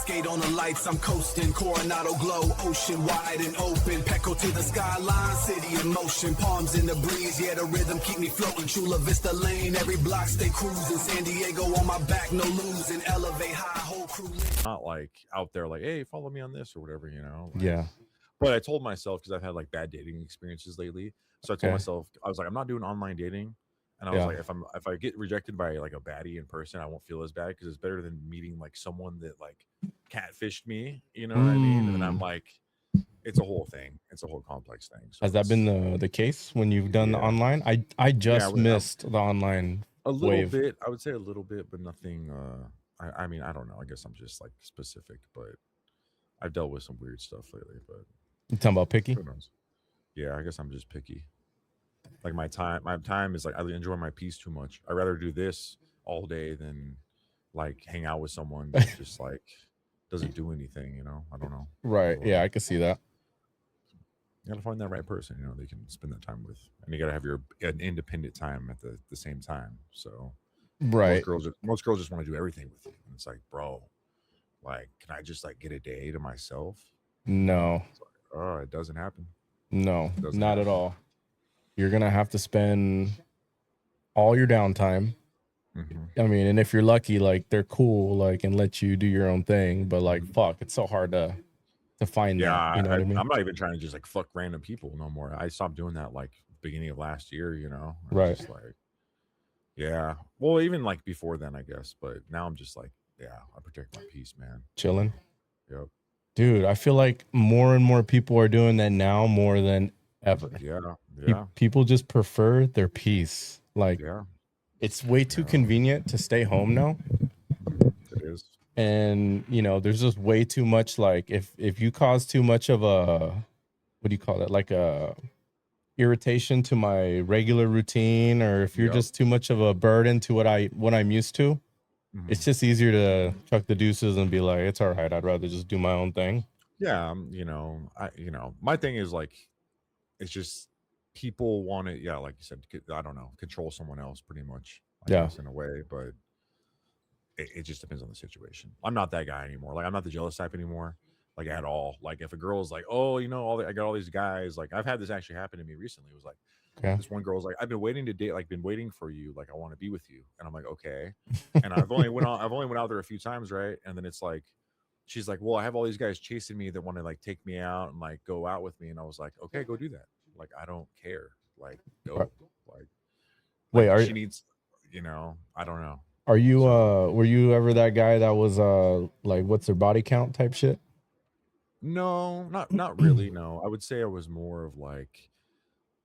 skate on the lights, I'm coasting. Coronado glow, ocean wide and open. Petco to the skyline, city in motion. Palms in the breeze, yeah, the rhythm keep me floating. Chula Vista Lane, every block stay cruising. San Diego on my back, no losing. Elevate high, whole crew. Not like out there like, hey, follow me on this or whatever, you know? Like, Yeah. but I told myself, because I've had like bad dating experiences lately. So I told myself, I was like, I'm not doing online dating. And I was like, if I get rejected by like a baddie in person, I won't feel as bad, because it's better than meeting like someone that like catfished me, you know what I mean? And then I'm like, it's a whole thing. It's a whole complex thing. So has that been the case when you've done the online? I just missed the online a little wave. bit. I would say a little bit, but nothing. I mean, I don't know. I guess I'm just like specific, but I've dealt with some weird stuff lately. But you talking about picky? Who knows? Yeah, I guess I'm just picky. Like my time is like, I enjoy my peace too much. I'd rather do this all day than like hang out with someone that just like doesn't do anything, you know? I don't know. Right. Yeah, I can see that. You gotta find that right person, you know, they can spend that time with. And you gotta have an independent time at the same time. So right. Most girls just want to do everything with you. And it's like, bro, like, can I just like get a day to myself? No. Like, it doesn't happen. No, not at all. You're going to have to spend all your downtime. I mean, and if you're lucky, like they're cool, like, and let you do your own thing, but like, fuck, it's so hard to find that. You know what I mean? I'm not even trying to just like fuck random people no more. I stopped doing that like beginning of last year, you know? Right. Just like, yeah. Well, even like before then, I guess. But now I'm just like, yeah, I protect my peace, man. Chilling. Yep. Dude, I feel like more and more people are doing that now more than ever. Yeah. People just prefer their peace. Like, it's way too convenient to stay home now. It is. And, you know, there's just way too much, like, if you cause too much of a, what do you call it? Like a irritation to my regular routine, or if you're just too much of a burden to what I'm used to, it's just easier to chuck the deuces and be like, it's all right, I'd rather just do my own thing. Yeah, my thing is like, it's just people want to, like you said, I don't know, control someone else pretty much, I guess, in a way, but it just depends on the situation. I'm not that guy anymore. Like, I'm not the jealous type anymore, like at all. Like, if a girl's like, oh, you know, I got all these guys, like I've had this actually happen to me recently. It was like, this one girl's like, I've been waiting to date, like been waiting for you, like I want to be with you. And I'm like, okay. And I've only went out there a few times, right? And then it's like, she's like, well, I have all these guys chasing me that want to like take me out and like go out with me. And I was like, okay, go do that. Like, I don't care. Like, go. Like, wait, she needs, you know, I don't know. Are you were you ever that guy that was like, what's their body count type shit? No, not really. No, I would say I was more of like,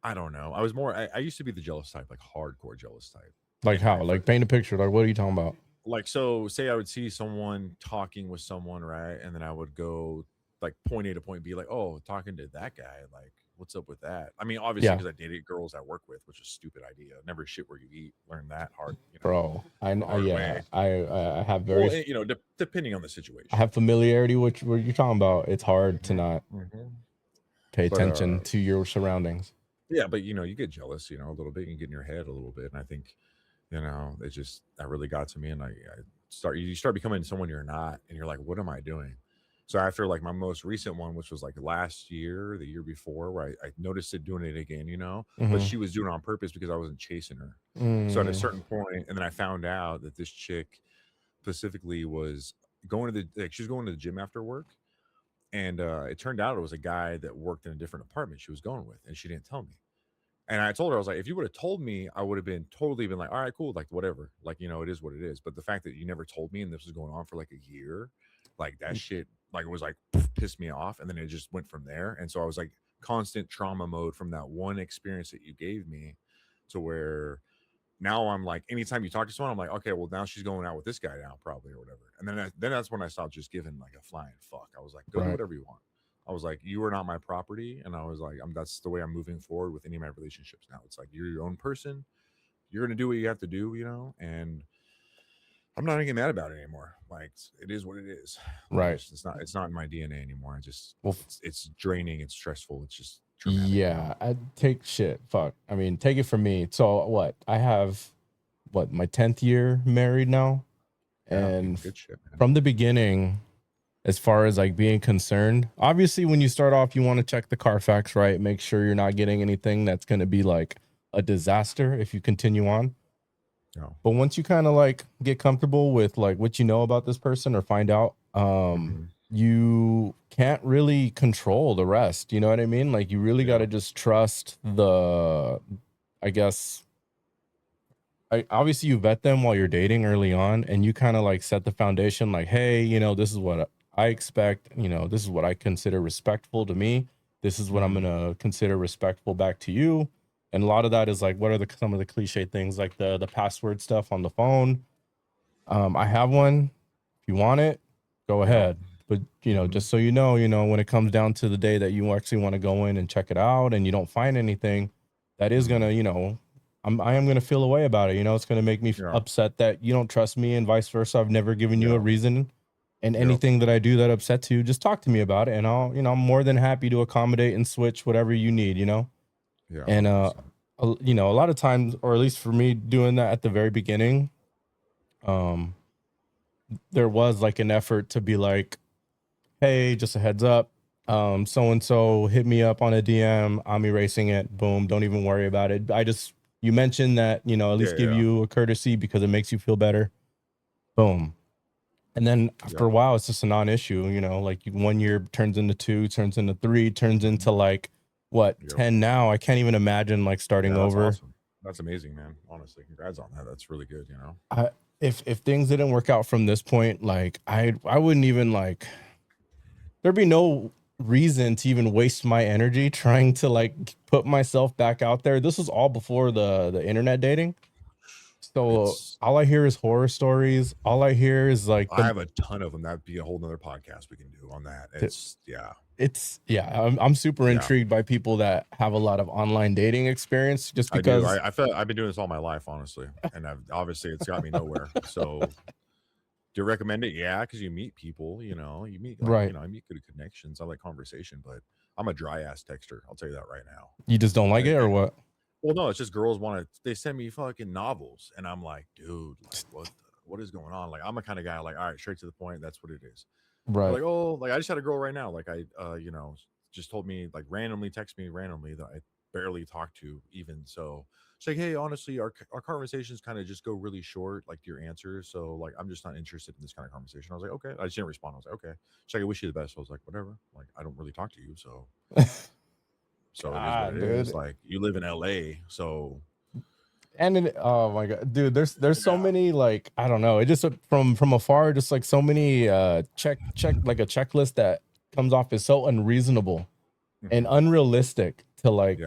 I don't know. I was more. I used to be the jealous type, like hardcore jealous type. Like how? Like paint a picture. Like, what are you talking about? Like, so say I would see someone talking with someone, right, and then I would go like point A to point B, like, oh, talking to that guy, like, what's up with that? I mean, obviously, because I dated girls I work with, which is a stupid idea. Never shit where you eat. Learn that hard, you know, bro. I have very, well, you know, depending on the situation. I have familiarity with what you're talking about. It's hard to not pay attention to your surroundings. Yeah, but you know, you get jealous, you know, a little bit. You get in your head a little bit, and I think, you know, that really got to me, and you start becoming someone you're not, and you're like, what am I doing? So after like my most recent one, which was like last year, the year before, where I noticed it doing it again, you know, but she was doing it on purpose because I wasn't chasing her. So at a certain point, and then I found out that this chick specifically was going to she was going to the gym after work, and it turned out it was a guy that worked in a different apartment she was going with, and she didn't tell me. And I told her, I was like, if you would have told me, I would have been like, all right, cool, like whatever, like, you know, it is what it is. But the fact that you never told me, and this was going on for like a year, like that shit, like it was like pissed me off, and then it just went from there. And so I was like constant trauma mode from that one experience that you gave me, to where now I'm like, anytime you talk to someone, I'm like, okay, well, now she's going out with this guy now, probably, or whatever. And then that's when I stopped just giving like a flying fuck. I was like, go do whatever you want. I was like, you are not my property. And I was like, that's the way I'm moving forward with any of my relationships now. It's like, you're your own person. You're going to do what you have to do, you know? And I'm not getting mad about it anymore. Like, it is what it is. Right. It's not in my DNA anymore. It's draining. It's stressful. It's just traumatic. Yeah. I take shit. Fuck. I mean, take it from me. So what? I have my 10th year married now. And good shit, man. From the beginning, as far as like being concerned. Obviously, when you start off, you want to check the Carfax, right? Make sure you're not getting anything that's going to be like a disaster if you continue on. No. But once you kind of like get comfortable with like what you know about this person or find out, you can't really control the rest. You know what I mean? Like you really got to just trust the, I guess, obviously you vet them while you're dating early on, and you kind of like set the foundation like, hey, you know, this is what I expect, you know, this is what I consider respectful to me. This is what I'm going to consider respectful back to you. And a lot of that is like, what are some of the cliche things like the password stuff on the phone? I have one. If you want it, go ahead. But, you know, just so you know, when it comes down to the day that you actually want to go in and check it out and you don't find anything, that is going to, you know, I am going to feel a way about it. You know, it's going to make me upset that you don't trust me and vice versa. I've never given you a reason. And anything that I do that upsets you, just talk to me about it. And I'll, you know, I'm more than happy to accommodate and switch whatever you need, you know? Yeah. And, you know, a lot of times, or at least for me doing that at the very beginning, there was like an effort to be like, hey, just a heads up. So-and-so hit me up on a DM. I'm erasing it. Boom. Don't even worry about it. You mentioned that, you know, at least give you a courtesy because it makes you feel better. Boom. And then after a while, it's just a non-issue, you know, like 1 year turns into 2, turns into 3, turns into like what, 10 now. I can't even imagine like starting over. Awesome. That's amazing, man. Honestly, congrats on that. That's really good, you know. If things didn't work out from this point, like I wouldn't even like, there'd be no reason to even waste my energy trying to like put myself back out there. This was all before the internet dating. So all I hear is horror stories. All I hear is like I have a ton of them. That'd be a whole nother podcast we can do on that. I'm super intrigued by people that have a lot of online dating experience just because I feel I've been doing this all my life, honestly. And obviously it's got me nowhere. So do you recommend it? Yeah, because you meet people, you know, you meet you know, I meet good connections. I like conversation, but I'm a dry ass texter. I'll tell you that right now. You just don't like it or what? Well, no, it's just girls they send me fucking novels, and I'm like, dude, like, what is going on? Like, I'm the kind of guy like, all right, straight to the point. That's what it is. Right. Like, oh, like I just had a girl right now. Like you know, just told me like text me randomly that I barely talked to even. So she's like, hey, honestly, our conversations kind of just go really short, like your answers. So like, I'm just not interested in this kind of conversation. I was like, okay. I just didn't respond. I was like, okay. She's like, I wish you the best. I was like, whatever. Like, I don't really talk to you, so. So it is what it is. Like you live in LA, so oh my god, dude, there's so many like I don't know. It just from afar, just like so many check like a checklist that comes off as so unreasonable and unrealistic to like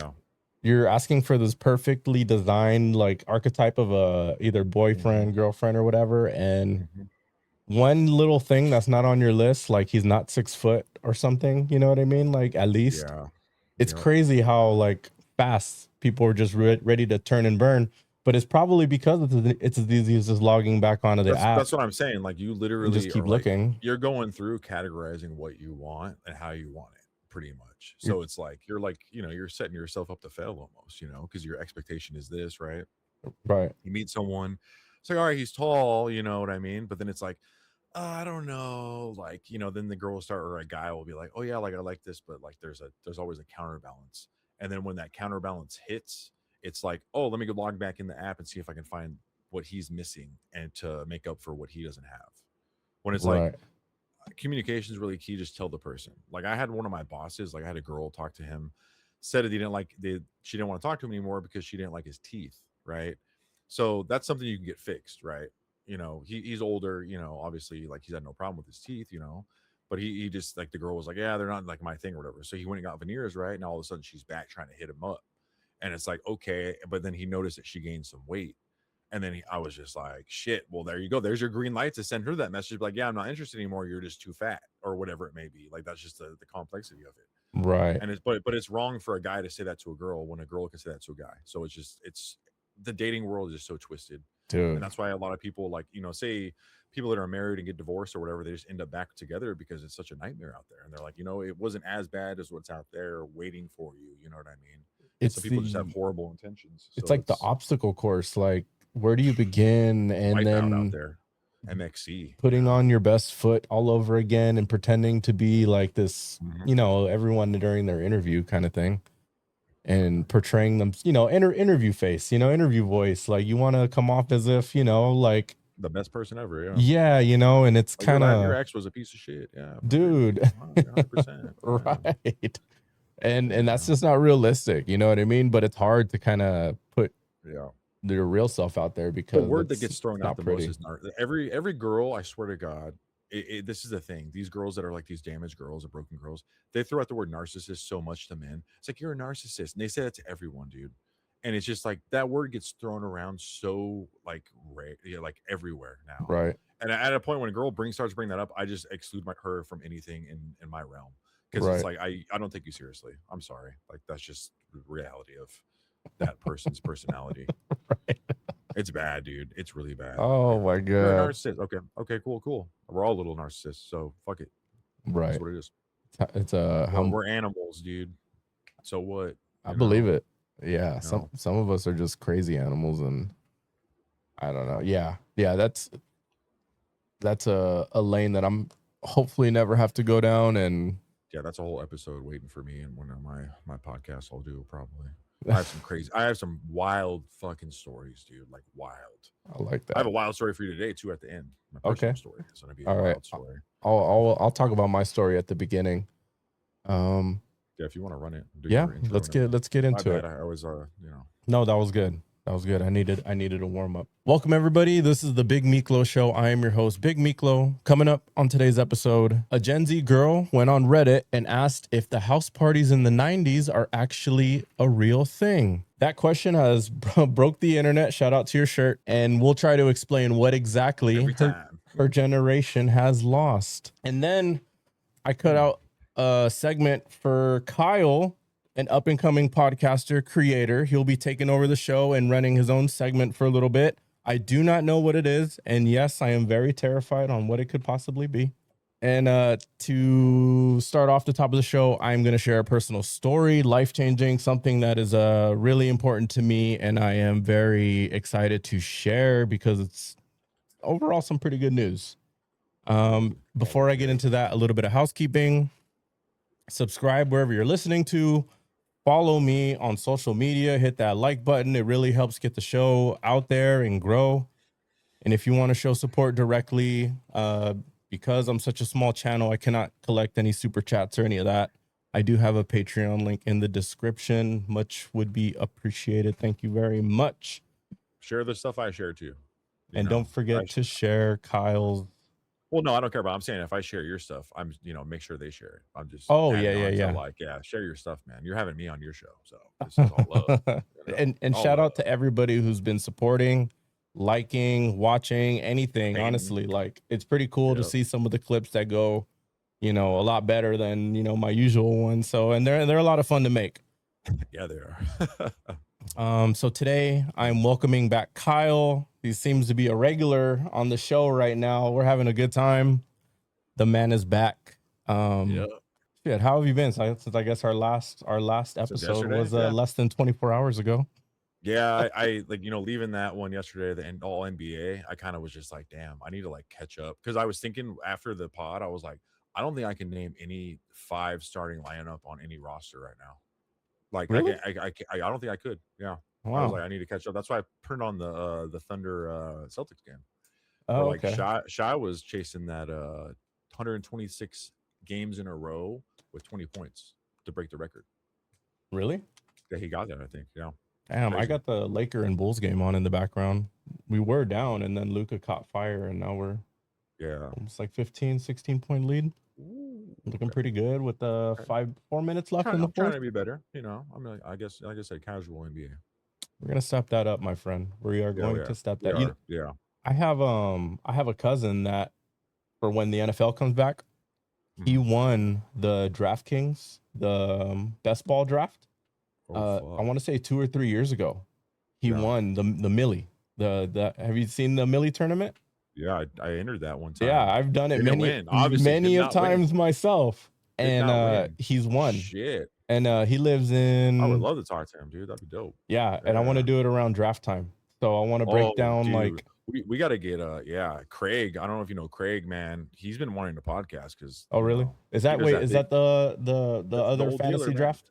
you're asking for this perfectly designed like archetype of a either boyfriend, girlfriend, or whatever, and one little thing that's not on your list, like he's not 6 foot or something, you know what I mean? Like at least it's crazy how like fast people are just ready to turn and burn, but it's probably because it's as easy as just logging back onto the app. That's what I'm saying. Like you literally just keep looking. You're going through categorizing what you want and how you want it, pretty much. So it's like you're like, you know, you're setting yourself up to fail almost, you know, because your expectation is this, right? Right. You meet someone, it's like, all right, he's tall, you know what I mean? But then it's like, I don't know, like, you know, then the girl will start or a guy will be like, oh yeah, like I like this, but like there's always a counterbalance. And then when that counterbalance hits, it's like, oh, let me go log back in the app and see if I can find what he's missing and to make up for what he doesn't have. When it's like communication is really key, just tell the person. Like I had one of my bosses, like I had a girl talk to him, said that she didn't want to talk to him anymore because she didn't like his teeth, right? So that's something you can get fixed, right? You know, he's older, you know, obviously like he's had no problem with his teeth, you know, but he just like the girl was like, yeah, they're not like my thing or whatever. So he went and got veneers, right? And all of a sudden she's back trying to hit him up. And it's like, okay, but then he noticed that she gained some weight. And then I was just like, shit, well, there you go. There's your green light to send her that message. Like, yeah, I'm not interested anymore. You're just too fat or whatever it may be. Like, that's just the complexity of it. Right. And but it's wrong for a guy to say that to a girl when a girl can say that to a guy. So it's the dating world is just so twisted. Dude. And that's why a lot of people like, you know, say people that are married and get divorced or whatever, they just end up back together because it's such a nightmare out there. And they're like, you know, it wasn't as bad as what's out there waiting for you. You know what I mean? Some people just have horrible intentions. It's like the obstacle course. Like, where do you begin? And then out there. MXC. Putting on your best foot all over again and pretending to be like this, everyone during their interview kind of thing, and portraying them, interview face, interview voice. Like you want to come off as if, like the best person ever. Yeah. And it's like kind of your ex was a piece of shit. Yeah, dude. 100%. Right. And that's just not realistic. You know what I mean? But it's hard to kind of put their real self out there because the word that gets thrown out the pretty. most is every girl. I swear to God, this is the thing. These girls that are like these damaged girls or broken girls, they throw out the word narcissist so much to men. It's like, you're a narcissist, and they say that to everyone, dude. And it's just like that word gets thrown around so like like everywhere now. Right. And at a point when a girl starts bringing that up, I just exclude her from anything in my realm, because it's like I don't take you seriously. I'm sorry. Like that's just the reality of that person's personality. Right. It's bad, dude. It's really bad. Oh my God. You're a narcissist. Okay, cool. We're all little narcissists, so fuck it. Right. That's what it is. It's we're animals, dude. So what? I believe it. Yeah. Some of us are just crazy animals, and I don't know. Yeah. That's a lane that I'm hopefully never have to go down. And yeah, that's a whole episode waiting for me, and one of my podcasts I'll do probably. I have some wild fucking stories, dude. Like wild. I like that. I have a wild story for you today too at the end. My personal story is gonna be a wild story. I'll talk about my story at the beginning. Yeah, if you want to run it. Let's get into it. I was No, that was good. That was good. I needed a warm up. Welcome everybody. This is the Big Miklo Show. I am your host, Big Miklo. Coming up on today's episode, a Gen Z girl went on Reddit and asked if the house parties in the 90s are actually a real thing. That question has broke the internet. Shout out to your shirt. And we'll try to explain what exactly her generation has lost. And then I cut out a segment for Kyle, an up-and-coming podcaster, creator. He'll be taking over the show and running his own segment for a little bit. I do not know what it is, and yes, I am very terrified on what it could possibly be. And to start off the top of the show, I'm going to share a personal story, life-changing, something that is really important to me, and I am very excited to share because it's overall some pretty good news. Before I get into that, a little bit of housekeeping. Subscribe wherever you're listening to. Follow me on social media. Hit that like button. It really helps get the show out there and grow. And if you want to show support directly, because I'm such a small channel, I cannot collect any super chats or any of that. I do have a Patreon link in the description. Much would be appreciated. Thank you very much. Share the stuff I share too. And don't forget to share Kyle's. Well, no, I don't care about. I'm saying if I share your stuff, I'm make sure they share it. I'm just share your stuff, man. You're having me on your show, so this is all love. And shout out to everybody who's been supporting, liking, watching, anything. Honestly, like it's pretty cool to see some of the clips that go, a lot better than my usual ones. So and they're a lot of fun to make. Yeah, they are. So today I'm welcoming back Kyle. He seems to be a regular on the show right now. We're having a good time. The man is back. Shit, how have you been since I guess our last episode was less than 24 hours ago? Yeah, I like leaving that one yesterday, the all NBA. I kind of was just like, damn, I need to like catch up, because I was thinking after the pod, I was like, I don't think I can name any 5 starting lineup on any roster right now. Like, really? I don't think I could. Yeah. Wow. I was like, I need to catch up. That's why I turned on the Thunder Celtics game. Oh, like okay. Shy was chasing that 126 games in a row with 20 points to break the record. Really? Yeah, he got that, I think. Yeah. Damn, crazy. I got the Laker and Bulls game on in the background. We were down, and then Luka caught fire, and now we're almost like 15, 16-point lead. Ooh, looking pretty good with 4 minutes left in the fourth. Trying to be better, I'm like, I guess, like I said, casual NBA. We're gonna step that up, my friend. We are going to step that. I have a cousin that, for when the NFL comes back, he won the DraftKings, the best ball draft. I want to say 2 or 3 years ago. He won the Millie. Have you seen the Millie tournament? Yeah, I entered that one time. Yeah, I've done it many of times myself. And he's won. Shit. And he lives in. I would love to talk to him, dude. That'd be dope. Yeah, and I want to do it around draft time. So I want to break down, dude. Like, We got to get Craig. I don't know if you know Craig, man. He's been wanting to podcast because Oh, really? Is he that does is big, that the the other old dealer, fantasy man. draft?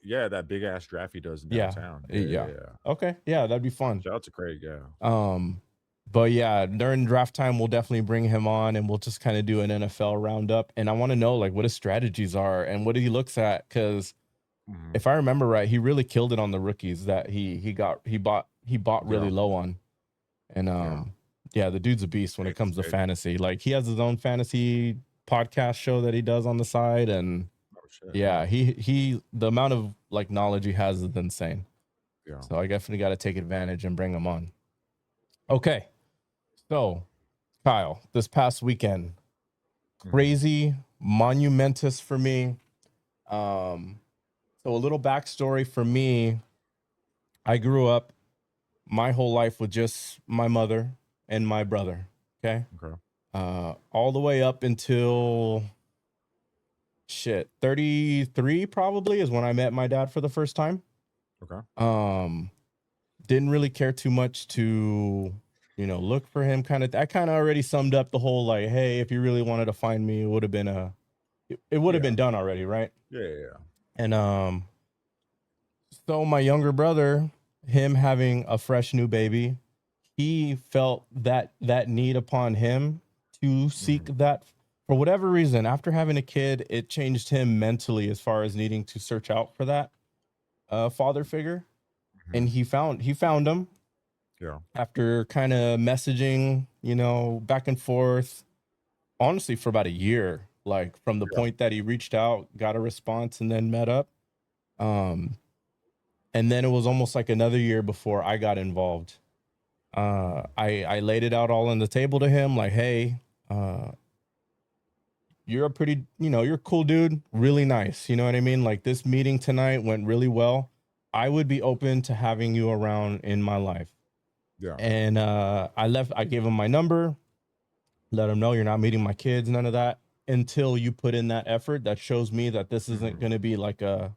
Yeah, that big ass draft he does in Yeah. downtown. Yeah. Yeah. Okay. Yeah, that'd be fun. Shout out to Craig. Yeah. But yeah, during draft time, we'll definitely bring him on and we'll just kind of do an NFL roundup. And I want to know like what his strategies are and what he looks at. Cause if I remember right, he really killed it on the rookies that he bought really low on. And yeah, the dude's a beast when it comes to fantasy. Like he has his own fantasy podcast show that he does on the side. And yeah, he the amount of like knowledge he has is insane. Yeah. So I definitely got to take advantage and bring him on. Okay. So, Kyle, this past weekend, crazy, monumentous for me. So a little backstory for me. I grew up my whole life with just my mother and my brother. Okay. All the way up until 33 probably is when I met my dad for the first time. Okay. Didn't really care too much to look for him. I kind of already summed up the whole like, hey, if you really wanted to find me, it would have been been done already, right? Yeah. And so my younger brother, him having a fresh new baby, he felt that need upon him to seek that for whatever reason. After having a kid, it changed him mentally as far as needing to search out for that father figure, and he found him. Yeah. After kind of messaging, back and forth, honestly, for about a year, like from the point that he reached out, got a response, and then met up. And then it was almost like another year before I got involved. I laid it out all on the table to him, like, hey, you're a pretty, you're a cool dude, really nice. You know what I mean? Like this meeting tonight went really well. I would be open to having you around in my life. Yeah. And I gave him my number, let him know you're not meeting my kids, none of that, until you put in that effort that shows me that this isn't going to be like a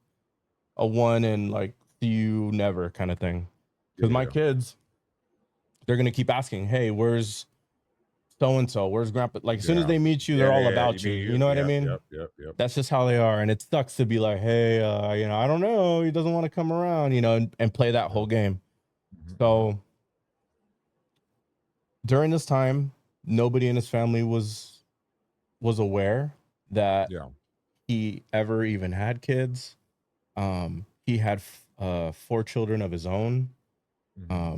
one and like see you never kind of thing. Because my kids, they're going to keep asking, hey, where's so-and-so? Where's grandpa? Like as soon as they meet you, they're all about you. You know what I mean? Yep. That's just how they are. And it sucks to be like, hey, I don't know. He doesn't want to come around, and play that whole game. So during this time, nobody in his family was aware that he ever even had kids. He had 4 children of his own.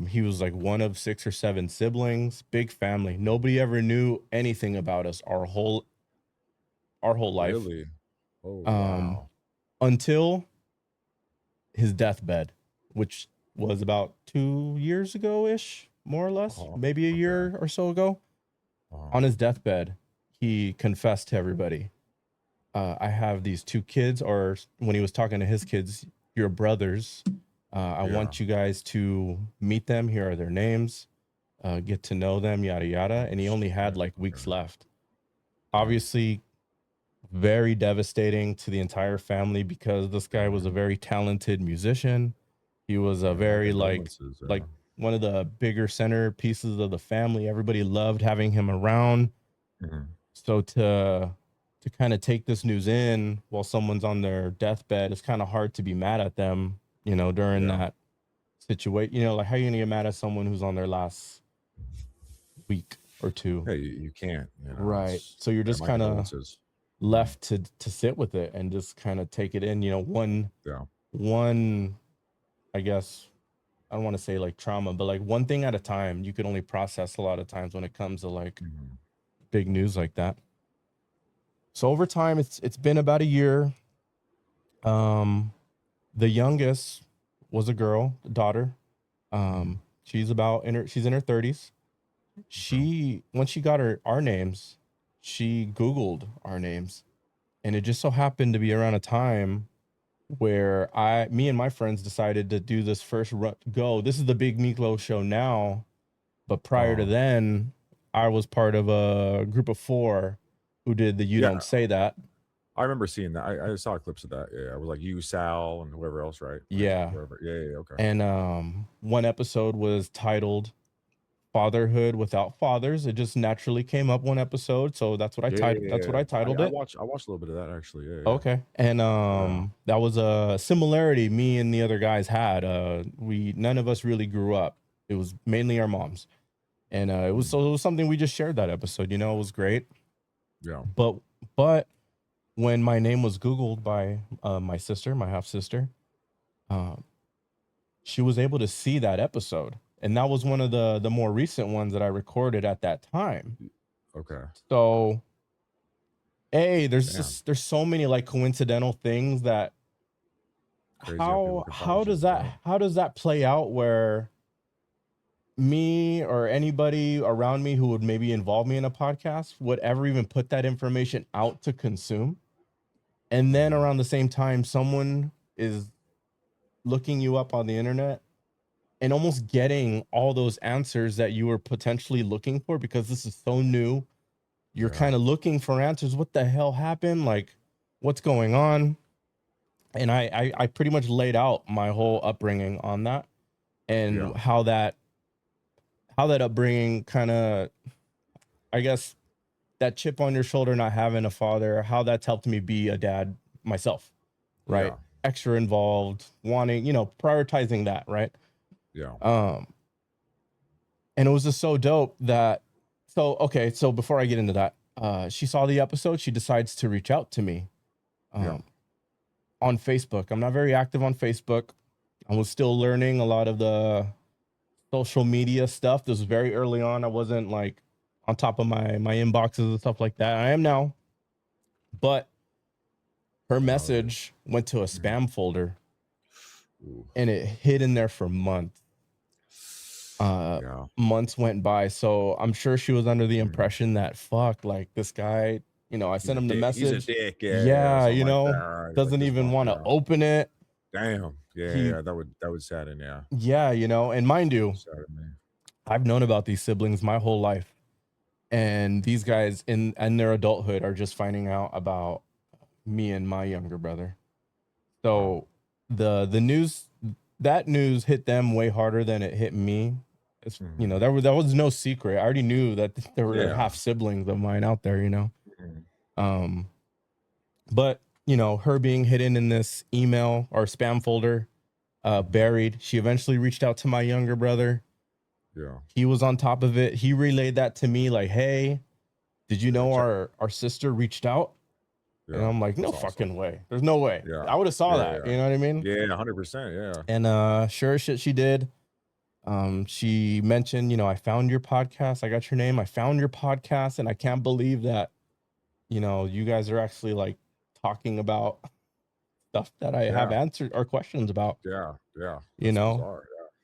He was like one of 6 or 7 siblings, big family. Nobody ever knew anything about us our whole life. Really? Oh, wow. Until his deathbed, which was about 2 years ago-ish. More or less, maybe a year or so ago. On his deathbed, he confessed to everybody, I have these 2 kids, or when he was talking to his kids, your brothers. I want you guys to meet them. Here are their names. Get to know them, yada, yada. And he only had like weeks left. Obviously, very devastating to the entire family because this guy was a very talented musician. He was a very like one of the bigger centerpieces of the family. Everybody loved having him around. So to kind of take this news in while someone's on their deathbed, it's kind of hard to be mad at them, during that situation. Like how are you gonna get mad at someone who's on their last week or 2? Hey, you can't. Right. So you're just kind of left to sit with it and just kind of take it in. One, I guess, I don't want to say like trauma, but like one thing at a time. You can only process a lot of times when it comes to like big news like that. So over time, it's been about a year. The youngest was a girl, a daughter. She's in her 30s. When she got our names, she Googled our names, and it just so happened to be around a time where me and my friends decided to do this first go. This is the Big Miklo Show now, but prior to then, I was part of a group of 4 who did the You Don't Say That. I remember seeing that. I saw clips of that. Yeah, I was like you, Sal, and whoever else, right? Yeah. Whoever. Yeah. Okay. And one episode was titled fatherhood without fathers. It just naturally came up one episode, so that's what I that's what I titled it. I watched a little bit of that actually. Yeah. Okay. And that was a similarity me and the other guys had. None of us really grew up. It was mainly our moms. And it was something we just shared that episode, it was great. Yeah. But when my name was Googled by my sister, my half sister, she was able to see that episode. And that was one of the more recent ones that I recorded at that time. Okay. So there's so many like coincidental things that Crazy how does that play out where me or anybody around me who would maybe involve me in a podcast would ever even put that information out to consume, and then around the same time someone is looking you up on the internet and almost getting all those answers that you were potentially looking for, because this is so new. You're kind of looking for answers. What the hell happened? Like, what's going on? And I pretty much laid out my whole upbringing on that, and how that upbringing kind of, I guess, that chip on your shoulder, not having a father, how that's helped me be a dad myself, right? Yeah. Extra involved, wanting, prioritizing that, right? Yeah. And it was just so dope that, so before I get into that, she saw the episode, she decides to reach out to me on Facebook. I'm not very active on Facebook. I was still learning a lot of the social media stuff. This was very early on. I wasn't like on top of my inboxes and stuff like that. I am now. But her message went to a spam folder. And it hid in there for months. Months went by, so I'm sure she was under the impression that like this guy, I sent him the message. He's a dick, doesn't even want to open it. Damn. Yeah, that would sadden, yeah. Yeah, and mind you, I've known about these siblings my whole life, and these guys in their adulthood are just finding out about me and my younger brother. So the news hit them way harder than it hit me. It's, that was no secret. I already knew that there were half siblings of mine out there, but her being hidden in this email or spam folder, buried. She eventually reached out to my younger brother. Yeah. He was on top of it. He relayed that to me like, hey, did you know our sister reached out? Yeah, and I'm like, no fucking way. There's no way. Yeah. I would have saw that. You know what I mean? Yeah, 100%. Yeah. And sure as shit she did. She mentioned, I found your podcast. I got your name. I found your podcast, and I can't believe that, you guys are actually like talking about stuff that I have answered or questions about. Yeah.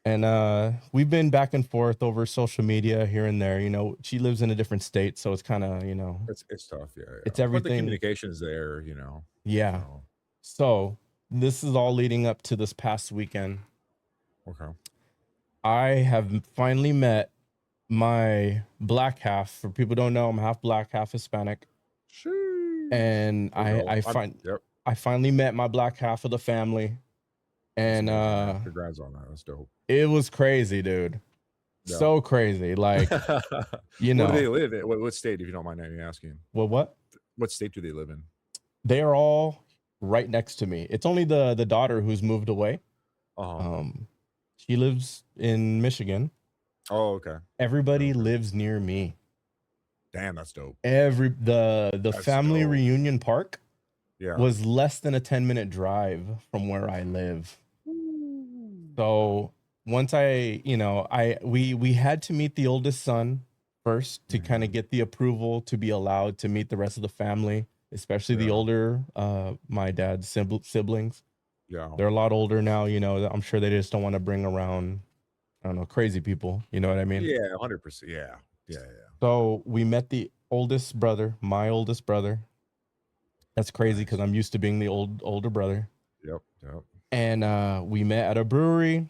And we've been back and forth over social media here and there. She lives in a different state, so it's kind of, it's tough. Yeah. It's everything. But the communication's there, Yeah. So this is all leading up to this past weekend. Okay. I have finally met my black half. For people who don't know, I'm half black, half Hispanic. And I finally met my black half of the family. And congrats on that. That's dope. It was crazy, dude. Yeah. So crazy. Like, Where do they live in? What state, if you don't mind me asking? Well, what state do they live in? They are all right next to me. It's only the daughter who's moved away. She lives in Michigan. Oh, okay. Everybody lives near me. Damn, that's dope. The family dope. Reunion Park was less than a 10-minute drive from where I live. So once we had to meet the oldest son first to kind of get the approval to be allowed to meet the rest of the family, especially the older, my dad's siblings. Yeah. They're a lot older now, I'm sure they just don't want to bring around, I don't know, crazy people. You know what I mean? Yeah, 100%. Yeah. So we met the oldest brother, my oldest brother. That's crazy because I'm used to being the older brother. Yep. And we met at a brewery.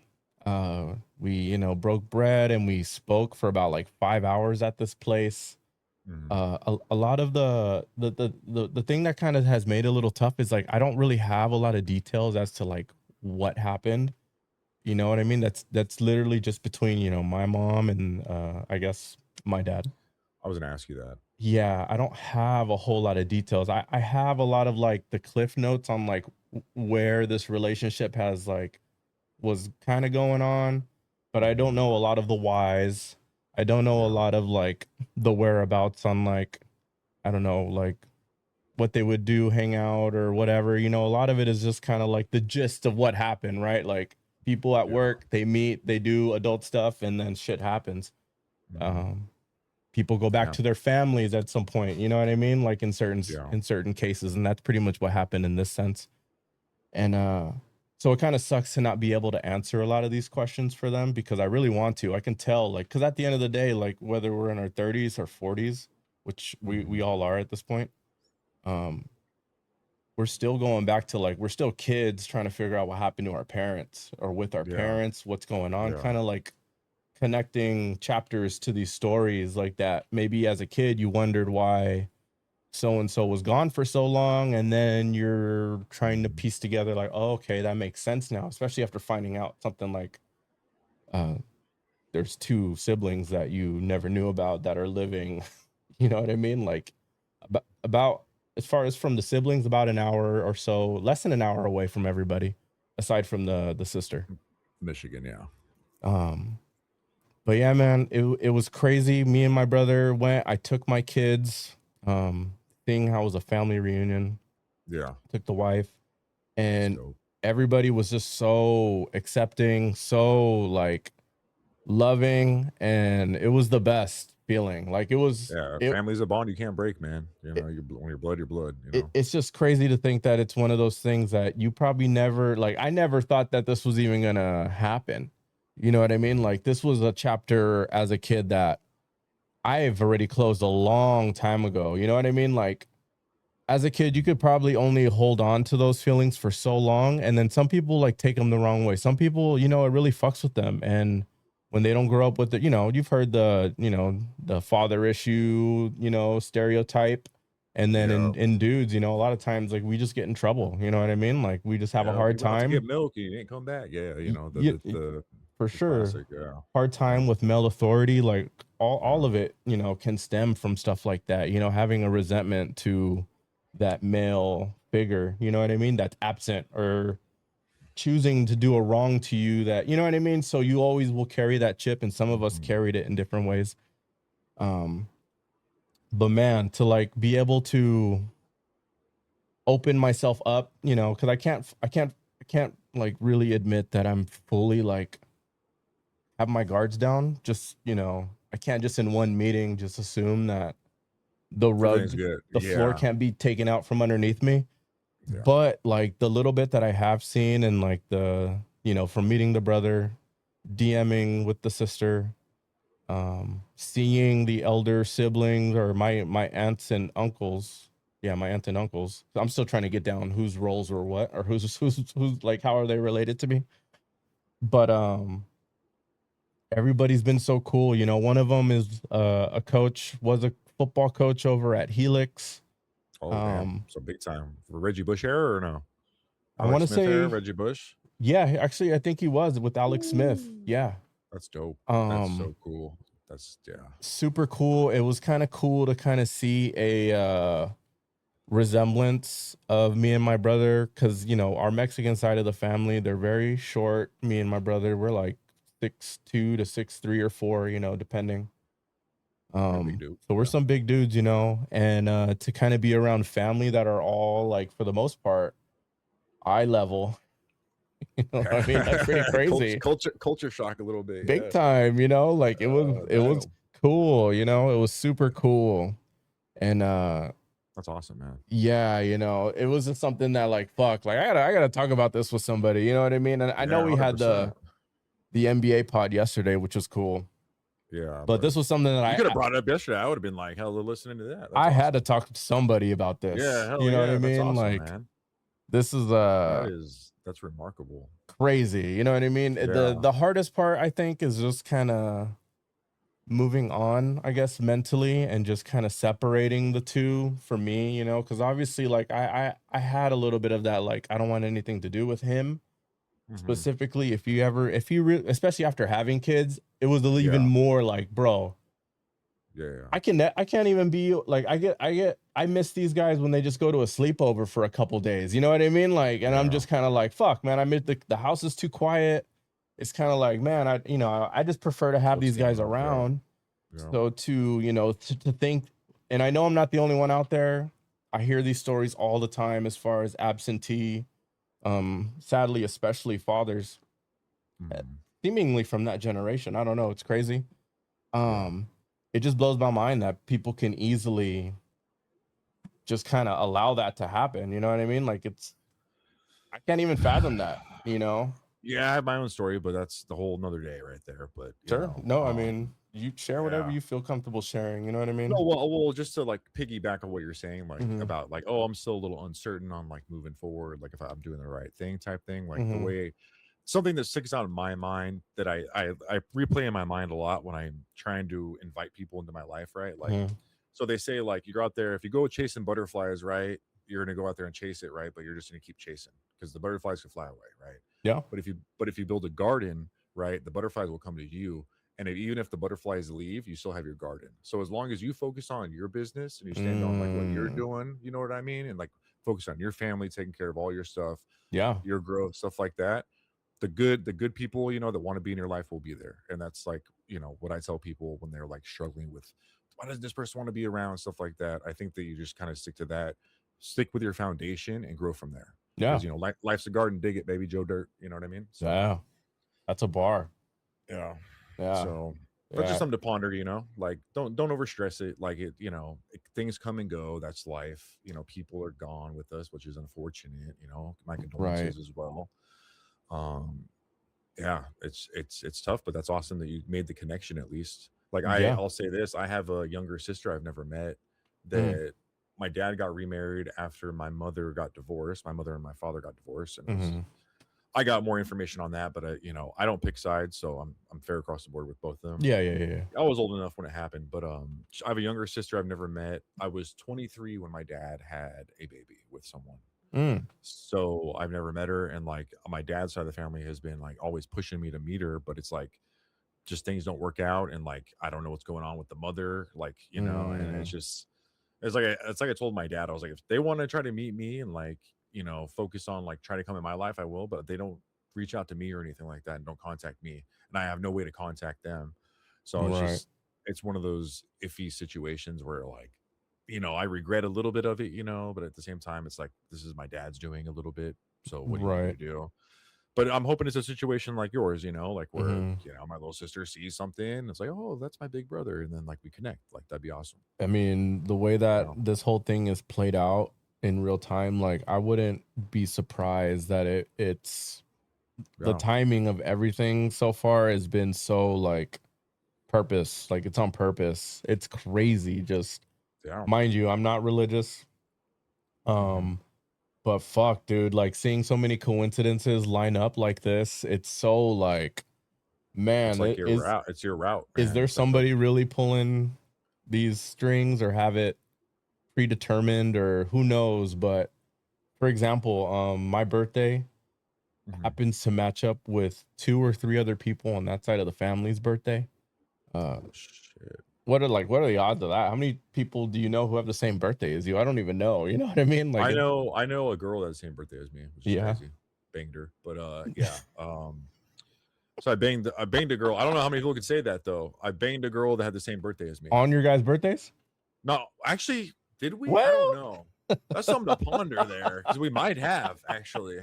We, broke bread and we spoke for about like 5 hours at this place. A lot of the thing that kind of has made it a little tough is like I don't really have a lot of details as to like what happened, You know what I mean? That's literally just between, you know, my mom and I guess my dad. I was gonna ask you that. Yeah, I don't have a whole lot of details. I have a lot of like the cliff notes on like where this relationship has like was kind of going on, but I don't know a lot of the whys. I don't know a Yeah. lot of like the whereabouts on like I don't know, like what they would do, hang out or whatever. You know, a lot of it is just kind of like the gist of what happened, right? Like people at Yeah. work, they meet, they do adult stuff, and then shit happens. Mhm. People go back Yeah. to their families at some point, you know what I mean? Like in Yeah. certain cases, and that's pretty much what happened in this sense. And so it kind of sucks to not be able to answer a lot of these questions for them because I really want to. I can tell, like, because at the end of the day, like whether we're in our 30s or 40s, which we Mhm. all are at this point, um, we're still going back to like we're still kids trying to figure out what happened to our parents or with our Yeah. parents, what's going on, Yeah. kind of like connecting chapters to these stories like that. Maybe as a kid you wondered why so and so was gone for so long, and then you're trying to Mhm. piece together like, oh, okay, that makes sense now, especially after finding out something like uh there's two siblings that you never knew about that are living. You know what I mean? Like about as far as from the siblings, about an hour or so, less than an hour away from everybody, aside from the sister. Michigan, yeah. Um, but yeah, man, it was crazy. Me and my brother went. I took my kids. Seeing how it was a family reunion. Yeah. Took the wife, That's and dope. everybody was just so accepting, so like loving, and it was the best feeling. Like it was Yeah. it Family's a bond you can't break, man. You know, when you're blood, you're blood, you know. it's just crazy to think that it's one of those things that you probably never like I never thought that this was even gonna happen. You know what I mean? Like this was a chapter as a kid that I've already closed a long time ago. You know what I mean? Like as a kid, you could probably only hold on to those feelings for so long. And then some people like take them the wrong way. Some people, you know, it really fucks with them. And when they don't grow up with it, you know, you've heard the, you know, the father issue, you know, stereotype. And then Yeah. in dudes, you know, a lot of times like we just get in trouble. You know what I mean? Like we just have a Yeah. hard You went out to get time. milk and you didn't come back. Yeah. You know, For the sure. classic. Yeah. Hard Yeah. time with male authority. Like all Yeah. of it, you know, can stem from stuff like that, you know, having a resentment to that male figure, you know what I mean? That's absent or choosing to do a wrong to you that, you know what I mean? So you always will carry that chip, and some of us Mhm. carried it in different ways. Um, but man, to like be able to open myself up, you know, because I can't like really admit that I'm fully like have my guards down. Just, you know, I can't just in one meeting just assume that the Everything's rug, good. the floor Yeah. can't be taken out from underneath me. Yeah. But like the little bit that I have seen and like the, you know, from meeting the brother, DMing with the sister, seeing the elder siblings or my aunts and uncles. Yeah, my aunt and uncles. I'm still trying to get down whose roles or what or who's like how are they related to me. But everybody's been so cool. You know, one of them is a coach, was a football coach over at Helix. Oh, damn. Um, So big time. For Reggie Bush era or no? I want Alex to Smith era, say, Reggie Bush? yeah, actually, I think he was with Alex Smith. Yeah. That's dope. That's Um, so cool. That's yeah. super cool. It was kind of cool to kind of see a resemblance of me and my brother because, you know, our Mexican side of the family, they're very short. Me and my brother, we're like 6'2" to 6'3" or 4, you know, depending. Yeah, big dude. So we're Yeah. some big dudes, you know, and to kind of be around family that are all like, for the most part, eye level. You know what I mean? That's pretty crazy. Culture shock a little bit. Big Yeah. time, you know, like it was Damn. cool, you know, it was super cool. And That's awesome, man. yeah, you know, it was just something that like fuck, like I gotta talk about this with somebody, you know what I mean? And I know Yeah, we had 100%. the NBA pod yesterday, which was cool. Yeah, But but this was something that you could have brought it up yesterday. I would have been like, hell, listening to that. That's I had to awesome. talk to somebody about Yeah, this. hell You know what I yeah. That's mean? awesome, Like man. this is That's remarkable. crazy. You know what I mean? The Yeah. the hardest part I think is just kind of moving on, I guess, mentally and just kind of separating the two for me, you know, because obviously like I had a little bit of that, like I don't want anything to do with him. specifically if you especially after having kids, it was even Yeah. more like, bro, Yeah. I can't even be like, I miss these guys when they just go to a sleepover for a couple days. You know what I mean? Like, and I'm Yeah. just kind of like, fuck, man, I miss the house is too quiet. It's kind of like, man, I just prefer to have these guys Focusing on, around. Yeah. So to think, and I know I'm not the only one out there. I hear these stories all the time as far as absentee, sadly, especially fathers, Mhm. seemingly from that generation. I don't know. It's crazy. It just blows my mind that people can easily just kind of allow that to happen. You know what I mean? Like I can't even fathom that, you know? Yeah, I have my own story, but that's the whole another day right there. But Sure. No, I mean, you share whatever yeah. you feel comfortable sharing. You know what I mean? No, well, just to like piggyback on what you're saying, like Mhm. about like, oh, I'm still a little uncertain on like moving forward, like if I'm doing the right thing type thing, like the Mhm. way something that sticks out in my mind that I replay in my mind a lot when I'm trying to invite people into my life, right? Like, Mhm. so they say like you're out there, if you go chasing butterflies, right, you're gonna go out there and chase it, right? But you're just gonna keep chasing because the butterflies can fly away, right? Yeah. But if you build a garden, right, the butterflies will come to you. And even if the butterflies leave, you still have your garden. So as long as you focus on your business and you stand on like what you're doing, you know what I mean? And like focus on your family, taking care of all your stuff, Yeah. your growth, stuff like that. The good people, you know, that want to be in your life will be there. And that's like, you know, what I tell people when they're like struggling with why does this person want to be around, stuff like that. I think that you just kind of stick to that, stick with your foundation and grow from there. Yeah. Because you know, life's a garden, dig it, baby, Joe Dirt. You know what I mean? So Yeah. That's a bar. yeah. Yeah. So, but just Yeah. something to ponder, you know, like don't over stress it. Like it, you know, things come and go. That's life. You know, people are gone with us, which is unfortunate. You know, my Right. condolences as well. Um, yeah, it's tough, but that's awesome that you made the connection at least. Like Yeah. I'll say this: I have a younger sister I've never met. Mm. That my dad got remarried after my mother got divorced. My mother and my father got divorced, and it was Mhm. I got more information on that, but you know, I don't pick sides, so I'm fair across the board with both of them. Yeah. Yeah. Yeah. I was old enough when it happened, but I have a younger sister I've never met. I was 23 when my dad had a baby with someone. Mm. So I've never met her, and like my dad's side of the family has been like always pushing me to meet her, but it's like just things don't work out, and like I don't know what's going on with the mother, like you know, and Mm. it's like I told my dad, I was like, if they want to try to meet me and like you know focus on like try to come in my life, I will, but they don't reach out to me or anything like that, and don't contact me, and I have no way to contact them. So Right. it's one of those iffy situations where like you know I regret a little bit of it, you know, but at the same time, it's like this is my dad's doing a little bit. So what do you want me Right. to do? But I'm hoping it's a situation like yours, you know, like where Mhm. you know my little sister sees something, it's like, oh, that's my big brother, and then like we connect, like that'd be awesome. I mean, the way You that know? this whole thing is played out in real time, like I wouldn't be surprised that it's the Yeah, timing of everything so far has been so like purpose, like it's on purpose. It's crazy. Just yeah. mind you, I'm not religious. Mhm. Um, but fuck, dude, like seeing so many coincidences line up like this, it's so like, It's man, like your route. It's your route, is man. there It's like a somebody really pulling these strings or have it predetermined or who knows? But for example, my birthday mhm. happens to match up with 2 or 3 other people on that side of the family's birthday. Uh, Oh shit. what are the odds of that? How many people do you know who have the same birthday as you? I don't even know. You know what I mean? Like it's I know a girl that has the same birthday as me, which is yeah. crazy. Banged her. But yeah. So I banged a girl. I don't know how many people could say that though. I banged a girl that had the same birthday as me. On your guys' birthdays? No, actually, did we? I don't Well, know. That's something to ponder there because we might have actually.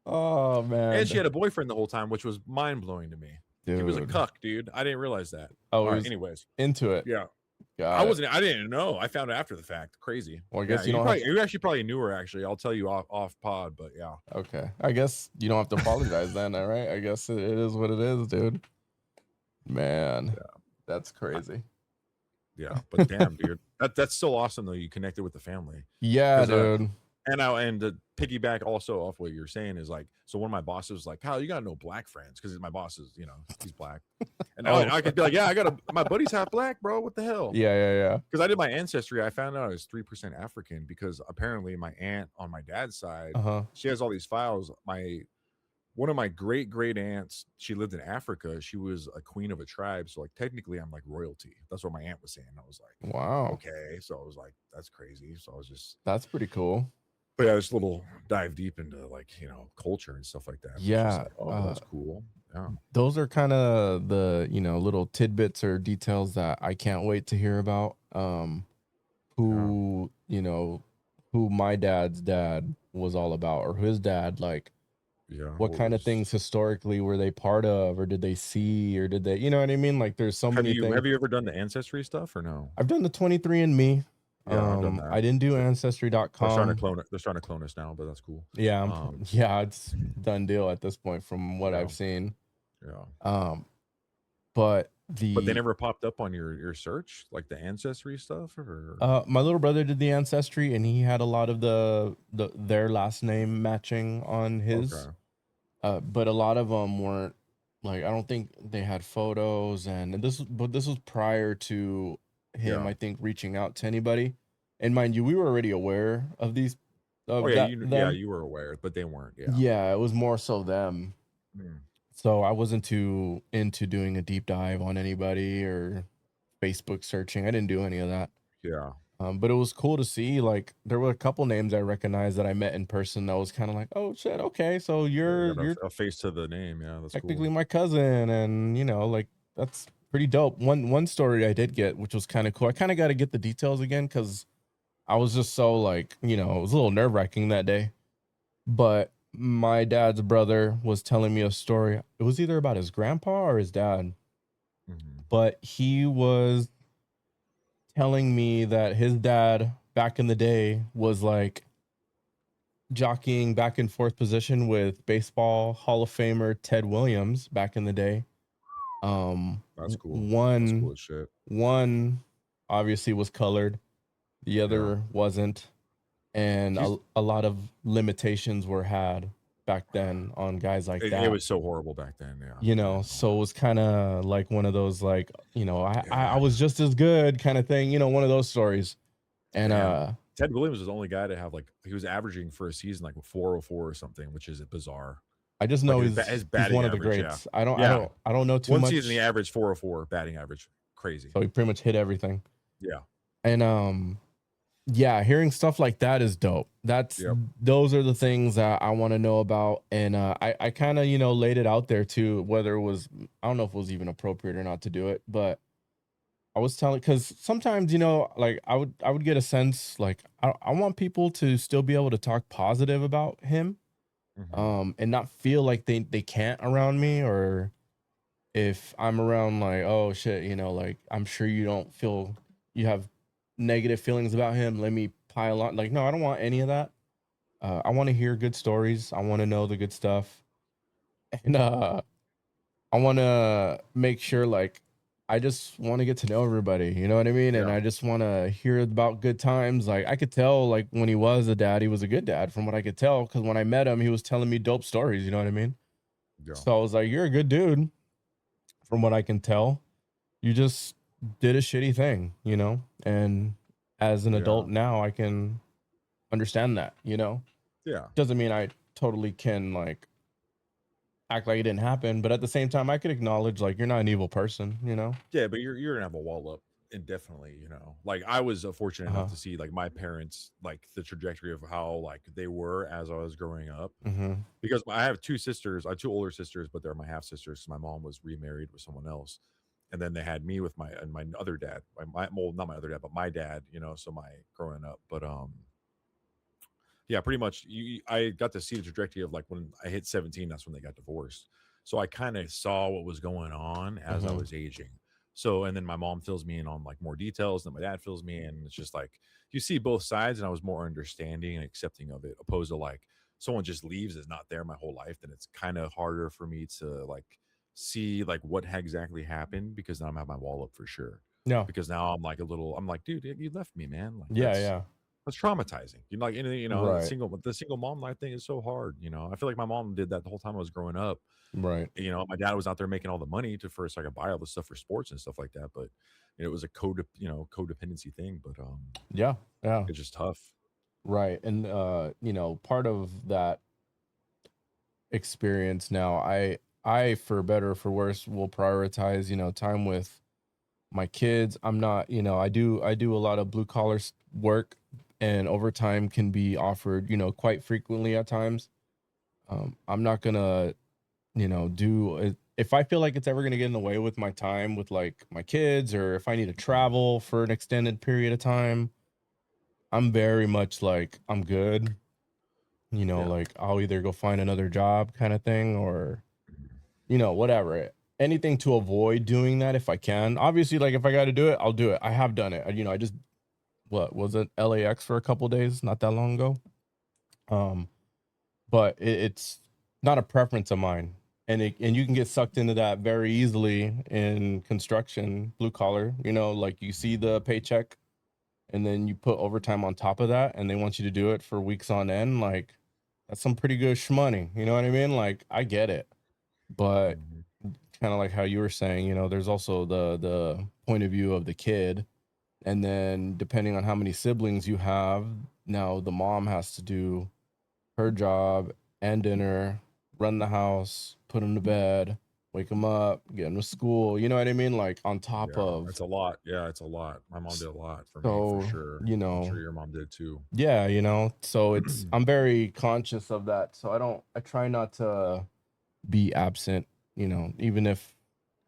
oh And she man, had a boyfriend the whole time, which was mind blowing to me. He was a dude. cuck, dude. I didn't realize that. Oh, All he right. was Anyways, into it. yeah, Got it. I didn't know. I found it after the fact. Crazy. Well, I Yeah, guess you don't have you actually probably knew her. Actually, I'll tell you off pod. But yeah, okay. I guess you don't have to apologize then, all right? I guess it is what it is, dude. Man, that's I- crazy. yeah. But damn, dude, that's still awesome though. You connected with the family Yeah, because dude. And to piggyback also off what you're saying is like, so one of my bosses was like, Kyle, you got no black friends, because my boss is, he's black, and I could be like, yeah, my buddy's half black, bro. What the hell? Yeah. Because I did my ancestry, I found out I was 3% African, because apparently my aunt on my dad's side, she has all these files. One of my great aunts, she lived in Africa. She was a queen of a tribe, so like technically I'm like royalty. That's what my aunt was saying. I was like, wow, okay. So I was like, that's crazy. So I was just, that's pretty cool. but yeah, this little dive deep into like culture and stuff like that. Yeah, like, oh, that's cool. Yeah, those are kind of the little tidbits or details that I can't wait to hear about. Who who my dad's dad was all about, or his dad, like. Yeah. What kind of things historically were they part of, or did they see, or did they, you know what I mean? Like there's so many things. Have you ever done the ancestry stuff or no? I've done the 23andMe. Yeah, I've done that. I didn't do ancestry.com. They're starting to clone us now, but that's cool. Yeah, yeah, it's done deal at this point from what I've seen. Yeah. But they never popped up on your search, like the ancestry stuff, or my little brother did the ancestry, and he had a lot of their last name matching on his. Okay. But a lot of them weren't, like, I don't think they had photos, and this was prior to him, I think, reaching out to anybody. And mind you, we were already aware of these. You were aware, but they weren't. Yeah, it was more so them. So I wasn't too into doing a deep dive on anybody or Facebook searching. I didn't do any of that. Yeah. But it was cool to see, like, there were a couple names I recognized that I met in person that was kind of like, oh shit, okay, so you're a face to the name. Yeah, that's technically cool. my cousin, and like, that's pretty dope. One story I did get, which was kind of cool. I kind of got to get the details again, because I was just so, like, it was a little nerve-wracking that day. But my dad's brother was telling me a story. It was either about his grandpa or his dad. But he was telling me that his dad back in the day was like jockeying back and forth position with baseball Hall of Famer Ted Williams back in the day. That's cool. One, that's cool as shit. One obviously was colored, the other wasn't, and a lot of limitations were had back then on guys like that. It was so horrible back then. Yeah. So it was kind of like one of those, like, I was just as good kind of thing, one of those stories. And Ted Williams was the only guy to have, like, he was averaging for a season like 404 or something, which is bizarre. I just know he's one of the greats. Yeah. I don't know too much. One season he averaged 404 batting average. Crazy. So he pretty much hit everything. Yeah. And yeah, hearing stuff like that is dope. Those are the things that I want to know about. And I kind of, laid it out there too, whether it was, I don't know if it was even appropriate or not to do it, but I was telling, because sometimes, like I would get a sense, like, I want people to still be able to talk positive about him, and not feel like they can't around me, or if I'm around, like, oh shit, like, I'm sure you don't feel you have negative feelings about him, let me pile on. Like, no, I don't want any of that. I want to hear good stories. I want to know the good stuff. And I want to make sure, like, I just want to get to know everybody, you know what I mean? And I just want to hear about good times. Like, I could tell, like, when he was a dad, he was a good dad from what I could tell, because when I met him, he was telling me dope stories, you know what I mean? So I was like, you're a good dude from what I can tell. You just did a shitty thing, and as an adult now, I can understand that, doesn't mean I totally can, like, act like it didn't happen, but at the same time, I could acknowledge, like, you're not an evil person, Yeah, but you're gonna have a wall up indefinitely, like, I was fortunate enough to see, like, my parents, like, the trajectory of how, like, they were as I was growing up, because I have two sisters. I have two older sisters, but they're my half sisters, so my mom was remarried with someone else. And then they had me with my other dad, not my other dad, but my dad, so my growing up. But yeah, pretty much I got to see the trajectory of, like, when I hit 17, that's when they got divorced. So I kind of saw what was going on as I was aging. So, and then my mom fills me in on, like, more details, then my dad fills me in. It's just like, you see both sides, and I was more understanding and accepting of it, opposed to, like, someone just leaves, is not there my whole life. Then it's kind of harder for me to, like, see, like, what exactly happened, because now I'm at my wall up for sure. No, because now I'm like I'm like, dude, you left me, man. Like, yeah. That's traumatizing. You know, like anything, you know, Right. the single mom life thing is so hard. You know, I feel like my mom did that the whole time I was growing up. Right. You know, my dad was out there making all the money to first so I could buy all the stuff for sports and stuff like that. But it was a codependency thing. But Yeah. Yeah. it's just tough. Right. And part of that experience now, I for better or for worse will prioritize, time with my kids. I'm not, I do a lot of blue collar work, and overtime can be offered, quite frequently at times. I'm not gonna, do it if I feel like it's ever gonna get in the way with my time with like my kids, or if I need to travel for an extended period of time. I'm very much like I'm good. Yeah. Like I'll either go find another job kind of thing, or whatever. Anything to avoid doing that if I can. Obviously, like if I got to do it, I'll do it. I have done it. I just what was it LAX for a couple days not that long ago. Um, but it's not a preference of mine, and you can get sucked into that very easily in construction, blue collar. Like you see the paycheck, and then you put overtime on top of that, and they want you to do it for weeks on end. Like that's some pretty good shmoney. You know what I mean? Like I get it, but Mhm. kind of like how you were saying, there's also the point of view of the kid, and then depending on how many siblings you have, now the mom has to do her job and dinner, run the house, put them to bed, wake them up, get them to school. You know what I mean? Like on top Yeah, of, it's a lot. Yeah, it's a lot. My mom did a lot for me for so sure. I'm sure your mom did too. yeah, so I'm very conscious of that. So I try not to be absent, even if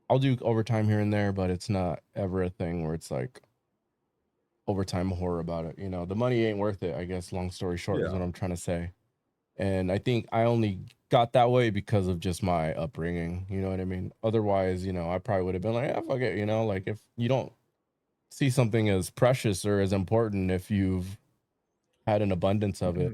I'll do overtime here and there, but it's not ever a thing where it's like overtime horror about it. The money ain't worth it, I guess. Long story short is Yeah. what I'm trying to say. And I think I only got that way because of just my upbringing. You know what I mean? Otherwise, I probably would have been like, yeah, fuck it. Like if you don't see something as precious or as important, if you've had an abundance of it,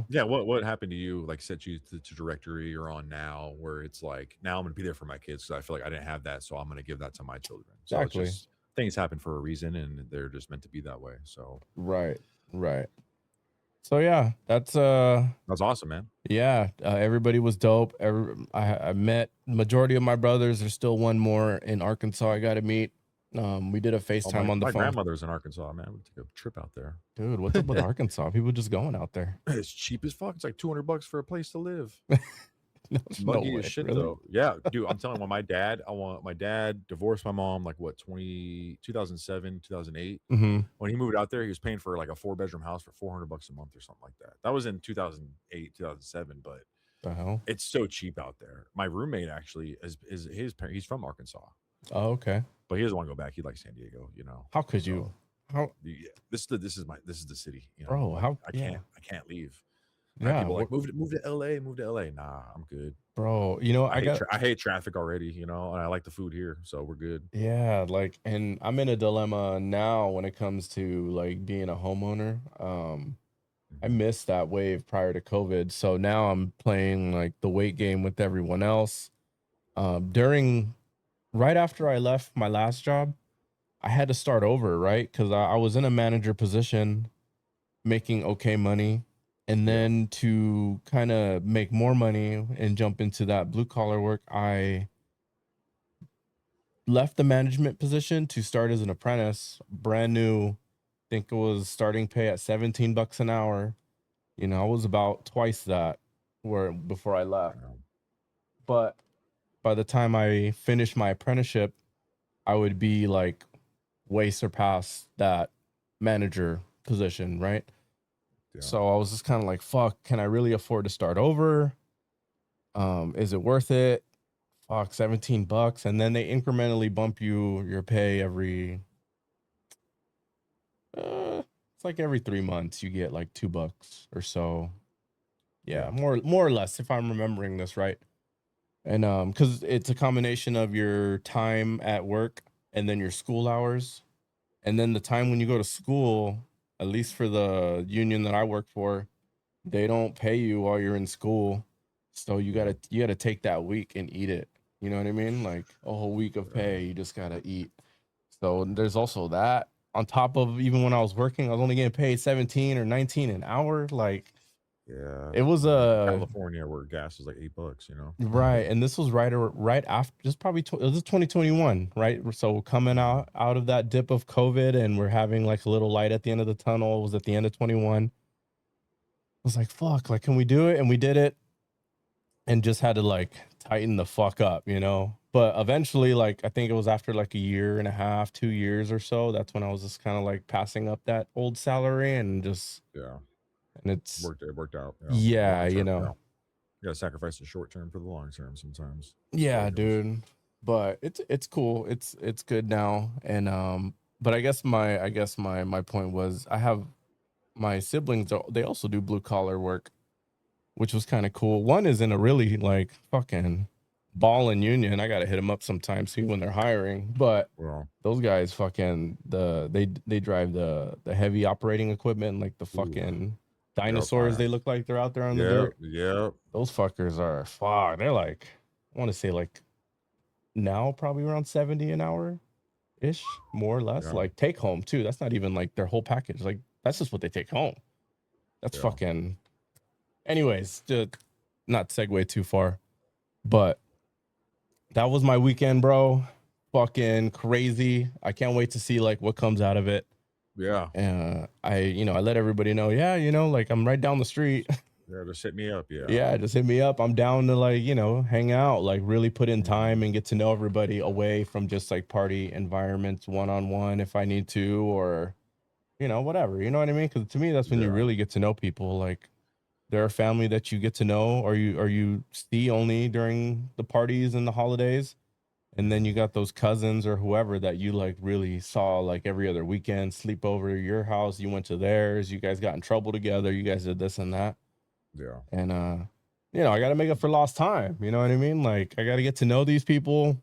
Yeah, what happened to you, like, set you to trajectory you're on now, where it's like, now I'm gonna be there for my kids because I feel like I didn't have that, so I'm gonna give that to my children. So it's Exactly. just things happen for a reason, and they're just meant to be that way. So Right. Right. So yeah, that's awesome, man. yeah, everybody was dope. I met majority of my brothers. There's still one more in Arkansas I got to meet. We did a Oh, FaceTime my on the my phone. grandmother's in Arkansas, man. We took a trip out there. Dude, what's up with Arkansas? People just going out there. It's cheap as fuck. It's like $200 for a place to live. No, It's no muggy as way, shit really? though. Yeah, dude, I'm telling you, my dad divorced my mom like what 2007, 2008. Mm-hmm. When he moved out there, he was paying for like a 4-bedroom house for $400 a month or something like that. That was in 2008, 2007, but The hell? it's so cheap out there. My roommate actually is his parent, he's from Arkansas, Oh, okay. but he doesn't want to go back. He likes San Diego, you know. How could So you? How, yeah, this is the city, you know. bro? Like How? I Yeah, can't leave. I have yeah. people like What, move to LA, move to LA. Nah, I'm good. bro? I hate traffic already, you know, and I like the food here, so we're good. Yeah, like, and I'm in a dilemma now when it comes to like being a homeowner. I Mhm. missed that wave prior to COVID, so now I'm playing like the weight game with everyone else. During right after I left my last job, I had to start over, right? Because I was in a manager position, making okay money, and Yeah, then to kind of make more money and jump into that blue collar work, I left the management position to start as an apprentice, brand new. Think it was starting pay at $17 an hour. I was about twice that where before I left. um, But by the time I finished my apprenticeship, I would be like way surpassed that manager position, right? yeah, So I was just kind of like, fuck, can I really afford to start over? Is it worth it? Fuck, $17. And then they incrementally bump your pay every it's like every 3 months you get like $2 or so. Yeah, yeah, more or less if I'm remembering this right. And because it's a combination of your time at work and then your school hours. And then the time when you go to school, at least for the union that I work for, they don't pay you while you're in school. So yeah, you gotta take that week and eat it. You know what I mean? Like a whole week of yeah. pay, you just gotta eat. So there's also that. on top of even when I was working, I was only getting paid 17 or 19 an hour. Like Yeah. it was California where gas is like $8, you know? right, and this was right after, just probably it was 2021, right? So coming out of that dip of COVID, and we're having like a little light at the end of the tunnel. It was at the end of 21. I was like, fuck, like, can we do it? And we did it, and just had to like tighten the fuck up, you know? But eventually, like, I think it was after like a year and a half, 2 years or so, that's when I was just kind of like passing up that old salary and just, Yeah. and it's, It worked out. yeah, Long you term, know, you gotta sacrifice the short term for the long term sometimes. That's how yeah, it goes. dude. But it's cool. It's good now. And but I guess my point was, I have my siblings, they also do blue collar work, which was kind of cool. One is in a really like fucking ballin' union. I gotta hit them up sometime, see when they're hiring. But Well, those guys fucking they drive the heavy operating equipment, like the ooh, fucking yep, dinosaurs they look like they're out there on the yep, dirt. yep. Those fuckers are fuck. They're like, I want to say like now probably around 70 an hour ish, more or less. Yeah, Like take home too. That's not even like their whole package. Like that's just what they take home. That's yeah. fucking. Anyways, just not segue too far, but that was my weekend, bro. Fucking crazy. I can't wait to see like what comes out of it. Yeah. I let everybody know, yeah, like I'm right down the street. Yeah, just hit me up. Yeah. Yeah, just hit me up. I'm down to like, hang out, like really put in Mhm. time and get to know everybody away from just like party environments one-on-one if I need to, or, whatever. You know what I mean? Because to me, that's when you Yeah. really get to know people. Like they're a family that you get to know, or you see only during the parties and the holidays. And then you got those cousins or whoever that you like really saw like every other weekend, sleep over to your house, you went to theirs, you guys got in trouble together, you guys did this and that. Yeah. And I got to make up for lost time. You know what I mean? Like I got to get to know these people,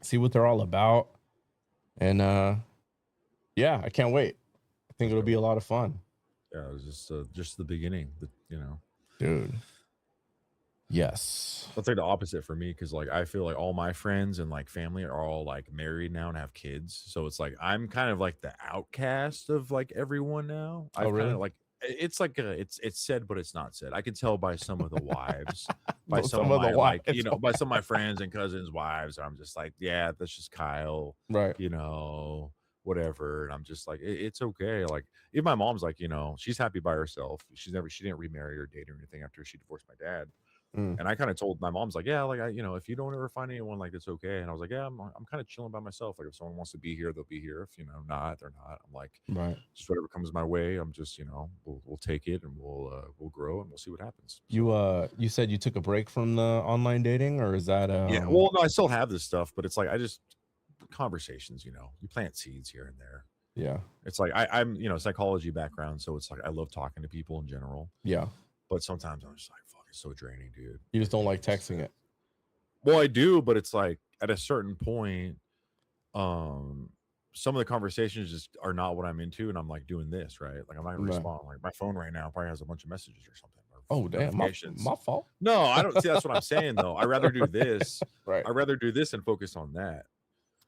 see what they're all about. And yeah, I can't wait. I think it'll be a lot of fun. Yeah. It was just the beginning. Dude. Yes. Let's say the opposite for me because like I feel like all my friends and like family are all like married now and have kids. So it's like I'm kind of like the outcast of like everyone now. Oh, I've kind really? of like it's like it's said but it's not said. I can tell by some of the wives, by some Some of of the my like wives. by some of my friends and cousins' wives. I'm just like, yeah, that's just Kyle, Right. you know, whatever. And I'm just like, it's okay. Like even my mom's like, she's happy by herself. She didn't remarry or date or anything after she divorced my dad. Mm, And I kind of told my mom's like, yeah, like if you don't ever find anyone, like it's okay. And I was like, yeah, I'm kind of chilling by myself. Like if someone wants to be here, they'll be here. If not, they're not. I'm like, right. just whatever comes my way. I'm just we'll take it and we'll grow and we'll see what happens. You So you said you took a break from the online dating, or is that yeah, well, no, I still have this stuff, but it's like I just conversations. You plant seeds here and there. yeah. It's like I'm psychology background, so it's like I love talking to people in general. Yeah. But sometimes I'm just like, fuck, it's so draining, dude. You just don't like texting it. Well, I do, but it's like at a certain point, um, some of the conversations just are not what I'm into, and I'm like doing this, right? Like I'm not gonna Right. respond. Like my phone right now probably has a bunch of messages or something, or Oh, damn. notifications. My fault. No, I don't see. That's what I'm saying, though. I rather do this. Right. I rather do this and focus on that.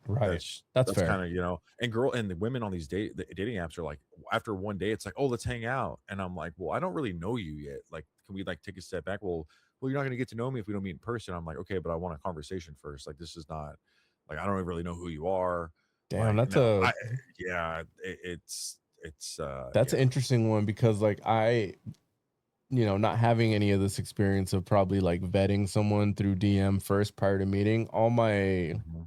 Right. That's fair. Kind of and the women on these the dating apps are like after one day, it's like, oh, let's hang out, and I'm like, well, I don't really know you yet. Like, can we like take a step back? Well, you're not gonna get to know me if we don't meet in person. I'm like, okay, but I want a conversation first. Like, this is not like I don't really know who you are. Damn, Like, that's no, a it's that's yeah. an interesting one, because like I, not having any of this experience of probably like vetting someone through DM first prior to meeting, all my Mhm,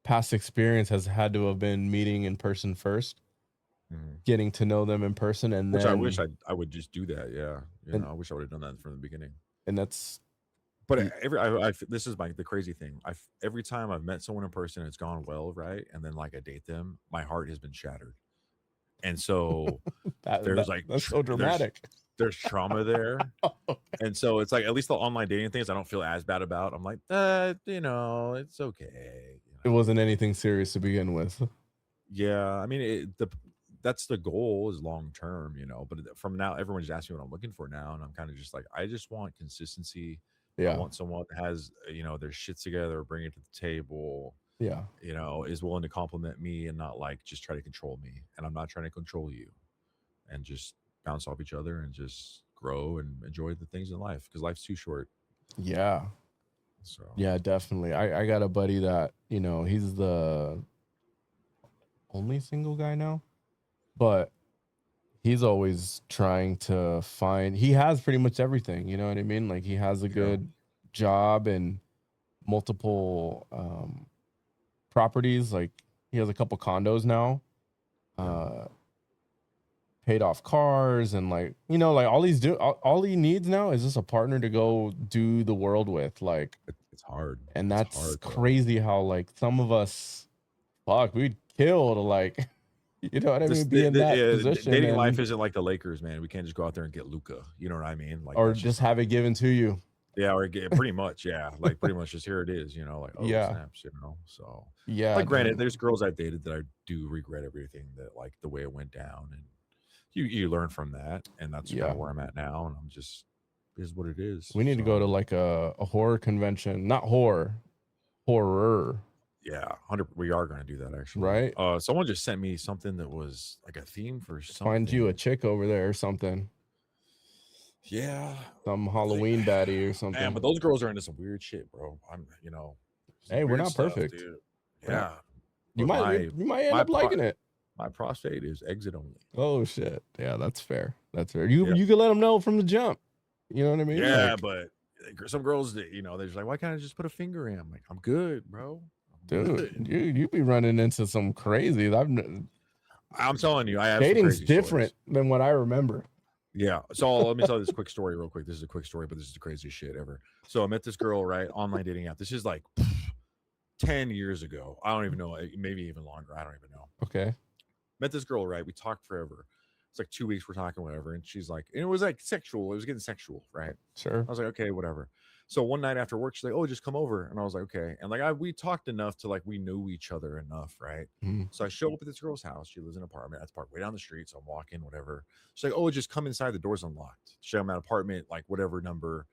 past experience has had to have been meeting in person first, mhm. getting to know them in person, and Which I wish then I would just do that. Yeah, and I wish I would have done that from the beginning. and that's But y- this is the crazy thing. Every time I've met someone in person, it's gone well, right? And then like I date them, my heart has been shattered. And so there's like that's so dramatic. there's trauma there. And so it's like at least the online dating things I don't feel as bad about. I'm like, it's okay. It wasn't anything serious to begin with. Yeah, I mean that's the goal is long term, but from now everyone's asking what I'm looking for now, and I'm kind of just like I just want consistency. I Yeah. want someone that has their shit together, bring it to the table. Yeah. you know, is willing to compliment me and not like just try to control me. And I'm not trying to control you, and just bounce off each other and just grow and enjoy the things in life, because life's too short. Yeah. So Yeah, definitely. I got a buddy that, you know, he's the only single guy now, but he's always trying to find, he has pretty much everything, you know what I mean? Like he has a you know, good job and multiple properties. Like he has a couple condos now. yeah, Paid off cars, and like, you know, like all he needs now is just a partner to go do the world with, like. it's hard. And It's that's hard, bro. crazy how like some of us, fuck, we'd kill to like, you know what I This mean, be in that position, dating life and isn't like the Lakers, man. We can't just go out there and get Luca. You know what I mean? Like or that's just just not. have it given to you. Yeah, or get pretty much, yeah. Like pretty much just here it is, you know, like oh Yeah. snaps, you know. So Yeah, like granted, dude. there's girls I dated that I do regret everything that like the way it went down, and you learn from that, and that's kind Yeah. of where I'm at now, and I'm just is what it is. We need to go to So like a horror convention, not horror, yeah, 100. We are going to do that actually. right? Someone just sent me something that was like a theme for Find you a something. chick over there or something, Yeah, some they, Halloween baddie or man, but something. those girls are into some weird shit, bro. I'm, you know, some Hey, we're weird not stuff, perfect. dude. We're not- Yeah, You but might end my up liking it. my prostate is exit only. Oh shit. Yeah, that's fair. That's fair. Yeah, You can let them know from the jump. You know what I mean? yeah, Like, but some girls, that you know, they're just like, why can't I just put a finger in? I'm like, I'm good, bro. I'm dude, good. you be running into some crazy. I'm telling you, I have some Dating's crazy different stories. than what I remember. Yeah. So let me tell this quick story real quick. This is a quick story, but this is the craziest shit ever. So I met this girl, right? Online dating app. This is like 10 years ago. I don't even know. Maybe even longer. I don't even know. Okay. Met this girl, right? We talked forever. It's like 2 weeks we're talking, whatever. And she's like, and it was like sexual. It was getting sexual, right? Sure. I was like, okay, whatever. So one night after work, she's like, oh, just come over. And I was like, okay. And like, we talked enough to like, we knew each other enough, right? Mhm. So I show up at this girl's house. She lives in an apartment. That's parked way down the street. So I'm walking, whatever. She's like, oh, just come inside. The door's unlocked. She's like, I'm at apartment, like whatever number.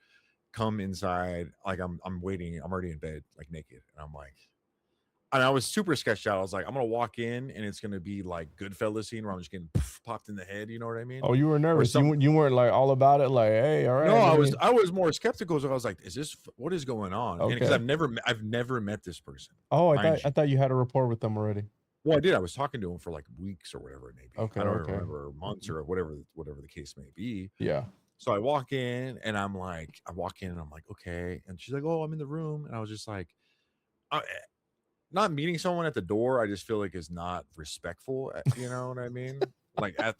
Come inside. Like I'm waiting. I'm already in bed, like naked. And I'm like, and I was super sketched out. I was like, I'm gonna walk in and it's gonna be like Goodfellas scene where I'm just getting popped in the head. You know what I mean? Oh, you were Or nervous. some. You weren't like all about it. Like, hey, all right. No, let me- I was more skeptical. So I was like, is this what is going on? And because Okay. I've never met this person. Oh, Mind I you. thought you had a rapport with them already. Well, I did. I was talking to him for like weeks or whatever it may be. Okay, I don't okay. remember, months or whatever the case may be. Yeah. So I walk in and I'm like, okay. And she's like, oh, I'm in the room. And I was just like, not meeting someone at the door, I just feel like is not respectful. You know what I mean? Like at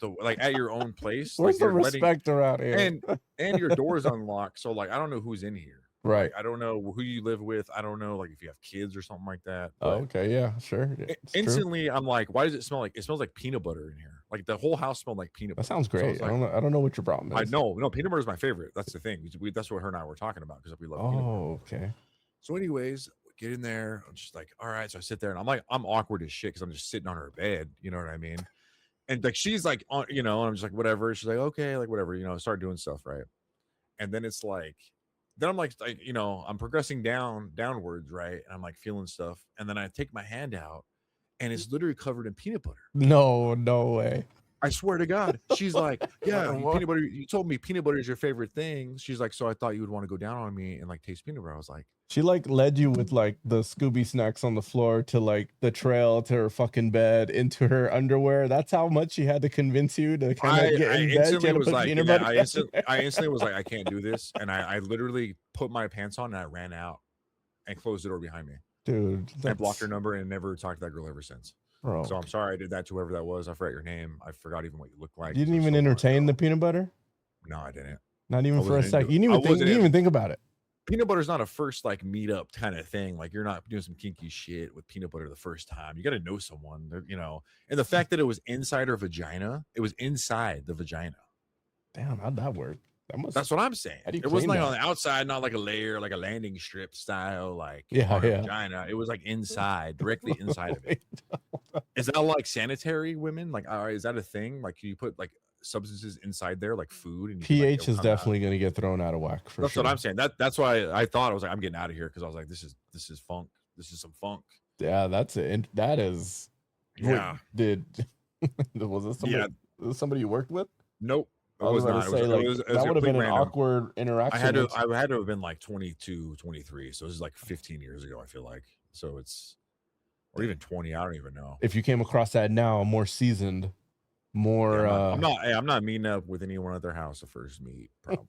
your own place. Where's like the you're letting, respect around here? and your door's unlocked. So like I don't know who's in here. Right. Like, I don't know who you live with. I don't know like if you have kids or something like that. Oh, But okay. Yeah, sure. It's true. instantly I'm like, why does it smell like peanut butter in here? Like the whole house smelled like peanut That butter. sounds So great. it's I like, don't know what your problem I is. know, no, peanut butter is my favorite. That's the thing. That's what her and I were talking about because we love peanut butter. Oh, okay. So, anyways, we get in there. I'm just like, all right. So I sit there and I'm awkward as shit because I'm just sitting on her bed. You know what I mean? And like she's like, on, you know, and I'm just like, whatever. She's like, okay, like whatever, you know, start doing stuff, right? And then it's like, then I'm like, you know, I'm progressing downwards, right? And I'm like feeling stuff, and then I take my hand out, and it's literally covered in peanut butter. No way. I swear to God. She's like, yeah, What? peanut butter. You told me peanut butter is your favorite thing. She's like, so I thought you would want to go down on me and like taste peanut butter. I was like, She like led you with like the Scooby snacks on the floor to like the trail to her fucking bed into her underwear. That's how much she had to convince you to kind of get in bed. She instantly had to was put like, peanut yeah, butter I instantly was like, I can't do this. And I literally put my pants on and I ran out and closed the door behind me. Dude, I blocked her number and never talked to that girl ever since. Bro. So I'm sorry I did that to whoever that was. I forgot your name. I forgot even what you look like. You didn't even entertain the peanut butter? No, I didn't. Not even for a wasn't second. into You it. didn't even think about it. Peanut butter's not a first like meetup kind of thing. Like you're not doing some kinky shit with peanut butter the first time. You got to know someone, you know. And the fact that it was inside her vagina, it was inside the vagina. Damn, how'd that work? That's what I'm saying. How do you It wasn't clean like that? on the outside, not like a layer, like a landing strip style, like Yeah, on her yeah. vagina. It was like inside, directly inside of it. Is that like sanitary women? Like, is that a thing? Like, can you put like substances inside there, like food? And you can, like, pH it'll is come out? definitely going to get thrown out of whack for That's sure. what I'm saying. That's why I thought I was like, I'm getting out of here because I was like, this is funk. This is some funk. Yeah, that's it. That is. Yeah. Wait, was this somebody? Yeah. Was this somebody you worked with? Nope. It I was was about not. to It was, say, it like, was, it was that a would have been complete an random. awkward interaction. I had to have been like 22, 23. So this is like 15 years ago, I feel like. So it's, or even 20. I don't even know. If you came across that now, more seasoned, more. Yeah, I'm not meeting up with anyone at their house the first meet. Probably,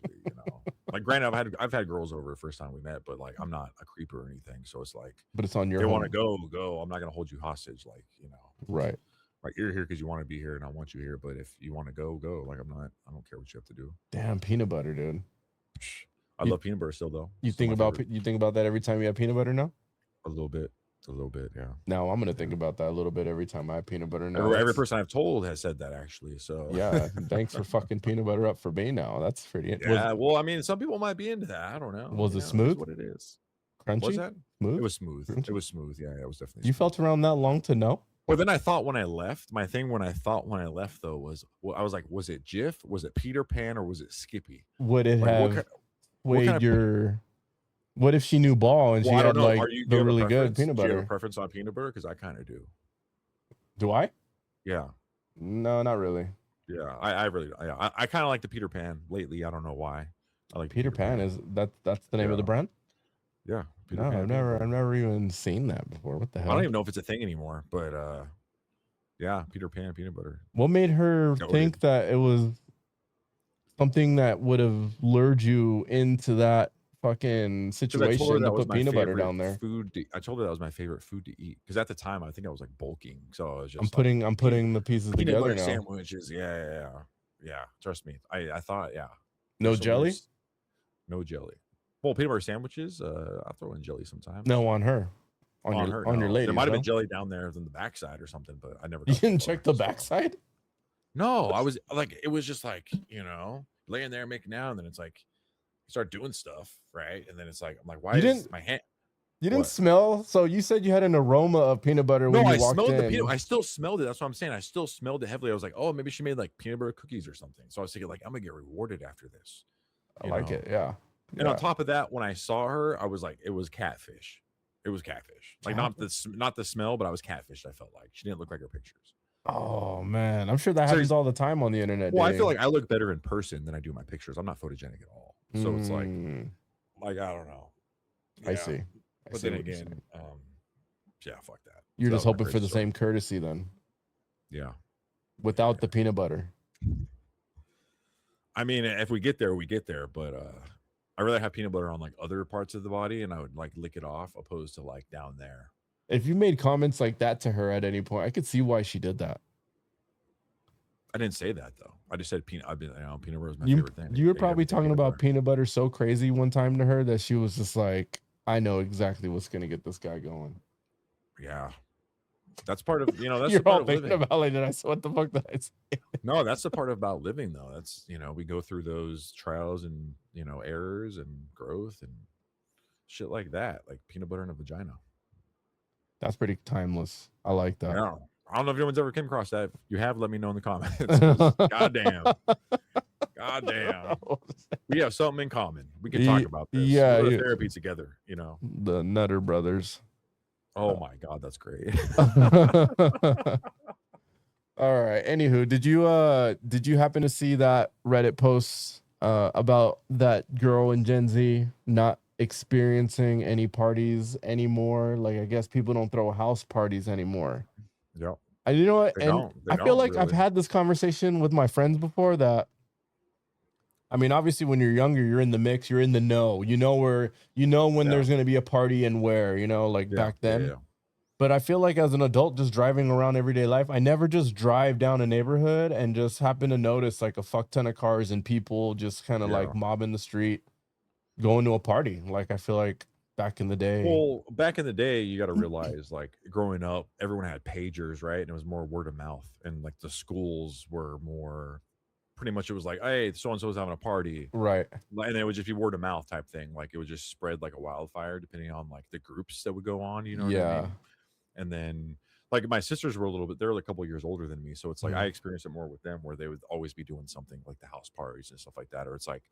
Like, granted, I've had girls over the first time we met, but like, I'm not a creeper or anything. So it's like, but it's on your. they want to go. I'm not gonna hold you hostage. Like, Right. Like, you're here because you want to be here, and I want you here. But if you want to go. Like, I don't care what you have to do. Damn, peanut butter, dude. I love peanut butter still, though. You think about that every time you have peanut butter now? A little bit, yeah. Now I'm gonna think about that a little bit every time I have peanut butter. Now every person I've told has said that, actually. So yeah, thanks for fucking peanut butter up for me now. That's pretty. Yeah, well, I mean, some people might be into that. I don't know. Was it smooth? What it is? Crunchy? Was that smooth? It was smooth. Crunchy? It was smooth. Yeah, it was definitely. You smooth. felt around that long to know? Well, then I thought when I left, my thing when I left though was, I was like, was it Jif? Was it Peter Pan? Or was it Skippy? Would it like, have weighed your? What if she knew ball and she had like the really good peanut butter? Do you have a preference on peanut butter? Because I kind of do. Do I? Yeah. No, not really. Yeah, I really, I kind of like the Peter Pan lately. I don't know why. I like Peter Pan. Is that's the name of the brand? Yeah. Peter Pan, I've never even seen that before. What the hell? I don't even know if it's a thing anymore, but yeah, Peter Pan peanut butter. What made her think that it was something that would have lured you into that fucking situation to put peanut butter down there? I told her that was my favorite food to eat because at the time I think I was like bulking, so I was just. I'm putting the pieces together now. Sandwiches, yeah. Trust me, I thought, yeah. No jelly. No jelly. Well, peanut butter sandwiches. I'll throw in jelly sometimes. No, on her. On your lady. There might have been jelly down there on the backside or something, but I never. You didn't check the backside? No, I was like, it was just like, laying there making out, and then it's like, you start doing stuff, right? And then it's like, I'm like, why is my hand? You didn't smell? So you said you had an aroma of peanut butter when you walked in. The peanut. I still smelled it. That's what I'm saying. I still smelled it heavily. I was like, oh, maybe she made like peanut butter cookies or something. So I was thinking like, I'm gonna get rewarded after this. I like it. Yeah. And on top of that, when I saw her, I was like, it was catfish. It was catfish. Like not the smell, but I was catfished. I felt like she didn't look like her pictures. Oh man, I'm sure that happens all the time on the internet. Well, I feel like I look better in person than I do my pictures. I'm not photogenic at all. So it's like I don't know. Yeah. I see. But then again, yeah, fuck that. You're just hoping for the same courtesy then. Yeah. Without the peanut butter. I mean, if we get there, we get there. But I rather have peanut butter on like other parts of the body, and I would like lick it off, opposed to like down there. If you made comments like that to her at any point, I could see why she did that. I didn't say that though. I just said peanut. Peanut butter is my favorite thing. You were probably talking about peanut butter so crazy one time to her that she was just like, "I know exactly what's gonna get this guy going." Yeah, that's part of That's You're the part all of thinking living. about like, what the fuck did I say? No, that's the part about living though. That's we go through those trials and errors and growth and shit like that, like peanut butter in a vagina. That's pretty timeless. I like that. Yeah. I don't know if anyone's ever came across that. If you have, let me know in the comments. Goddamn. We have something in common. We can talk about this. Yeah. We'll go to therapy together, The Nutter Brothers. Oh my God, that's great. All right. Anywho, did you happen to see that Reddit post about that girl in Gen Z not experiencing any parties anymore? Like, I guess people don't throw house parties anymore. Yeah. And you know what? I feel like I've had this conversation with my friends before that. I mean, obviously when you're younger, you're in the mix, you're in the know, when there's going to be a party and where, back then. Yeah. But I feel like as an adult, just driving around everyday life, I never just drive down a neighborhood and just happen to notice like a fuck ton of cars and people just kind of like mobbing the street, going to a party. Like, I feel like back in the day. Well, back in the day, you got to realize like growing up, everyone had pagers, right? And it was more word of mouth. And like the schools were more, pretty much it was like, hey, so-and-so's having a party. Right. And it would just be word of mouth type thing. Like it would just spread like a wildfire depending on like the groups that would go on, what I mean? And then like my sisters were a little bit, they're like a couple years older than me. So it's like I Mhm. experienced it more with them where they would always be doing something like the house parties and stuff like that. Or it's like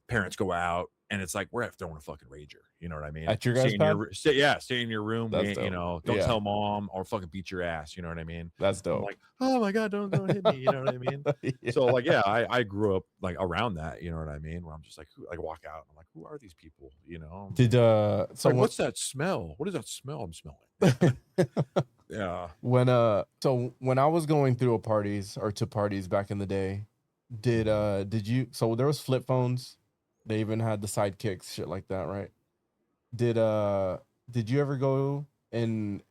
parents go out and it's like, we're throwing a fucking rager. You know what I mean? At your guys' pad? Stay in your room. We That's ain't, dope. don't Yeah, tell mom or fucking beat your ass. You know what I mean? that's I'm dope. like, oh my God, don't hit me. You know what I mean? Yeah. So like, yeah, I grew up like around that, you know what I mean? Where I'm just like, like walk out. And I'm like, who are these people? You know? Did so Like, when what's that smell? What is that smell I'm smelling? Yeah. when I was going through a parties or to parties back in the day, did you so there was flip phones, they even had the sidekicks, shit like that, right? Did did you ever go and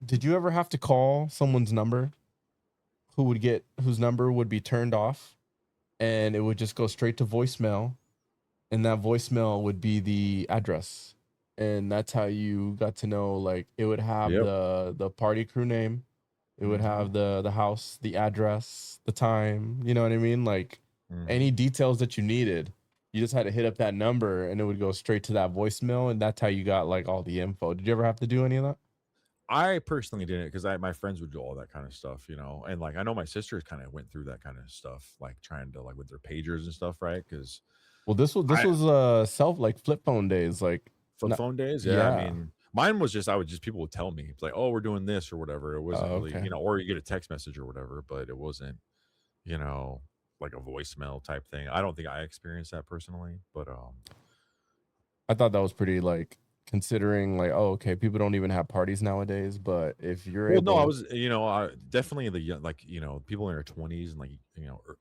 did you ever have to call someone's number whose number would be turned off and it would just go straight to voicemail, and that voicemail would be the address, and that's how you got to know, like it would have Yep. the party crew name, it would Mhm. have the house, the address, the time, you know what I mean, like any Mhm. details that you needed, you just had to hit up that number and it would go straight to that voicemail, and that's how you got like all the info. Did you ever have to do any of that? I personally didn't because my friends would do all that kind of stuff, you know, and like I know my sisters kind of went through that kind of stuff, like trying to like with their pagers and stuff, right? Because Well, this I was self like flip phone days, like flip not, phone days, yeah. I yeah. mean, mine was just I would just people would tell me it's like, oh, we're doing this or whatever. It wasn't Oh, really, okay. or you get a text message or whatever, but it wasn't, you know, like a voicemail type thing. I don't think I experienced that personally, but I thought that was pretty like considering like, oh, okay, people don't even have parties nowadays, but if you're well, no, I able, was, definitely the like, people in their 20s and like,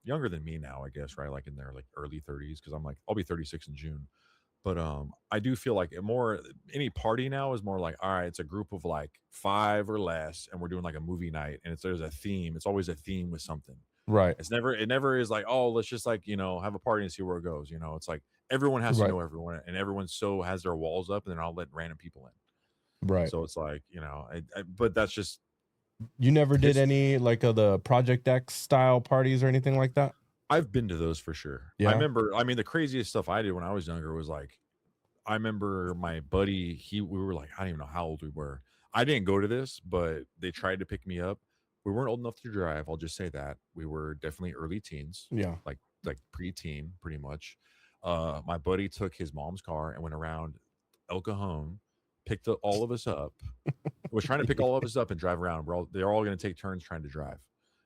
younger than me now, I guess, right? Like in their like early 30s, because I'm like, I'll be 36 in June. But I do feel like any party now is more like, all right, it's a group of like five or less, and we're doing like a movie night, and there's a theme. It's always a theme with something. right, It never is like, oh, let's just like, have a party and see where it goes. It's like everyone has to right, know everyone, and everyone so has their walls up, and then I'll let random people in. right. So it's like, but that's just You never did his. any like of the Project X style parties or anything like that? I've been to those for sure. I Yeah. remember, I mean, the craziest stuff I did when I was younger was like, I remember my buddy, we were like, I don't even know how old we were. I didn't go to this, but they tried to pick me up. We weren't old enough to drive. I'll just say that. We were definitely early teens, Yeah. like preteen, pretty much. My buddy took his mom's car and went around El Cajon, picked all of us up, was trying to pick all of us up and drive around. They're all going to take turns trying to drive,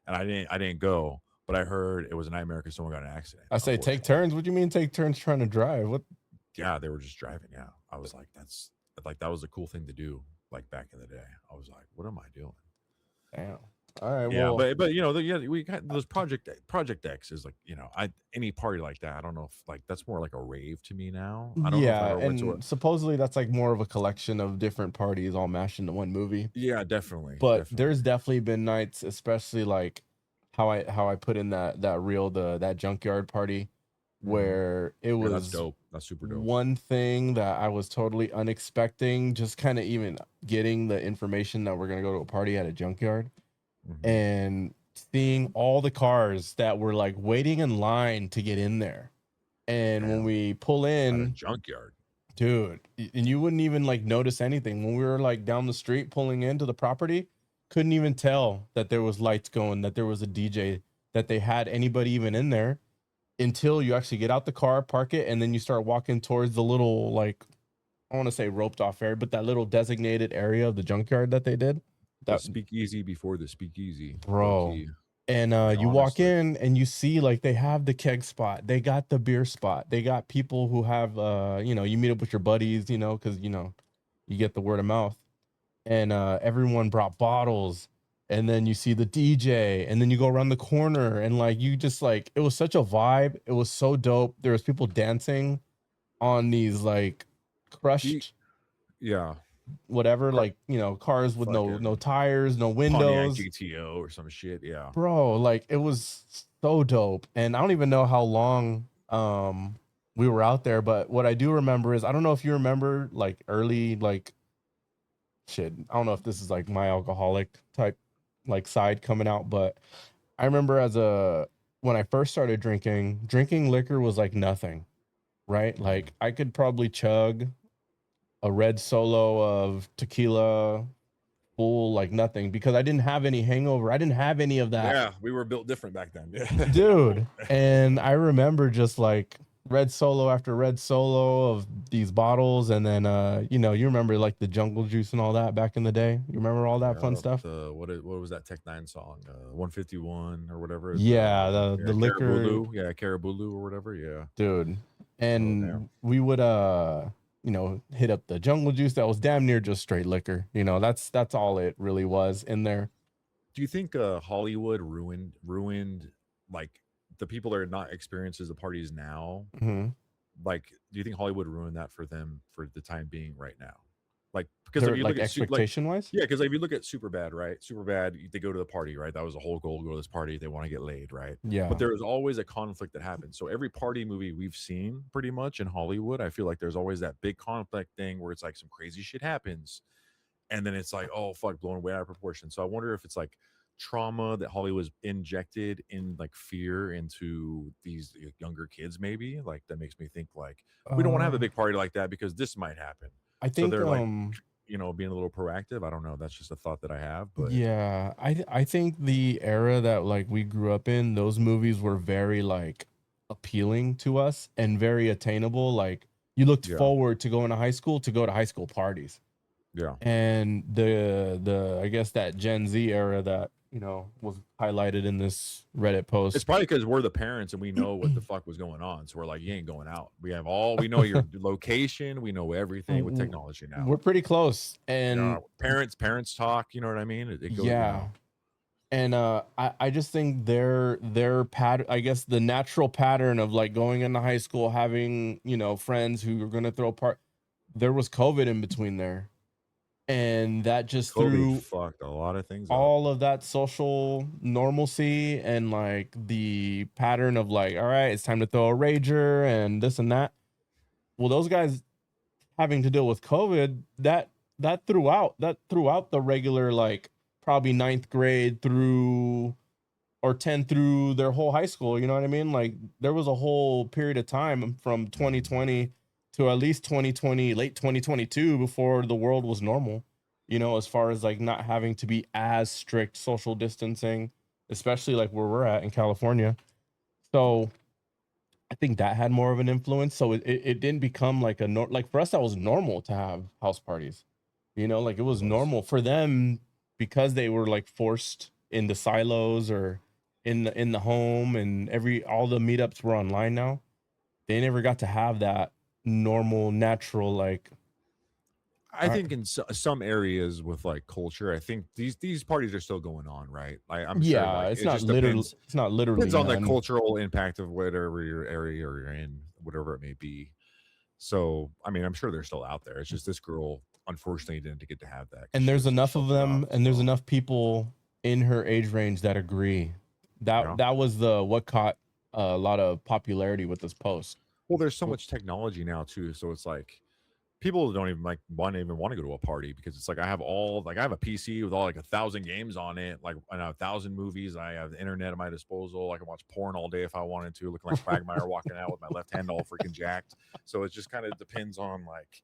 and I didn't go, but I heard it was a nightmare because someone got in an accident. I say take Unfortunately, turns. What do you mean take turns trying to drive? What? yeah, they were just driving. Yeah, I was like, that's like that was a cool thing to do. Like back in the day, I was like, what am I doing? Damn. All right. Yeah, Well, but yeah, we got those Project X is like, I any party like that. I don't know if like that's more like a rave to me now. I don't know if I yeah, ever went to a. and supposedly that's like more of a collection of different parties all mashed into one movie. Yeah, definitely, But definitely. there's definitely been nights, especially like how I put in that reel, that junkyard party, Hmm. where it Yeah, that's was dope. That's super dope. one thing that I was totally unexpecting, just kind of even getting the information that we're gonna go to a party at a junkyard Hmm. and seeing all the cars that were like waiting in line to get in there. And when Damn, we pull at a in, junkyard. dude, and you wouldn't even like notice anything when we were like down the street pulling into the property, couldn't even tell that there was lights going, that there was a DJ, that they had anybody even in there until you actually get out the car, park it, and then you start walking towards the little, like, I want to say roped off area, but that little designated area of the junkyard that they did. The That, speakeasy before the speakeasy, low bro. key. And you walk Honestly, in and you see like they have the keg spot, they got the beer spot, they got people who have you meet up with your buddies, because you get the word of mouth, and everyone brought bottles, and then you see the DJ, and then you go around the corner, and like you just like it was such a vibe. It was so dope. There was people dancing on these like He, crushed yeah, whatever, Car- like cars with no fucking tires, no Pontiac windows. GTO or some shit. Yeah. Bro, like it was so dope. And I don't even know how long we were out there, but what I do remember is I don't know if you remember like early like shit. I don't know if this is like my alcoholic type like side coming out, but I remember when I first started drinking liquor was like nothing, right? Like I could probably chug a red solo of tequila full like nothing because I didn't have any hangover. I didn't have any of that. Yeah, we were built different back then. Yeah. Dude. And I remember just like red solo after red solo of these bottles. And then, you know, you remember like the jungle juice and all that back in the day. You remember all that fun stuff? What was that Tech Nine song? 151 or whatever. Yeah, the liquor. Caribou. Yeah, Caribou or whatever. Yeah. Dude. And we would, you know, hit up the jungle juice that was damn near just straight liquor. You know, that's all it really was in there. Do you think Hollywood ruined like the people that are not experiences the parties now? Mm-hmm. Like, do you think Hollywood ruined that for them for the time being right now? Like, because They're, if you like look at expectation wise, yeah, because if you look at Superbad, right? Superbad, they go to the party, right? That was the whole goal: go to this party. They want to get laid, right? yeah. But there is always a conflict that happens. So every party movie we've seen, pretty much in Hollywood, I feel like there's always that big conflict thing where it's like some crazy shit happens, and then it's like, oh fuck, blown way out of proportion. So I wonder if it's like trauma that Hollywood's injected in like fear into these younger kids, maybe like that makes me think like we don't want to have a big party like that because this might happen. I think so they're like, you know, being a little proactive. I don't know. That's just a thought that I have. But yeah, I think the era that like we grew up in, those movies were very like appealing to us and very attainable. Like you looked forward to going to high school to go to high school parties. Yeah. And the I guess that Gen Z era that, you know, was highlighted in this Reddit post. It's probably because we're the parents and we know what the fuck was going on. So we're like, you ain't going out. We know your location. We know everything with technology now. We're pretty close. And parents talk, you know what I mean? It goes, yeah. You know. And I just think their pattern, I guess the natural pattern of like going into high school, having, you know, friends who are going to throw part. There was COVID in between there. And that just threw fucked a lot of things all up. of that social normalcy and like the pattern of like, all right, it's time to throw a rager and this and that. Well, those guys having to deal with COVID, that throughout the regular, like probably 9th grade through or 10 through their whole high school. You know what I mean? Like there was a whole period of time from 2020 to at least 2020, late 2022, before the world was normal, you know, as far as like not having to be as strict social distancing, especially like where we're at in California. So I think that had more of an influence. So it didn't become like like for us, that was normal to have house parties, you know, like it was normal for them because they were like forced into silos or in the home, and all the meetups were online now. They never got to have that normal, natural, like I think in some areas with like culture, I think these parties are still going on, right? I'm sure like, it's not literally depends on the cultural impact of whatever your area or you're in, whatever it may be. So I mean, I'm sure they're still out there. It's just this girl unfortunately didn't get to have that. And there's enough of them, and there's enough people in her age range that agree. That was what caught a lot of popularity with this post. Well, there's so much technology now too, so it's like people don't even want to go to a party because it's like I have a PC with all like 1,000 games on it, like 1,000 movies. I have the internet at my disposal. I can watch porn all day if I wanted to, looking like Quagmire walking out with my left hand all freaking jacked. So it just kind of depends on like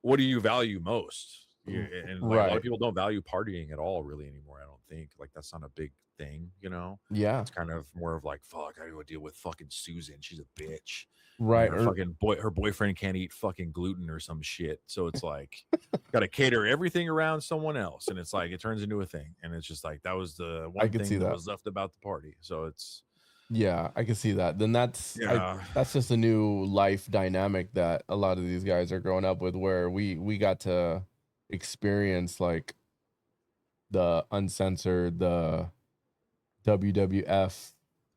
what do you value most. And like, a lot of people don't value partying at all really anymore. I don't think like that's not a big thing, you know. Yeah, it's kind of more of like, fuck, I gotta deal with fucking Susan, she's a bitch, right? Her boyfriend can't eat fucking gluten or some shit, so it's like gotta cater everything around someone else, and it's like it turns into a thing, and it's just like that was the one thing that was left about the party. So it's I can see that. Then that's just a new life dynamic that a lot of these guys are growing up with, where we got to experience like the uncensored, the WWF,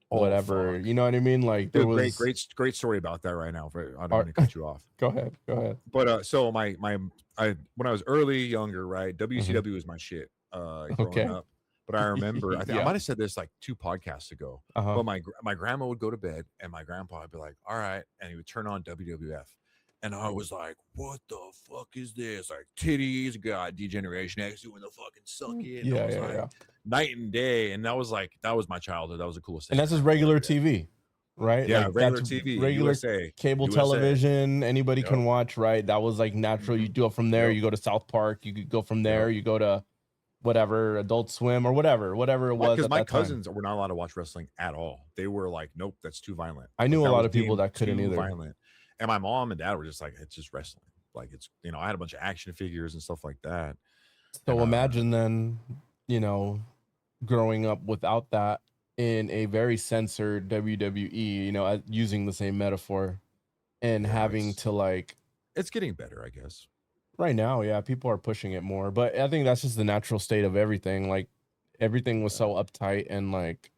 whatever, you know what I mean? Like there was great story about that right now. I don't want to cut you off. Go ahead. But so when I was younger, right? WCW was my shit growing up. But I remember, I think I might have said this like 2 podcasts ago. But my grandma would go to bed, and my grandpa would be like, "All right," and he would turn on WWF. And I was like, what the fuck is this? Like titties, got Degeneration X doing the fucking suck it. Night and day. And that was my childhood. That was the coolest thing. And that's just regular TV, right? Yeah, like, regular TV. Regular USA. Cable television. Anybody can watch, right? That was like natural. You go from there, you go to South Park. You could go from there, you go to whatever, Adult Swim or whatever it was Because at my that time. cousins were not allowed to watch wrestling at all. They were like, nope, that's too violent. I knew Like, a that lot was of people deemed that couldn't too either. violent. And my mom and dad were just like, it's just wrestling. Like, it's, I had a bunch of action figures and stuff like that. So And imagine then, growing up without that in a very censored WWE, using the same metaphor and having to like. It's getting better, I guess. Right now, yeah, people are pushing it more, but I think that's just the natural state of everything. Like everything was so uptight and like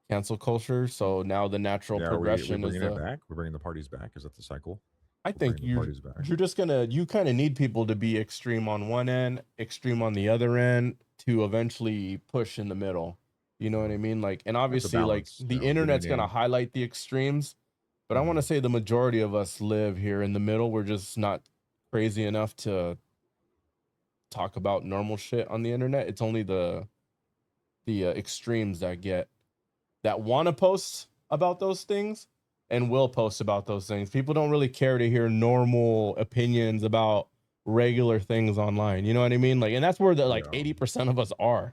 cancel culture. So now the natural progression we're is bringing it back. We're bringing the parties back. Is that the cycle? I think you're just you kind of need people to be extreme on one end, extreme on the other end to eventually push in the middle. You know what I mean? Like, and obviously, like the internet's gonna highlight the extremes, but I want to say the majority of us live here in the middle. We're just not crazy enough to talk about normal shit on the internet. It's only the extremes that want to post about those things and will post about those things. People don't really care to hear normal opinions about regular things online. You know what I mean? Like, and that's where the 80% of us are.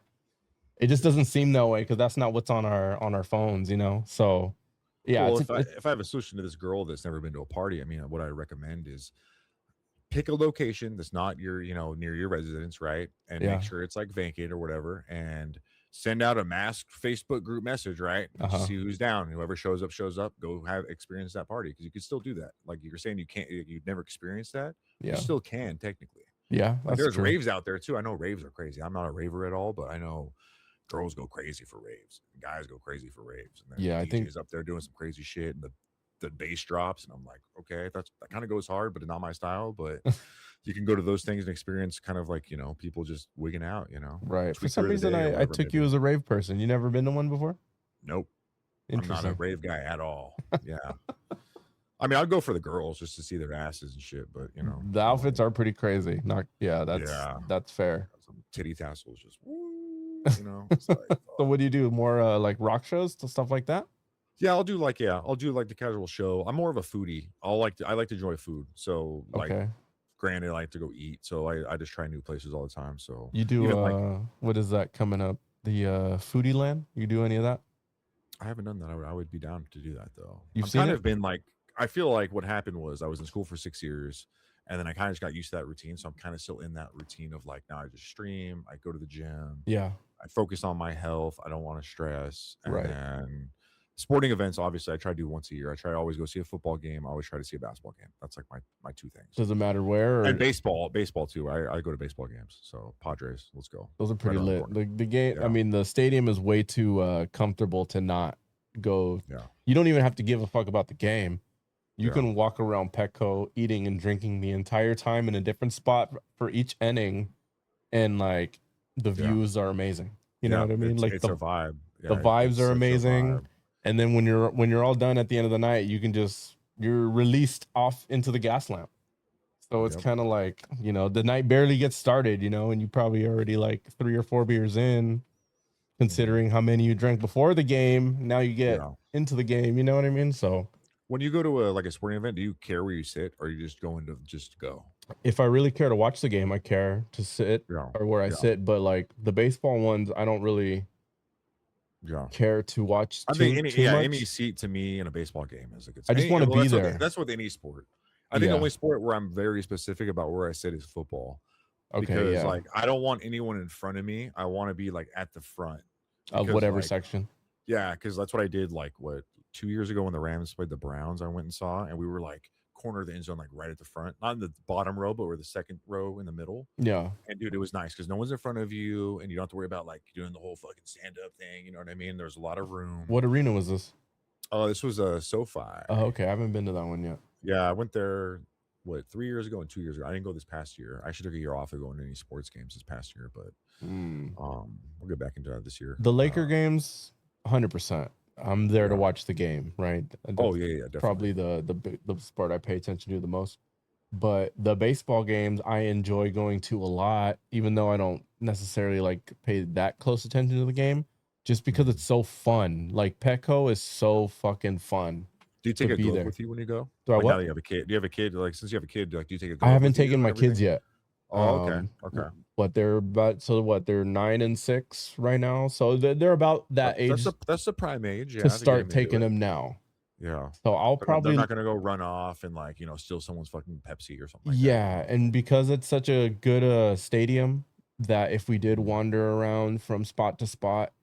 It just doesn't seem that way because that's not what's on our phones, So yeah. Well, if I have a solution to this girl that's never been to a party, I mean, what I recommend is pick a location that's not your, near your residence, right? And make sure it's like vacant or whatever, and send out a masked Facebook group message, right? See who's down. Whoever shows up. Go experience that party, because you can still do that. Like you're saying, you've never experienced that. You still can technically. Yeah, like there's raves out there too. I know raves are crazy. I'm not a raver at all, but I know girls go crazy for raves, guys go crazy for raves. And then I think up there doing some crazy shit, and the bass drops, and I'm like, okay, that kind of goes hard, but not my style. But you can go to those things and experience kind of like, people just wigging out, Right. For some reason, I took you as a rave person. You never been to one before? Nope. I'm not a rave guy at all. Yeah. I mean, I'd go for the girls just to see their asses and shit, but the outfits are pretty crazy. That's fair. Some titty tassels, just So what do? More like rock shows, stuff like that? Yeah, I'll do like the casual show. I'm more of a foodie. I like to enjoy food. So like, granted, I like to go eat. So I just try new places all the time. So you do what is that coming up? The Foodie Land? You do any of that? I haven't done that. I would be down to do that though. You've kind of been like, I feel like what happened was I was in school for 6 years, and then I kind of just got used to that routine. So I'm kind of still in that routine of like, now I just stream, I go to the gym. Yeah. I focus on my health. I don't want to stress. And then sporting events, obviously, I try to do once a year. I try to always go see a football game. I always try to see a basketball game. That's like my two things. Doesn't matter where. And baseball too. I go to baseball games. So Padres, let's go. Those are pretty lit. The game. Yeah. I mean, the stadium is way too comfortable to not go. Yeah. You don't even have to give a fuck about the game. You can walk around Petco eating and drinking the entire time in a different spot for each inning, and like the views are amazing. You know what I mean? Like it's a vibe. The vibes are amazing. And then when you're all done at the end of the night, you're released off into the gas lamp. So it's kind of like, the night barely gets started, and you probably already like 3 or 4 beers in, considering how many you drank before the game. Now you get into the game, you know what I mean? So when you go to a sporting event, do you care where you sit, or are you just going to just go? If I really care to watch the game, I care to sit or where I sit. But like the baseball ones, I don't really care to watch. I think any seat to me in a baseball game is a good seat. I just want to be there. That's with any sport. I think the only sport where I'm very specific about where I sit is football. Because like I don't want anyone in front of me. I want to be like at the front of whatever section. Yeah, because that's what I did. Like 2 years ago when the Rams played the Browns, I went and saw, and we were like corner of the end zone, like right at the front, not in the bottom row, but we're the second row in the middle. Yeah. And dude, it was nice because no one's in front of you, and you don't have to worry about like doing the whole fucking stand up thing. You know what I mean? There's a lot of room. What arena was this? Oh, this was a SoFi. Oh, okay. I haven't been to that one yet. Yeah, I went there 3 years ago and 2 years ago. I didn't go this past year. I actually took a year off of going to any sports games this past year, but we'll get back into that this year. The Laker games, 100%. I'm there to watch the game, right? That's definitely. Probably the sport I pay attention to the most. But the baseball games I enjoy going to a lot, even though I don't necessarily like pay that close attention to the game, just because it's so fun. Like Petco is so fucking fun. Do you take a glove with you when you go? Do I what? Now that you have a kid. Do you have a kid? Like since you have a kid, like do you take a glove? I haven't taken my kids yet. Oh, okay. Okay. But they're about, so what, they're 9 and 6 right now, so they're about that age That's the prime age, to yeah, to get start him into taking it. them now. Yeah. So I'll They're probably, not gonna go run off and like, steal someone's fucking Pepsi or something like that. yeah, and because it's such a good stadium, that if we did wander around from spot to spot,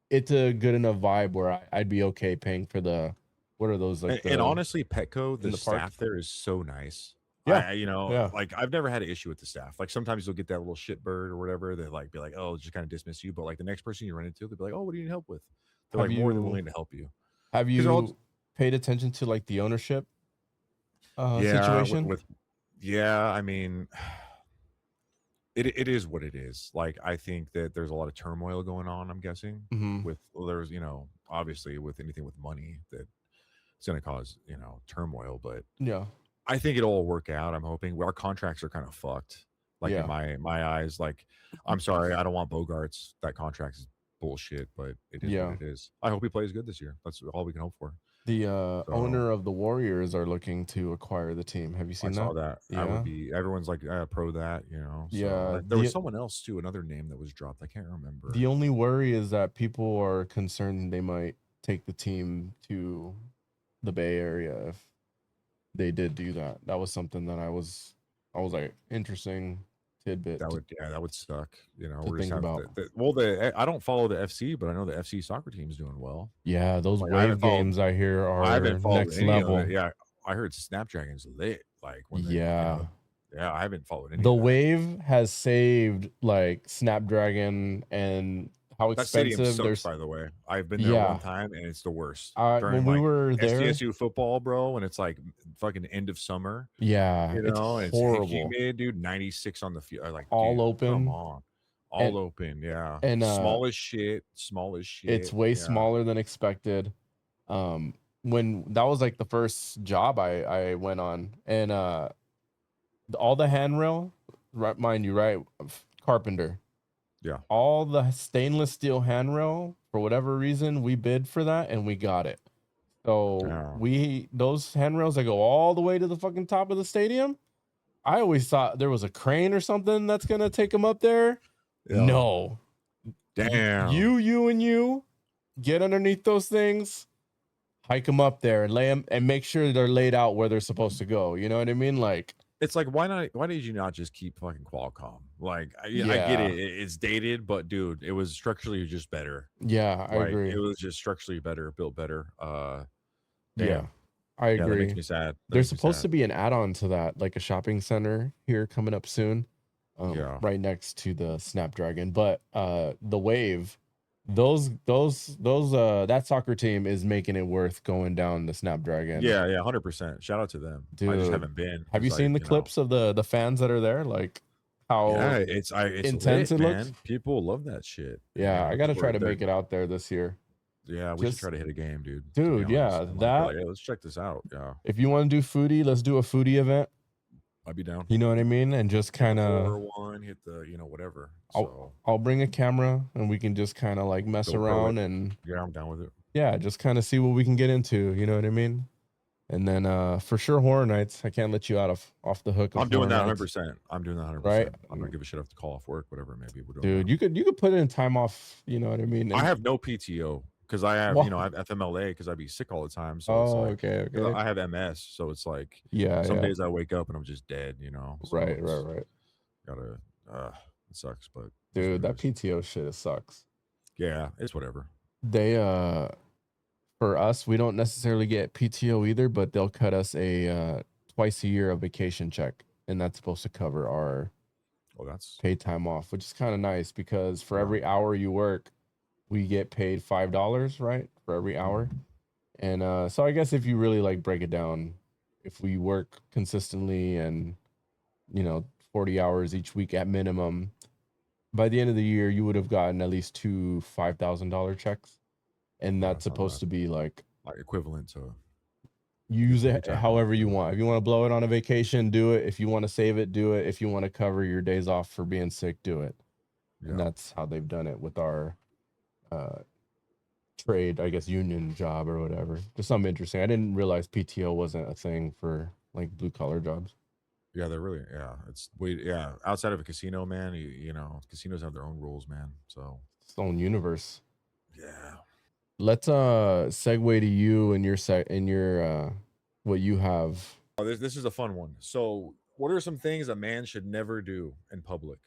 it's a good enough vibe where I'd be okay paying for the, what are those, like And the honestly, Petco, in the the park? staff there is so nice. Yeah, yeah. Like I've never had an issue with the staff. Like sometimes you'll get that little shit bird or whatever that like be like, oh, just kind of dismiss you. But like the next person you run into, they'll be like, oh, what do you need help with? They're Have like more than you willing to help you. have Because they're all you paid attention to like the ownership yeah, situation? yeah, I mean, it is what it is. Like I think that there's a lot of turmoil going on, I'm guessing, Hmm. with there's, obviously with anything with money that it's gonna cause, turmoil, but Yeah, I think it'll all work out. I'm hoping our contracts are kind of fucked. Like in yeah. my eyes, like I'm sorry, I don't want Bogarts. That contract is bullshit, but it is what Yeah. it is. I hope he plays good this year. That's all we can hope for. The So owner of the Warriors are looking to acquire the team. Have you I seen saw that? that. I would Yeah. be everyone's like pro that, So Yeah. there was someone else too, another name that was dropped. I can't remember. The only worry is that people are concerned they might take the team to the Bay Area if they did do that. That was something that I was like, interesting tidbit That would suck. to We're just think have about. I don't follow the FC, but I know the FC soccer team's doing well. Yeah, those Like I haven't wave followed games I hear I are haven't followed next any of level. it. Yeah, I heard Snapdragon's lit. Like when they, Yeah. yeah, I haven't followed any The of that. wave has saved like Snapdragon and how That stadium expensive sucks, there's. by the way. I've been there one Yeah. time, and it's the worst When during we like were there, SDSU football, bro. When it's like fucking end of summer, yeah, it's and it's horrible. humid, dude. 96 on the field. Like, All dude, come open, on, and all open. Yeah, and small as shit. Small as it's shit. way Yeah, smaller than expected. When that was like the first job I went on, and all the handrail, right, mind you, right, carpenter, yeah. all the stainless steel handrail, for whatever reason we bid for that and we got it. So Damn. those handrails that go all the way to the fucking top of the stadium, I always thought there was a crane or something that's gonna take them up there. Yeah. No. Damn. You get underneath those things, hike them up there and lay them and make sure they're laid out where they're supposed to go. You know what I mean? Like, It's like why not? Why did you not just keep fucking Qualcomm? Like I get yeah, it's dated, but dude, it was structurally just better. yeah, I Like agree. it was just structurally better, built better. Yeah, Damn. I Yeah, that makes agree. me sad. There's supposed to be an add-on to that, like a shopping center here coming up soon, Yeah. right next to the Snapdragon. But the Wave, that soccer team is making it worth going down the Snapdragon. Yeah, 100%. Shout out to them. I just Dude, haven't been. have you seen the clips of the fans that are there? Like how Yeah, it's intense lit, it looks? man. People love that shit. Yeah, I gotta try to they're- make it out there this year. Yeah, we should Just- try to hit a game, dude. to be Dude, honest. yeah, And, like, that- hey, let's check this out. Yeah, If you want to do foodie, let's do a foodie event. I'd be down. You know what I mean? And just kind of, one, hit the whatever. I'll- So I'll bring a camera and we can just kind of like mess GoPro around it. and yeah, I'm down with it. yeah, just kind of see what we can get into. You know what I mean? And then for sure, Horror Nights. I can't let you off the hook. I'm doing that Horror 100%. Nights. I'm doing that 100%. Right? I'm gonna give a shit off to call off work, whatever it may be. We're doing Dude. that. You could put in time off. You know what I mean? I have no PTO because I have What? I have FMLA because I'd be sick all the time. So it's Oh, like okay, 'cause okay. I have MS, so it's like Yeah, some yeah. days I wake up and I'm just dead. So Right, it's right. Gotta it sucks, but it is Dude, what that it is. PTO shit, it sucks. Yeah, it's whatever. They for us, we don't necessarily get PTO either, but they'll cut us a twice a year a vacation check, and that's supposed to cover our Well, that's paid time off, which is kind of nice because for Yeah. every hour you work, we get paid $5, right? For every hour. And so I guess if you really like break it down, if we work consistently and 40 hours each week at minimum, by the end of the year you would have gotten at least two $5,000 checks. And Yeah, that's it's not supposed bad. to be like equivalent to use Good it time. however you want. If you want to blow it on a vacation, do it. If you want to save it, do it. If you want to cover your days off for being sick, do it. And yeah. that's how they've done it with our trade, I guess, union job or whatever. Just something interesting. I didn't realize PTO wasn't a thing for like blue collar jobs. Yeah, they're really, yeah. Yeah. Outside of a casino, man, you know, casinos have their own rules, man. So Its own universe. yeah. Let's segue to you and your what you have. Oh, this is a fun one. So, what are some things a man should never do in public,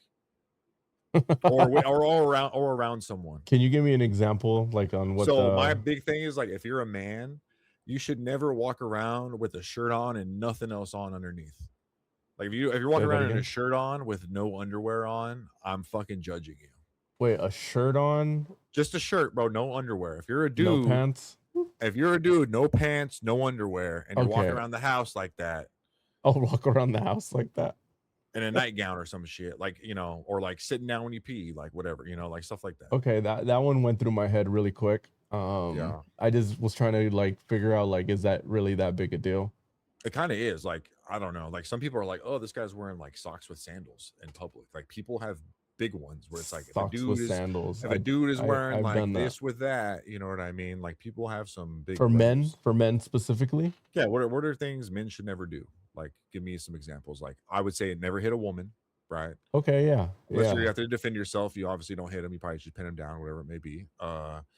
or around someone? Can you give me an example, like on what So, my the? big thing is like, if you're a man, you should never walk around with a shirt on and nothing else on underneath. Like if you're Say walking that around in a again. shirt on with no underwear on, I'm fucking judging you. Wait, a shirt on, Just a shirt, bro, no underwear. no pants. If you're a dude, no pants, no underwear, and you're walking Okay, around the house like that I'll walk around the house like that. in a nightgown or some shit, like, you know, or like sitting down when you pee, like whatever, you know, like stuff like that. Okay, that one went through my head really quick. Yeah. I just was trying to like figure out like, is that really that big a deal? It kind of is. Like, I don't know. Like, some people are like, oh, this guy's wearing like socks with sandals in public. Like, people have big ones where it's like, Socks with sandals. if a dude is wearing I've like done that. this with that, you know what I mean? Like, people have some big For levels. men specifically. Yeah. What are things men should never do? Like, give me some examples. Like, I would say never hit a woman, right? Okay, yeah, Unless you yeah, have to defend yourself, you obviously don't hit them. You probably just pin them down, whatever it may be.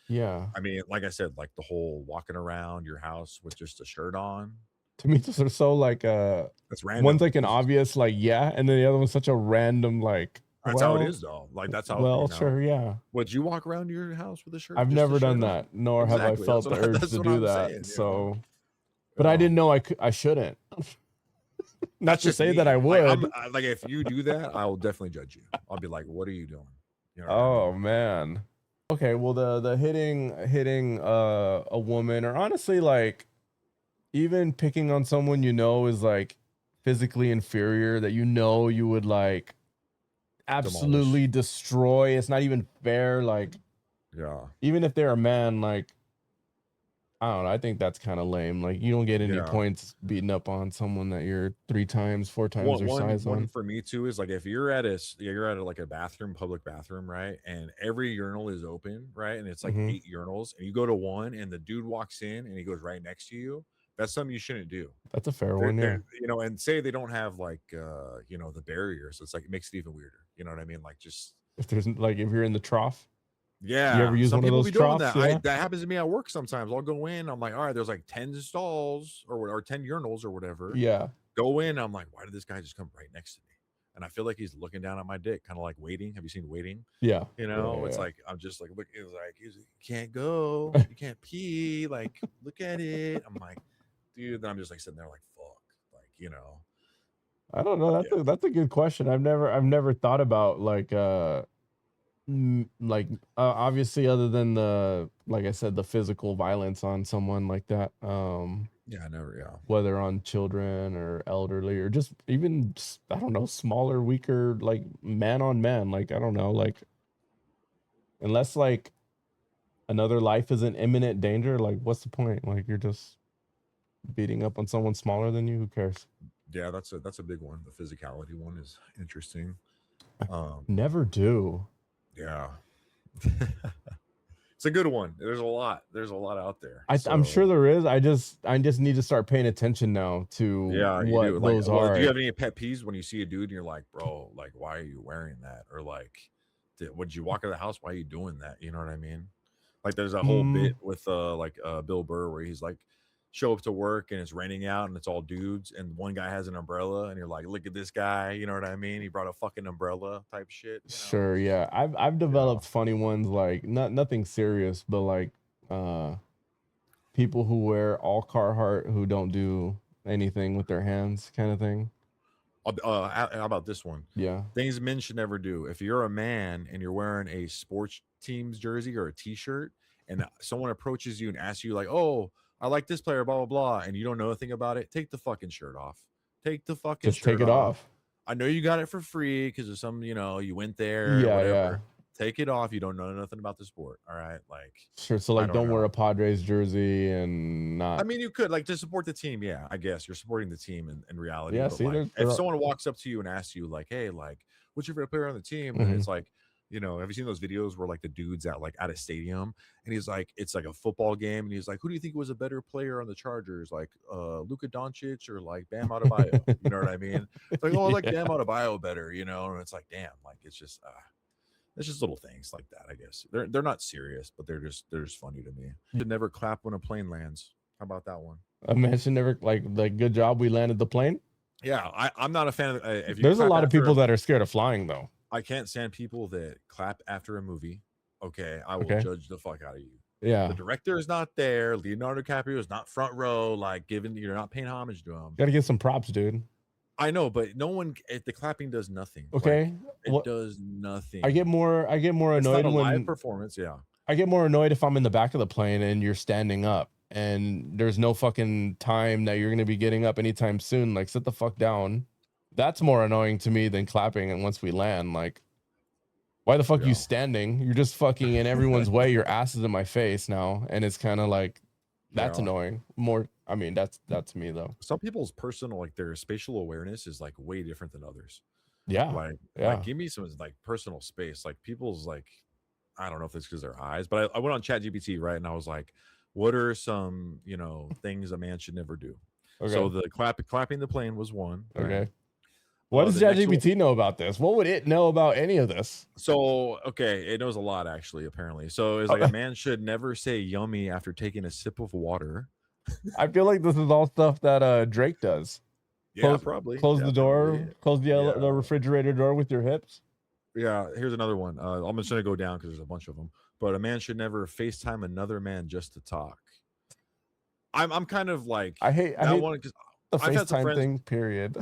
yeah. I mean, like I said, like the whole walking around your house with just a shirt on. To me, those are so like That's random. one's like an obvious like yeah, and then the other one's such a random like. That's how it is, though. Like, that's how. Well, You know, sure, yeah. would you walk around your house with a shirt? I've Just a never done shirt on? that, nor have I Exactly. felt the urge That's to what do I'm that. saying, you know? So, but I Yeah. didn't know I shouldn't. Not That's to just say me. that I would. Like, if you do that, I will definitely judge you. I'll be like, "What are you doing?" You know what I Oh mean? man. Okay, well the hitting a woman, or honestly like even picking on someone you know is like physically inferior, that you know you would like absolutely destroy. It's not even fair. Like, Yeah. even if they're a man, like, I don't know, I think that's kind of lame. Like, you don't get any Yeah. points beating up on someone that you're 3 times, 4 times their size One on. for me too is like, if you're at like a bathroom, public bathroom, right? And every urinal is open, right? And it's like Mhm. 8 urinals, and you go to one, and the dude walks in, and he goes right next to you. That's something you shouldn't do. That's a fair one, yeah. You know, and say they don't have like you know, the barriers. It's like, it makes it even weirder. You know what I mean? Like, just If there's like if you're in the trough, you ever yeah, use some one of people those be doing troughs? that. Yeah. That happens to me at work sometimes. I'll go in. I'm like, all right, there's like 10 stalls or 10 urinals or whatever. Yeah. Go in. I'm like, why did this guy just come right next to me? And I feel like he's looking down at my dick, kind of like Waiting. Have you seen Waiting? Yeah. You know, Yeah, it's yeah. like, I'm just like, look, it's like, you can't go, you can't pee. Like, look at it. I'm like, dude. Then I'm just like sitting there, like, fuck, like, you know. I don't know. That's a good question. I've never thought about like like obviously, other than the, like I said, the physical violence on someone like that, Yeah, I never. Yeah, whether on children or elderly, or just even I don't know, smaller, weaker, like man on man, like I don't know, like unless like another life is in imminent danger, like what's the point? Like you're just beating up on someone smaller than you, who cares? yeah. That's a big one. The physicality one is interesting. Never do. Yeah. It's a good one. There's a lot out there. I'm sure there is. I just need to start paying attention now to Yeah, you what do. Like, those are. do you have any pet peeves when you see a dude and you're like, bro, like, why are you wearing that? Or like, would you walk out of the house? Why are you doing that? You know what I mean? Like, there's a whole bit with Bill Burr where he's like, show up to work and it's raining out and it's all dudes, and one guy has an umbrella, and you're like, look at this guy. You know what I mean? He brought a fucking umbrella type shit. You know? Sure, yeah. I've developed funny ones, like nothing serious, but like people who wear all Carhartt who don't do anything with their hands, kind of thing. How about this one? Yeah. Things men should never do. If you're a man and you're wearing a sports team's jersey or a t-shirt, and someone approaches you and asks you like, oh, I like this player, blah, blah, blah, and you don't know anything about it, take the fucking shirt off. Take the fucking Just shirt take it off. I know you got it for free because of some, you know, you went there Yeah, or whatever. yeah. Take it off. You don't know nothing about the sport. All right. Like, Sure. So like don't wear a Padres jersey and not. I mean, you could, like, to support the team. Yeah, I guess you're supporting the team in reality. Yeah, But see, like, if someone walks up to you and asks you like, hey, like, what's your favorite player on the team? And it's like, You know, have you seen those videos where like the dude's at a stadium and he's like, it's like a football game, and he's like, who do you think was a better player on the Chargers, like Luka Doncic or like Bam Adebayo? You know what I mean? It's like, oh, I like Bam Adebayo better, you know? And it's like, damn, like it's just little things like that, I guess. They're not serious, but they're just funny to me. You should never clap when a plane lands. How about that one? A man should never like good job we landed the plane. Yeah, I'm not a fan of if you There's a clap lot of after people that are scared of flying though. I can't stand people that clap after a movie. Okay, I will Okay. judge the fuck out of you. Yeah. The director is not there. Leonardo DiCaprio is not front row. Like, you're not paying homage to him. Got to get some props, dude. I know, but no one. The clapping does nothing. Okay, like, it does nothing. I get more It's annoyed not a when live performance. Yeah, I get more annoyed if I'm in the back of the plane and you're standing up and there's no fucking time that you're gonna be getting up anytime soon. Like, sit the fuck down. That's more annoying to me than clapping. And once we land, like, why the fuck you standing? You're just fucking in everyone's way. Your ass is in my face now, and it's kind of like that's annoying. More, I mean, that's me though. Some people's personal, like, their spatial awareness is like way different than others. Yeah, like give me some like personal space. Like people's like, I don't know if it's because their eyes, but I went on ChatGPT, right, and I was like, what are some things a man should never do? Okay. So the clapping the plane was one. Okay. Right? What does ChatGPT know about this? What would it know about any of this? So, okay, it knows a lot, actually, apparently. So it's like a man should never say yummy after taking a sip of water. I feel like this is all stuff that Drake does. Yeah, probably. Close the door, close the refrigerator door with your hips. Yeah, here's another one. I'm just going to go down because there's a bunch of them. But a man should never FaceTime another man just to talk. I'm kind of like, I hate the FaceTime thing, period.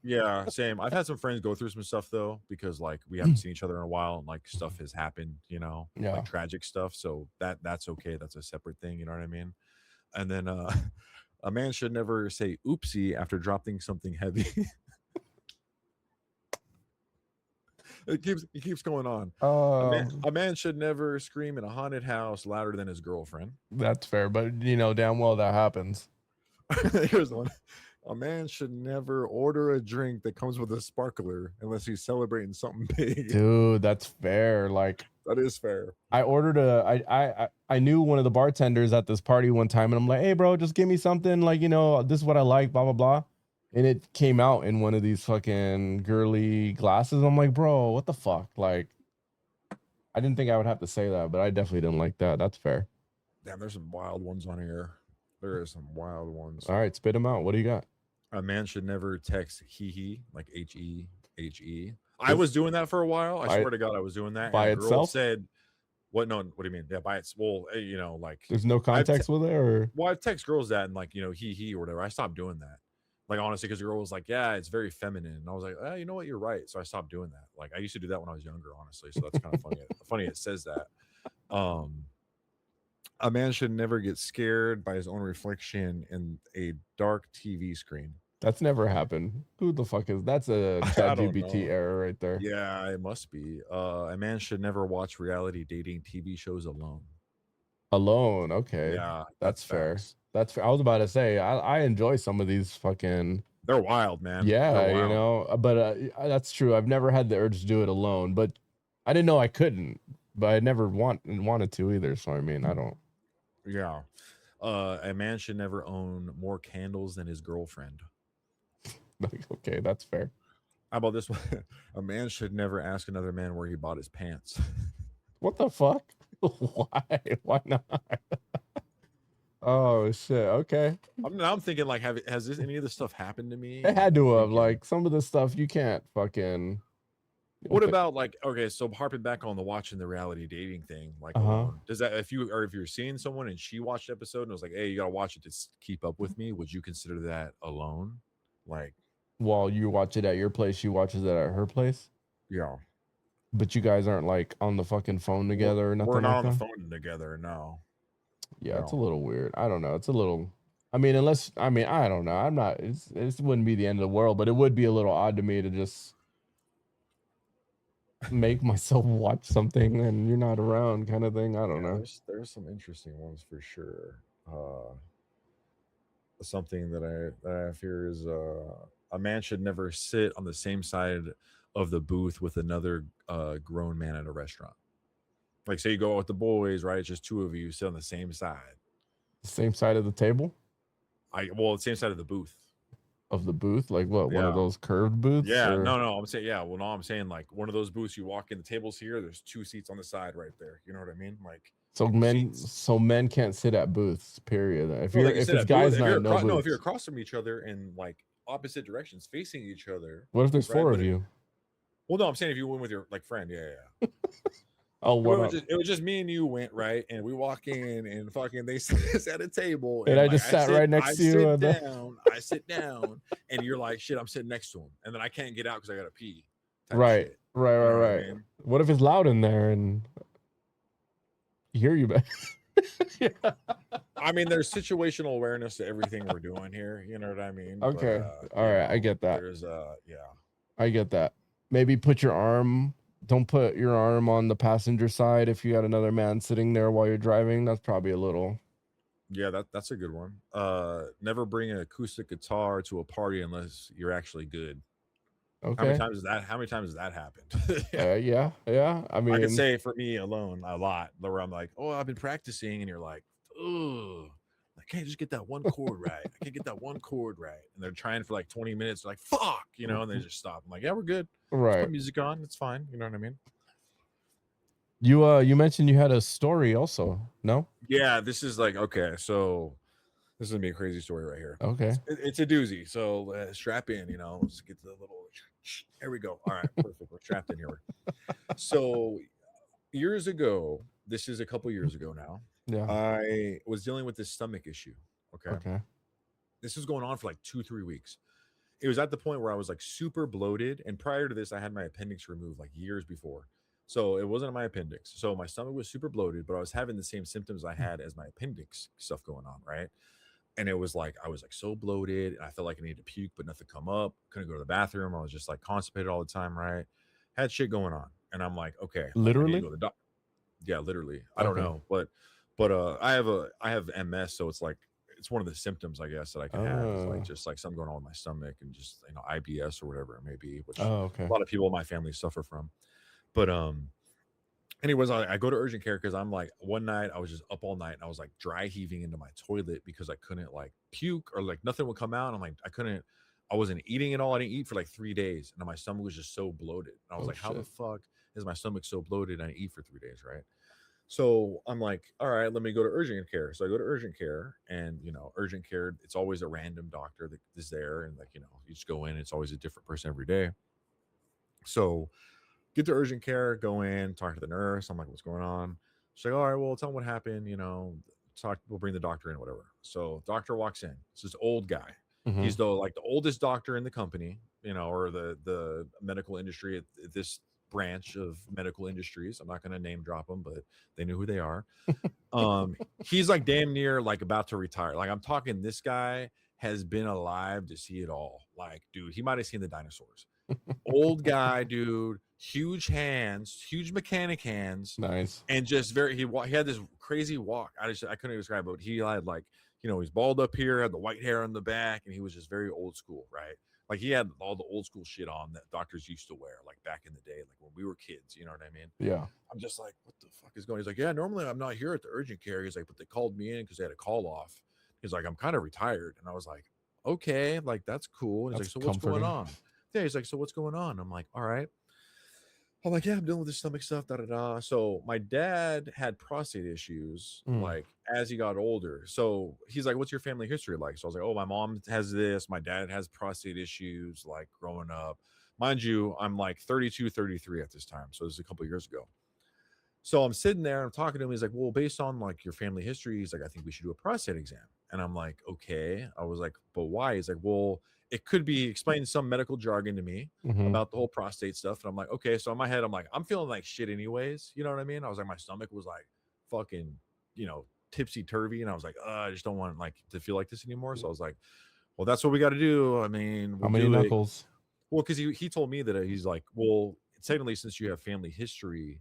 Yeah, same. I've had some friends go through some stuff though, because like we haven't seen each other in a while and like stuff has happened, like tragic stuff. So that's okay. That's a separate thing. You know what I mean? And then a man should never say oopsie after dropping something heavy. It keeps going on. A man should never scream in a haunted house louder than his girlfriend. That's fair, but damn well that happens. Here's one. A man should never order a drink that comes with a sparkler unless he's celebrating something big. Dude, that's fair. Like, that is fair. I ordered I knew one of the bartenders at this party one time, and I'm like, hey bro, just give me something, like, this is what I like, blah blah blah. And it came out in one of these fucking girly glasses. I'm like, bro, what the fuck? Like, I didn't think I would have to say that, but I definitely didn't like that. That's fair. Damn, there's some wild ones on here. There are some wild ones. All right, spit them out. What do you got? A man should never text he, like HEHE. I was doing that for a while. I swear to God, I was doing that. By and a girl itself? said, "What? No, what do you mean? Yeah, by its. Well, like there's no context with it, or well, I text girls that and like he or whatever. I stopped doing that. Like honestly, because the girl was like, "Yeah, it's very feminine," and I was like, you know what? You're right. So I stopped doing that. Like I used to do that when I was younger, honestly. So that's kind of funny. Funny it says that. A man should never get scared by his own reflection in a dark TV screen. That's never happened. Who the fuck is that's a ChatGPT error right there? Yeah, it must be. A man should never watch reality dating TV shows alone. Alone, okay. Yeah, that's fair. That's fair. I was about to say I enjoy some of these fucking. They're wild, man. Yeah, wild. But that's true. I've never had the urge to do it alone, but I didn't know I couldn't. But I never wanted to either. So I mean, I don't. Yeah, a man should never own more candles than his girlfriend. Okay, that's fair. How about this one? A man should never ask another man where he bought his pants. What the fuck? Why? Why not? Oh shit. Okay. I'm thinking like, has any of this stuff happened to me? It had to have. Like some of the stuff you can't fucking. What about like, okay, so harping back on the watching the reality dating thing, like, does that if you're seeing someone and she watched the episode and was like, hey, you gotta watch it to keep up with me, would you consider that alone? Like, while you watch it at your place, she watches it at her place. Yeah, but you guys aren't like on the fucking phone together or nothing. We're not like on that? the phone together. No. Yeah, it's a little weird. I don't know. It's a little. I mean, I don't know. I'm not. It wouldn't be the end of the world, but it would be a little odd to me to just make myself watch something and you're not around, kind of thing. I don't know. There's some interesting ones for sure. Something that I have here is a man should never sit on the same side of the booth with another grown man at a restaurant. Like, say you go out with the boys, right? It's just two of you sit on the same side. Same side of the table Well, the same side of the booth. of the booth, like what? One of Yeah. those curved booths? Yeah, or- no, I'm saying, yeah, well, no, I'm saying like one of those booths you walk in, the table's here, there's two seats on the side right there. You know what I mean? Like, So seats. men can't sit at booths. Period. If No, you're like you if said, it's guys night, no no, if you're booths. across from each other in like opposite directions, facing each other, What if there's right? four But of you? well, no, I'm saying if you went with your like friend, yeah. Oh, It what was up? just, it was just me and you went, right, and we walk in and fucking they sit at a table, And I like, just sat right next to you. I sit down, and you're like, shit, I'm sitting next to him, and then I can't get out because I gotta pee. Type Right, shit. right, You know what I right. mean? What if it's loud in there and hear you back? Yeah. I mean, there's situational awareness to everything we're doing here. You know what I mean? Okay. But, All right. I get that. There's yeah. I get that. Maybe don't put your arm on the passenger side if you got another man sitting there while you're driving. That's probably a little. Yeah, that's a good one. Never bring an acoustic guitar to a party unless you're actually good. Okay. How many times has that happened? Yeah. I mean, I could say for me alone a lot where I'm like, oh, I've been practicing, and you're like, oh, I can't just get that one chord right. I can't get that one chord right. And they're trying for like 20 minutes, like, fuck, and they just stop. I'm like, yeah, we're good. Let's right. put music on. It's fine. You know what I mean? You mentioned you had a story also. No? Yeah, this is like, okay, so this is gonna be a crazy story right here. Okay. It's a doozy. So strap in, let's get to the little, there we go. All right, perfect. We're strapped in here. So years ago, this is a couple years ago now, Yeah. I was dealing with this stomach issue. Okay. This was going on for like 2-3 weeks. It was at the point where I was like super bloated. And prior to this, I had my appendix removed like years before. So it wasn't my appendix. So my stomach was super bloated, but I was having the same symptoms I had as my appendix stuff going on, right? And it was like I was like so bloated, and I felt like I needed to puke, but nothing come up. Couldn't go to the bathroom. I was just like constipated all the time, right? Had shit going on, and I'm like, okay, like, I need Literally? to go to the doctor. Yeah, literally. I don't Okay. know, but I have MS, so it's like it's one of the symptoms I guess that I can have is like Oh. just like something going on with my stomach and just IBS or whatever it may be, which Oh, okay. a lot of people in my family suffer from. But anyways, I go to urgent care because I'm like, one night I was just up all night and I was like dry heaving into my toilet because I couldn't like puke or like nothing would come out. I'm like, I wasn't eating at all. I didn't eat for like 3 days, and my stomach was just so bloated. And I was Oh, like, how the shit. fuck is my stomach so bloated? I didn't eat for 3 days, right? So I'm like, all right, let me go to urgent care. So I go to urgent care, and urgent care, it's always a random doctor that is there, and like you just go in. It's always a different person every day. So get to urgent care, go in, talk to the nurse. I'm like, what's going on? She's like, all right, well, tell them what happened. We'll bring the doctor in, whatever. So doctor walks in. It's this old guy. Mhm. He's the oldest doctor in the company, or the medical industry at this branch of medical industries. I'm not going to name drop them, but they knew who they are. He's like damn near like about to retire. Like I'm talking, this guy has been alive to see it all. Like, dude, he might have seen the dinosaurs. Old guy, dude, huge hands, huge mechanic hands, Nice. and just he had this crazy walk. I couldn't describe it. But he had like, he's bald up here, had the white hair on the back, and he was just very old school, right? Like he had all the old school shit on that doctors used to wear, like back in the day, like when we were kids. You know what I mean? Yeah. I'm just like, what the fuck is going? He's like, yeah, normally I'm not here at the urgent care. He's like, but they called me in because they had a call off. He's like, I'm kind of retired, and I was like, okay, like that's cool. And he's That's like, so what's going comforting. on? Yeah, he's like, so what's going on? I'm like, all right. I'm like, yeah, I'm dealing with this stomach stuff, da da da. So my dad had prostate issues, like as he got older. So he's like, what's your family history like? So I was like, oh, my mom has this, my dad has prostate issues, like growing up. Mind you, I'm like 32, 33 at this time. So this is a couple of years ago. So I'm sitting there, I'm talking to him. He's like, well, based on like your family history, he's like, I think we should do a prostate exam. And I'm like, okay. I was like, but why? He's like, well, it could be explaining some medical jargon to me about the whole prostate stuff. And I'm like, okay. So in my head, I'm like, I'm feeling like shit anyways. You know what I mean? I was like, my stomach was like fucking, tipsy turvy. And I was like, I just don't want like to feel like this anymore. So I was like, well, that's what we got to do. I mean, How many knuckles? Well, because he told me that he's like, well, secondly, since you have family history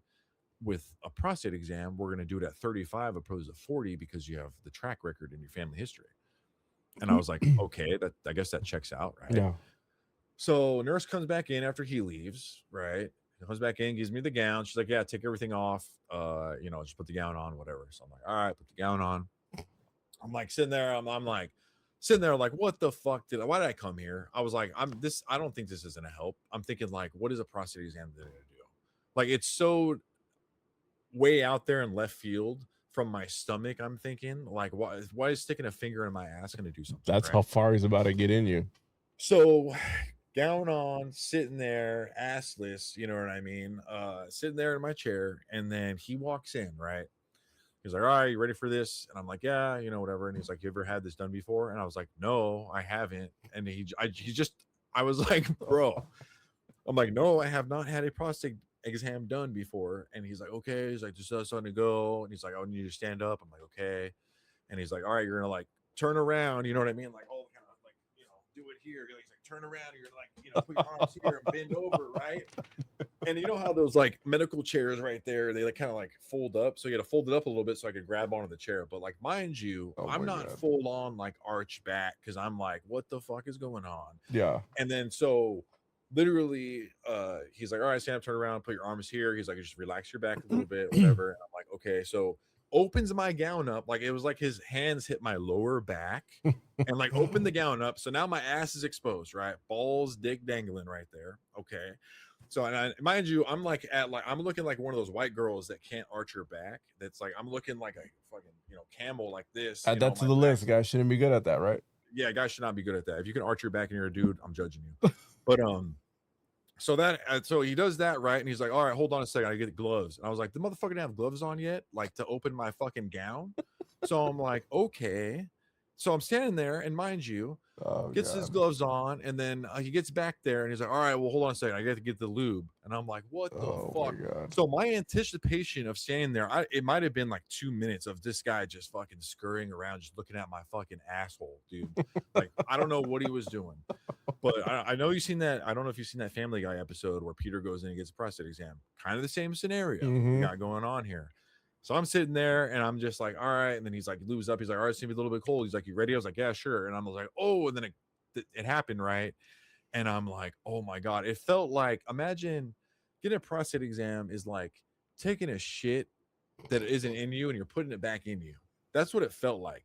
with a prostate exam, we're going to do it at 35 opposed to 40 because you have the track record in your family history. And I was like, okay, I guess that checks out, right? Yeah. So nurse comes back in after he leaves, right? He comes back in, gives me the gown. She's like, yeah, take everything off. Just put the gown on, whatever. So I'm like, all right, put the gown on. I'm like sitting there, I'm like sitting there like, what the fuck why did I come here? I was like, I don't think this is gonna help. I'm thinking like, what is a prostate exam gonna do? Like it's so way out there in left field from my stomach. I'm thinking like, why is sticking a finger in my ass gonna do something? That's right? how far he's about to get in you. So gown on, sitting there, assless, you know what I mean? Sitting there in my chair, and then he walks in, right? He's like, all right, you ready for this? And I'm like, yeah, whatever. And he's like, you ever had this done before? And I was like, no, I haven't. And I was like, bro, I'm like, no, I have not had a prostate exam done before. And he's like, okay. He's like, just starting to go. And he's like, I need you to stand up. I'm like, okay. And he's like, all right, you're gonna like turn around, you know what I mean? Like, oh, kind of like, do it here. He's like, turn around. You're like, put your arms here and bend over, right? And you know how those like medical chairs right there, they like kind of like fold up. So you got to fold it up a little bit so I could grab onto the chair. But like, mind you, I'm not full on like arch back because I'm like, what the fuck is going on? Yeah. And then so literally, he's like, all right, stand up, turn around, put your arms here. He's like, just relax your back a little bit, whatever. And I'm like, okay. So opens my gown up, like it was like his hands hit my lower back and like opened the gown up. So now my ass is exposed, right? Balls, dick dangling right there. Okay. So, and mind you, I'm like I'm looking like one of those white girls that can't arch her back. That's like, I'm looking like a fucking, camel like this. Add that to the list. Guys shouldn't be good at that, right? Yeah, guys should not be good at that. If you can arch your back and you're a dude, I'm judging you. But, so he does that, right? And he's like, all right, hold on a second. I get gloves. And I was like, the motherfucker didn't have gloves on yet, like to open my fucking gown. So I'm like, okay. So I'm standing there, and mind you, gets his gloves on, and then he gets back there, and he's like, all right, well, hold on a second. I got to get the lube. And I'm like, what the fuck? So my anticipation of standing there, it might have been like 2 minutes of this guy just fucking scurrying around, just looking at my fucking asshole, dude. Like, I don't know what he was doing. But I know you've seen that. I don't know if you've seen that Family Guy episode where Peter goes in and gets a prostate exam. Kind of the same scenario we got going on here. So I'm sitting there and I'm just like, all right. And then he's like, lubes up. He's like, all right, it's gonna be a little bit cold. He's like, you ready? I was like, yeah, sure. And I'm like, oh, and then it happened, right? And I'm like, oh my God. It felt like, imagine getting a prostate exam is like taking a shit that isn't in you and you're putting it back in you. That's what it felt like.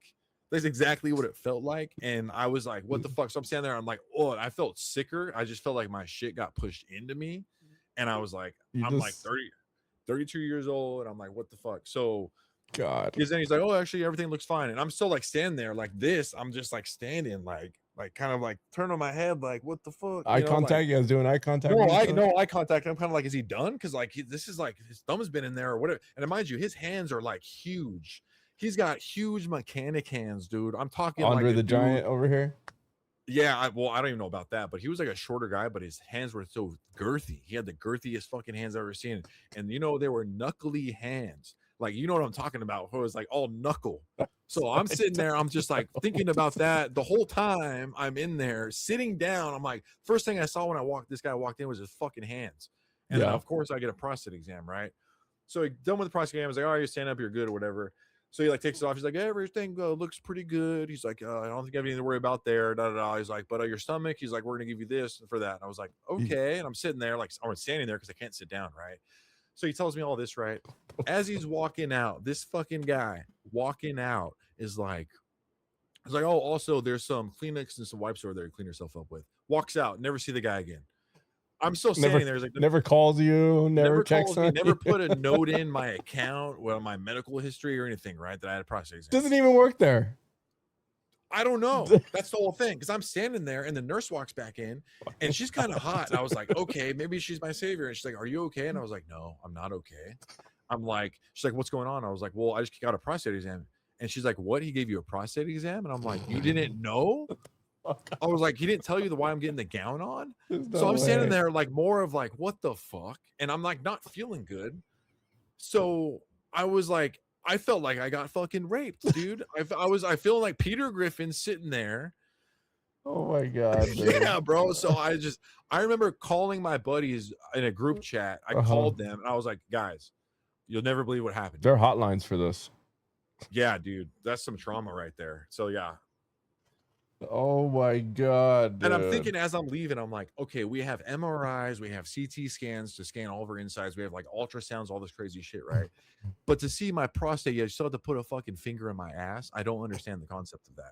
That's exactly what it felt like. And I was like, what the fuck? So I'm standing there. I'm like, oh, I felt sicker. I just felt like my shit got pushed into me. And I was like, like 32 years old. And I'm like, what the fuck? So God. Because then he's like, oh, actually, everything looks fine. And I'm still like standing there like this. I'm just like standing like kind of like turning my head like, what the fuck? Eye contact? You guys doing eye contact? No eye contact. I'm kind of like, is he done? Because like this is like his thumb's been in there or whatever. And mind you, his hands are like huge. He's got huge mechanic hands, dude. I'm talking Andre like the Giant over here. Yeah, I don't even know about that, but he was like a shorter guy, but his hands were so girthy. He had the girthiest fucking hands I've ever seen. And they were knuckly hands. Like, you know what I'm talking about? It was like all knuckle. So I'm sitting there, I'm just like thinking about that the whole time I'm in there, sitting down. I'm like, first thing I saw when this guy walked in was his fucking hands. And then, of course, I get a prostate exam, right? So he done with the prostate exam. I was like, all right, you stand up, you're good or whatever. So he like takes it off. He's like, everything looks pretty good. He's like, I don't think I have anything to worry about there. Da, da, da. He's like, but your stomach, he's like, we're going to give you this for that. And I was like, okay. And I'm sitting there, like, I'm standing there because I can't sit down, right? So he tells me all this, right? As he's walking out, this fucking guy walking out is like, I was like, oh, also there's some Kleenex and some wipes over there to clean yourself up with. Walks out, never see the guy again. I'm still standing there. He's like, never calls you, never checks on you. Never put a note in my account, my medical history or anything, right? That I had a prostate exam. Doesn't even work there. I don't know. That's the whole thing. Because I'm standing there and the nurse walks back in and she's kind of hot. And I was like, okay, maybe she's my savior. And she's like, are you okay? And I was like, no, I'm not okay. I'm like, she's like, what's going on? I was like, well, I just got a prostate exam. And she's like, what? He gave you a prostate exam? And I'm like, you didn't know? I was like, he didn't tell you why I'm getting the gown on? So I'm standing there like more of like, what the fuck? And I'm like not feeling good. So I was like, I felt like I got fucking raped, dude. I feel like Peter Griffin sitting there. Oh my God. Yeah, bro. So I remember calling my buddies in a group chat. I called them and I was like, guys, you'll never believe what happened. There are hotlines for this. Yeah, dude. That's some trauma right there. So yeah. Oh my god, And I'm dude. thinking as I'm leaving, I'm like, okay, we have MRIs, we have CT scans to scan all of our insides, we have like ultrasounds, all this crazy shit, right? But to see my prostate, you still have to put a fucking finger in my ass. I don't understand the concept of that.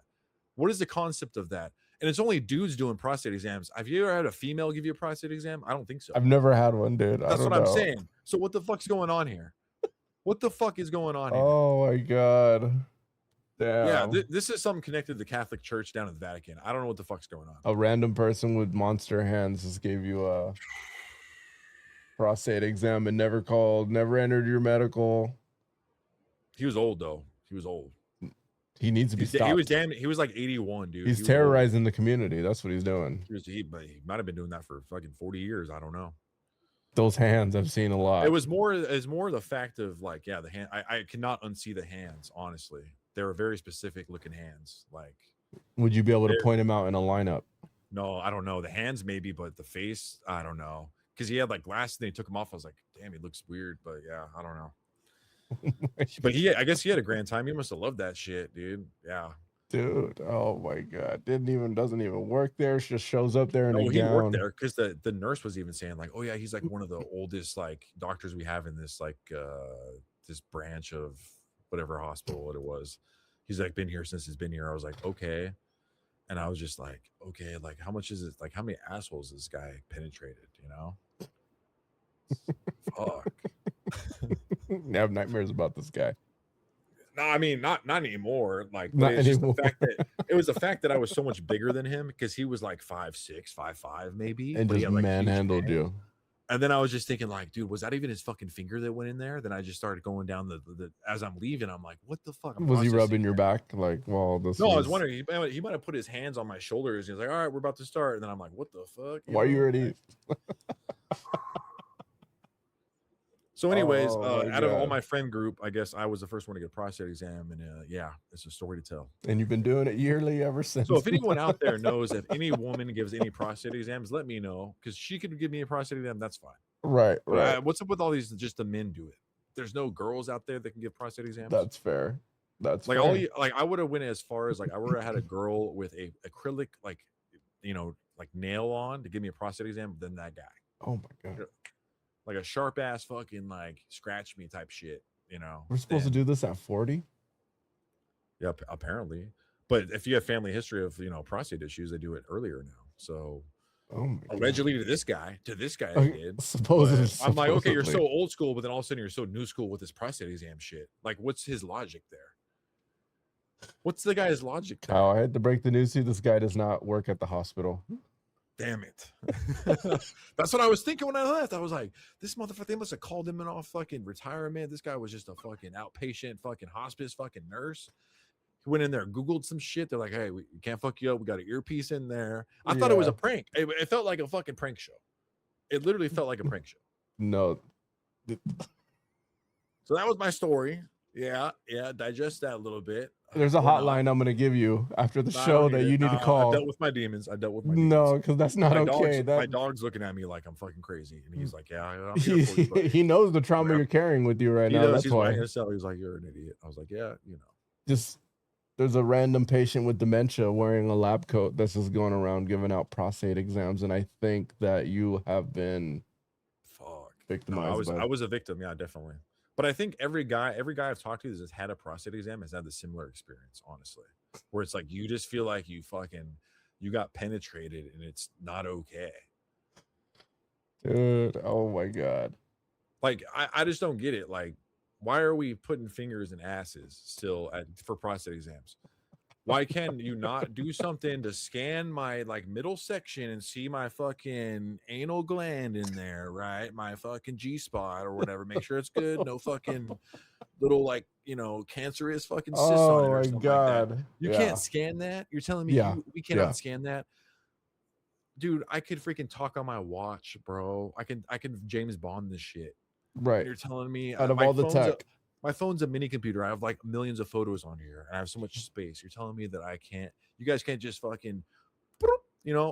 What is the concept of that? And it's only dudes doing prostate exams. Have you ever had a female give you a prostate exam? I don't think so. I've never had one, dude. I That's don't what I'm know. saying. So what the fuck's going on here? What the fuck is going on here? Oh my god. Yeah, Damn. this is something connected to the Catholic Church down in the Vatican. I don't know what the fuck's going on. A random person with monster hands just gave you a prostate exam and never called, never entered your medical. He was old though. He was old. He needs to be stopped. He was like 81, dude. He's he terrorizing the community. That's what he's doing. He might have been doing that for fucking 40 years. I don't know. Those hands I've seen a lot. It was more the fact of like, yeah, the hand. I cannot unsee the hands, honestly. They were very specific looking hands. Like, would you be able to point him out in a lineup? No, I don't know. The hands maybe, but the face, I don't know. Because he had like glasses and they took him off. I was like, damn, he looks weird, but yeah, I don't know. But I guess he had a grand time. He must have loved that shit, dude. Yeah. Dude, oh my god. Doesn't even work there. Just shows up there in a he gown. worked there because the nurse was even saying like, oh yeah, he's like one of the oldest like doctors we have in this like this branch of whatever hospital it was. He's like been here since he's been here. I was like, okay. And I was just like, okay, like how much is it? Like how many assholes this guy penetrated, you know? Fuck. I have nightmares about this guy. No, I mean not anymore. Like Not it's anymore. Just the fact that it was the fact that I was so much bigger than him because he was like 5'6", 5'5", maybe, And but he just had, like, manhandled you. And then I was just thinking, like, dude, was that even his fucking finger that went in there? Then I just started going down the as I'm leaving, I'm like, what the fuck? Was he rubbing your back? Like, well, this No, I was wondering. He might have put his hands on my shoulders. He was like, all right, we're about to start. And then I'm like, what the fuck? Why are you already? So, anyways, Oh, out of all my friend group, I guess I was the first one to get a prostate exam, and yeah, it's a story to tell. And you've been doing it yearly ever since. So, if anyone out there knows if any woman gives any prostate exams, let me know because she could give me a prostate exam. That's fine. Right. What's up with all these? Just the men do it. There's no girls out there that can give prostate exams. That's fair. That's like fair. I would have went as far as like I would have had a girl with a acrylic like like nail on to give me a prostate exam than that guy. Oh my god. Like a sharp ass fucking like scratch me type shit, you know. We're supposed to do this at 40? Yeah, apparently. But if you have family history of prostate issues, they do it earlier now. So allegedly to this guy, I did. Supposedly. I'm like, okay, you're so old school, but then all of a sudden you're so new school with this prostate exam shit. Like, what's his logic there? What's the guy's logic there? Kyle, I had to break the news to you. This guy does not work at the hospital. Damn it. That's what I was thinking when I left. I was like, this motherfucker, they must have called him in off fucking retirement. This guy was just a fucking outpatient fucking hospice fucking nurse. He went in there, Googled some shit. They're like, hey, we can't fuck you up. We got an earpiece in there. I thought it was a prank. It felt like a fucking prank show. It literally felt like a prank show. No. So that was my story. Yeah. Digest that a little bit. There's a hotline I'm going to give you after the show that you need to call. I dealt with my demons. No, because that's not okay. My dog's looking at me like I'm fucking crazy. And he's like, yeah, I'm here for you, he knows the trauma you're carrying with you right now. That's why. He's like, you're an idiot. I was like, yeah, Just there's a random patient with dementia wearing a lab coat that's just going around giving out prostate exams. And I think that you have been victimized. I was a victim. Yeah, definitely. But I think every guy I've talked to that's had a prostate exam has had the similar experience, honestly, where it's like you just feel like you got penetrated and it's not okay. Dude, oh my god. Like I just don't get it. Like, why are we putting fingers in asses still for prostate exams? Why can you not do something to scan my like middle section and see my fucking anal gland in there, right? My fucking G-spot or whatever. Make sure it's good. No fucking little like, cancerous fucking cyst on it or something like that. You can't scan that? You're telling me we cannot scan that? Dude, I could freaking talk on my watch, bro. I can James Bond this shit. Right. And you're telling me out of all the tech. My phone's a mini computer. I have like millions of photos on here and I have so much space. You're telling me that you guys can't just fucking,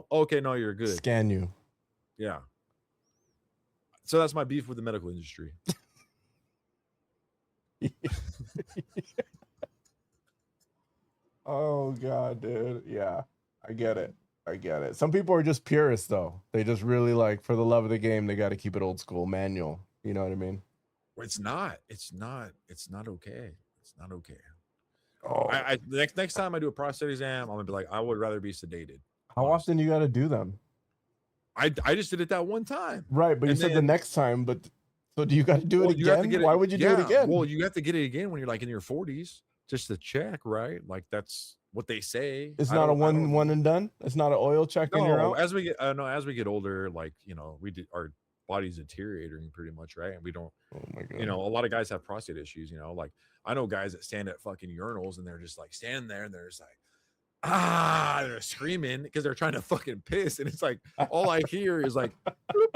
okay, no, you're good. Scan you. Yeah. So that's my beef with the medical industry. Oh God, dude. Yeah. I get it. I get it. Some people are just purists, though. They just really like, for the love of the game, they got to keep it old school, manual. You know what I mean? It's not. It's not. It's not okay. It's not okay. Oh, I next time I do a prostate exam, I'm gonna be like, I would rather be sedated. how honestly. often you got to do them? I just did it that one time. Right, but you And said the then- next time. But so do you got to do Well, it you have to again? get it- Why would you do it yeah, again? Well, you have to get it again when you're like in your 40s, just to check, right? Like that's what they say. It's I not a don't- I don't- one and done. It's not an oil check and you're No, out. as we get as we get older, like our body's deteriorating pretty much, right? And we don't, Oh my god. a lot of guys have prostate issues. Like I know guys that stand at fucking urinals and they're just like standing there and they're just like, they're screaming because they're trying to fucking piss, and it's like all I hear is like, bloop,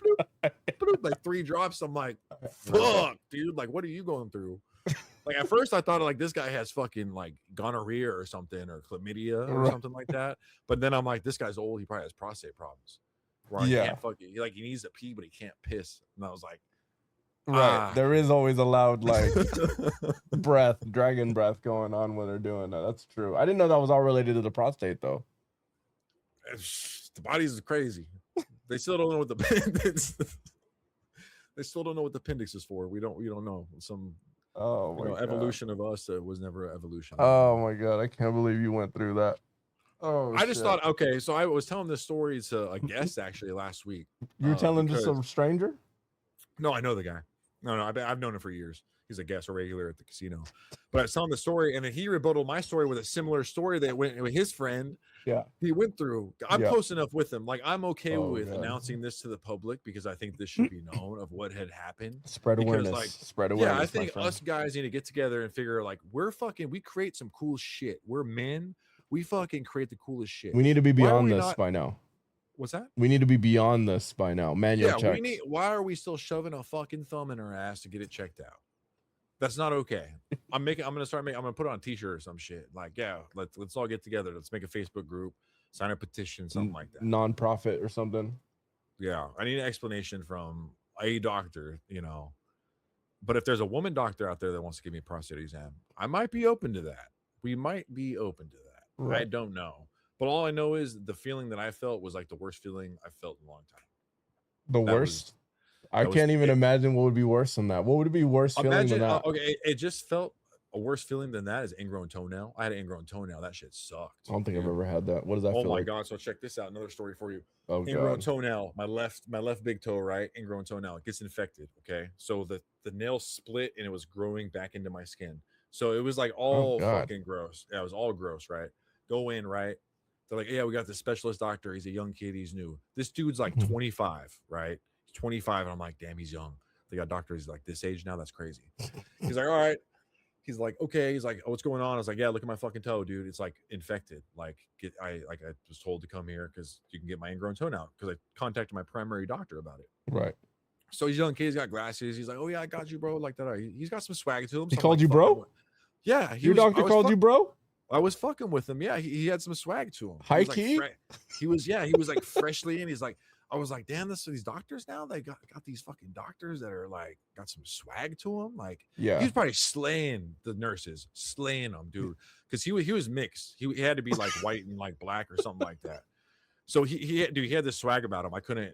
bloop, bloop, like 3 drops. I'm like, fuck, dude, like what are you going through? Like at first I thought like this guy has fucking like gonorrhea or something or chlamydia or Right. something like that, but then I'm like, this guy's old, he probably has prostate problems. Where Yeah. I can't fucking, like he needs to pee but he can't piss, and I was like, Right. There is always a loud like dragon breath going on when they're doing that. That's true. I didn't know that was all related to the prostate though. the body's crazy. They still don't know what the they still don't know what the appendix is for. We don't know. Some Oh my god. evolution of us was never evolution. Oh my god, I can't believe you went through that. Oh, I just shit. thought, okay, so I was telling this story to a guest actually last week. You were telling just because- some stranger? No, I know the guy. No, I've known him for years. He's a guest, a regular at the casino. But I was telling the story, and then he rebutted my story with a similar story that went with his friend. Yeah. He went through. I'm Yeah. close enough with him. Like I'm okay Oh, with God. announcing this to the public because I think this should be known of what had happened. Spread Because, awareness. like, Spread awareness. Yeah, I my think friend. us guys need to get together and figure like we create some cool shit. We're men. We fucking create the coolest shit. We need to be Why are beyond we this not- by now. What's that? We need to be beyond this by now. Manual Yeah, checks. why are we still shoving a fucking thumb in our ass to get it checked out? That's not okay. I'm gonna put it on a t-shirt or some shit. Like, yeah, let's all get together. Let's make a Facebook group, sign a petition, something like that. Non-profit or something. Yeah, I need an explanation from a doctor, But if there's a woman doctor out there that wants to give me a prostate exam, I might be open to that. We might be open to that. I Right. don't know. But all I know is the feeling that I felt was like the worst feeling I felt in a long time. The That worst. I that was can't even it. imagine what would be worse than that. What would be worse feeling Imagine, than that? okay, it just felt a worse feeling than that is ingrown toenail. I had an ingrown toenail. That shit sucked. I don't think I've dude. ever had that. What does that Oh feel my like? god! So check this out. Another story for you. Oh Ingrown god. toenail. My left big toe, right? Ingrown toenail. It gets infected. Okay, so the nail split and it was growing back into my skin. So it was like all God. fucking gross. Yeah, it was all gross, right? Go in, right? They're like, yeah, we got this specialist doctor. He's a young kid. He's new. This dude's like Mhm. 25, right? He's 25, and I'm like, damn, he's young. They got doctors like this age now. That's crazy. He's like, all right. He's like, okay. He's like, oh, what's going on? I was like, yeah, look at my fucking toe, dude. It's like infected. Like, I was told to come here because you can get my ingrown toenail because I contacted my primary doctor about it. Right. So he's a young kid. He's got glasses. He's like, oh yeah, I got you, bro. Like that. He's got some swag to him. He So I'm called like, you fuck bro? him with- Yeah. Your doctor called you bro? I was fucking with him. Yeah, he had some swag to him. He High was, like, key? he was like freshly in. He's like, I was like, damn, these doctors now. They got these fucking doctors that are like got some swag to them. Like, Yeah. he's probably slaying the nurses, slaying them, dude. Because he was mixed. He had to be like white and like black or something like that. So he had this swag about him. I couldn't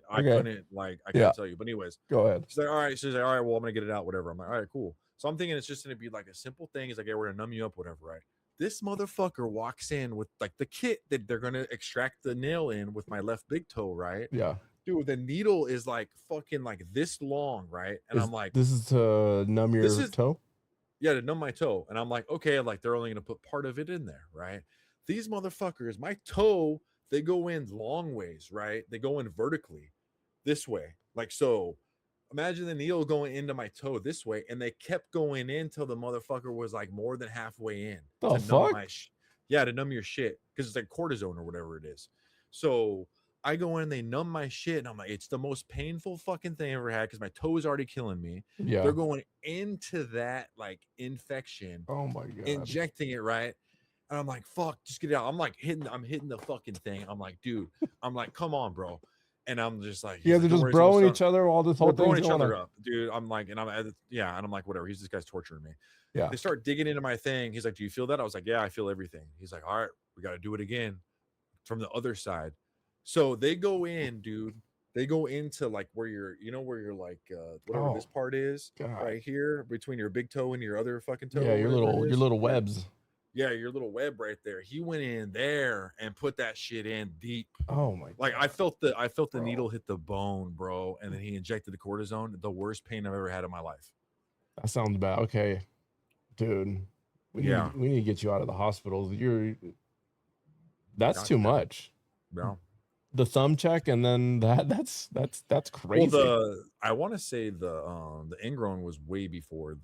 Yeah. tell you. But anyways, Go ahead. she's like, all right. She's like, all right, well, I'm gonna get it out, whatever. I'm like, all right, cool. So I'm thinking it's just gonna be like a simple thing. He's like, yeah, we're gonna numb you up, whatever, right? This motherfucker walks in with like the kit that they're gonna extract the nail in with my left big toe, right? Yeah. Dude, the needle is like fucking like this long, right? And I'm like, this is to numb your This is- toe? yeah, to numb my toe. And I'm like, okay, like they're only gonna put part of it in there, right? These motherfuckers, my toe, they go in long ways, right? They go in vertically this way, like so. Imagine the needle going into my toe this way, and they kept going in till the motherfucker was like more than halfway in. The to numb fuck? my to numb your shit because it's like cortisone or whatever it is. So I go in, they numb my shit, and I'm like, it's the most painful fucking thing I ever had because my toe is already killing me. Yeah. They're going into that infection, Oh my god. injecting it, right? And I'm like, fuck, just get it out. I'm hitting the fucking thing. I'm like, dude, I'm like, come on, bro. And I'm just like, You guys are just broing each other while this whole we're throwing thing's each going other on. up, dude. I'm like, and I'm like, whatever. This guy's torturing me. Yeah. They start digging into my thing. He's like, do you feel that? I was like, yeah, I feel everything. He's like, all right, we got to do it again. from the other side. So they go in, dude. They go into like where you're, where you're like, whatever this part is, God. right here between your big toe and your other fucking toe. Yeah, your little webs. Yeah, your little web right there. He went in there and put that shit in deep. Oh my! Like God. I felt the needle hit the bone, bro, and then he injected the cortisone. The worst pain I've ever had in my life. That sounds bad. Okay, dude. We need to get you out of the hospital. That's too much. Yeah. The thumb check and then that's crazy. Well, I want to say the ingrown was way before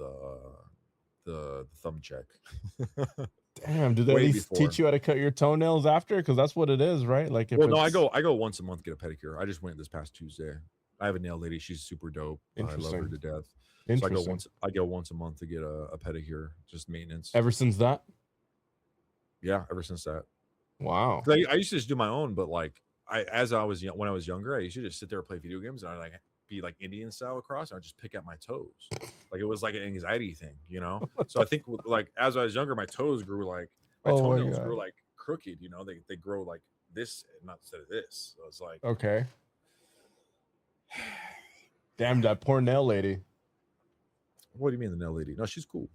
the thumb check. Damn, do they at least teach you how to cut your toenails after? Because that's what it is, right? Like, no, I go once a month to get a pedicure. I just went this past Tuesday. I have a nail lady. She's super dope. I love her to death. So I go once a month to get a pedicure, just maintenance. Ever since that? Yeah, ever since that. Wow. I used to just do my own, but like when I was younger, I used to just sit there and play video games, and I like be like Indian style across, and I just pick at my toes, like it was like an anxiety thing, So I think like as I was younger, my toes grew like my toenails grew like crooked, they grow like this, not instead of this. So it's like okay. Damn, that poor nail lady. What do you mean the nail lady? No, she's cool.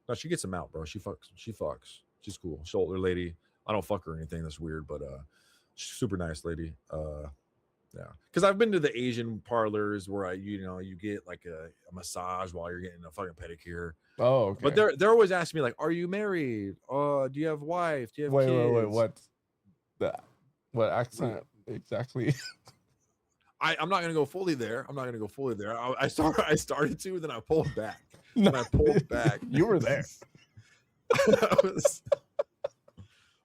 No, she gets them out, bro. She fucks. She's cool. Shoulder lady. I don't fuck her or anything. That's weird, but she's super nice lady. Yeah, because I've been to the Asian parlors where you get like a massage while you're getting a fucking pedicure. Oh, okay. But they're always asking me like, "Are you married? Do you have a wife? Do you have kids?" Wait. What accent exactly? I'm not gonna go fully there. I started to, then I pulled back. Then I pulled back. You were there.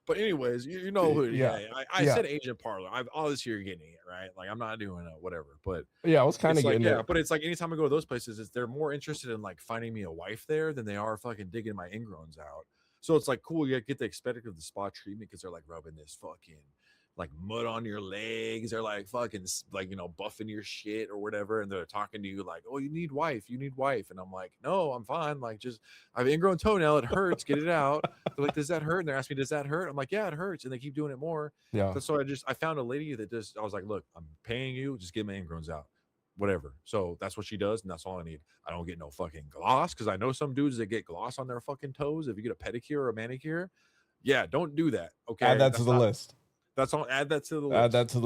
But anyways, you know who? Yeah. I said Asian parlor. All this year getting it right. Like I'm not doing whatever. But yeah, I was kind of like, getting it. But it's like anytime I go to those places, they're more interested in like finding me a wife there than they are fucking digging my ingrowns out. So it's like cool. You get the aesthetic of the spa treatment because they're like rubbing this fucking like mud on your legs. They're like fucking like buffing your shit or whatever, and they're talking to you like, "Oh, you need wife," and I'm like, "No, I'm fine. Like, just I have an ingrown toenail. It hurts. Get it out." They're like, "Does that hurt?" And they're asking me, "Does that hurt?" I'm like, "Yeah, it hurts," and they keep doing it more. Yeah. So I found a lady that I was like, "Look, I'm paying you. Just get my ingrowns out." Whatever. So that's what she does, and that's all I need. I don't get no fucking gloss because I know some dudes that get gloss on their fucking toes. If you get a pedicure or a manicure, yeah, don't do that. Okay, add that to the list. That's all. Add that to the list. Add that to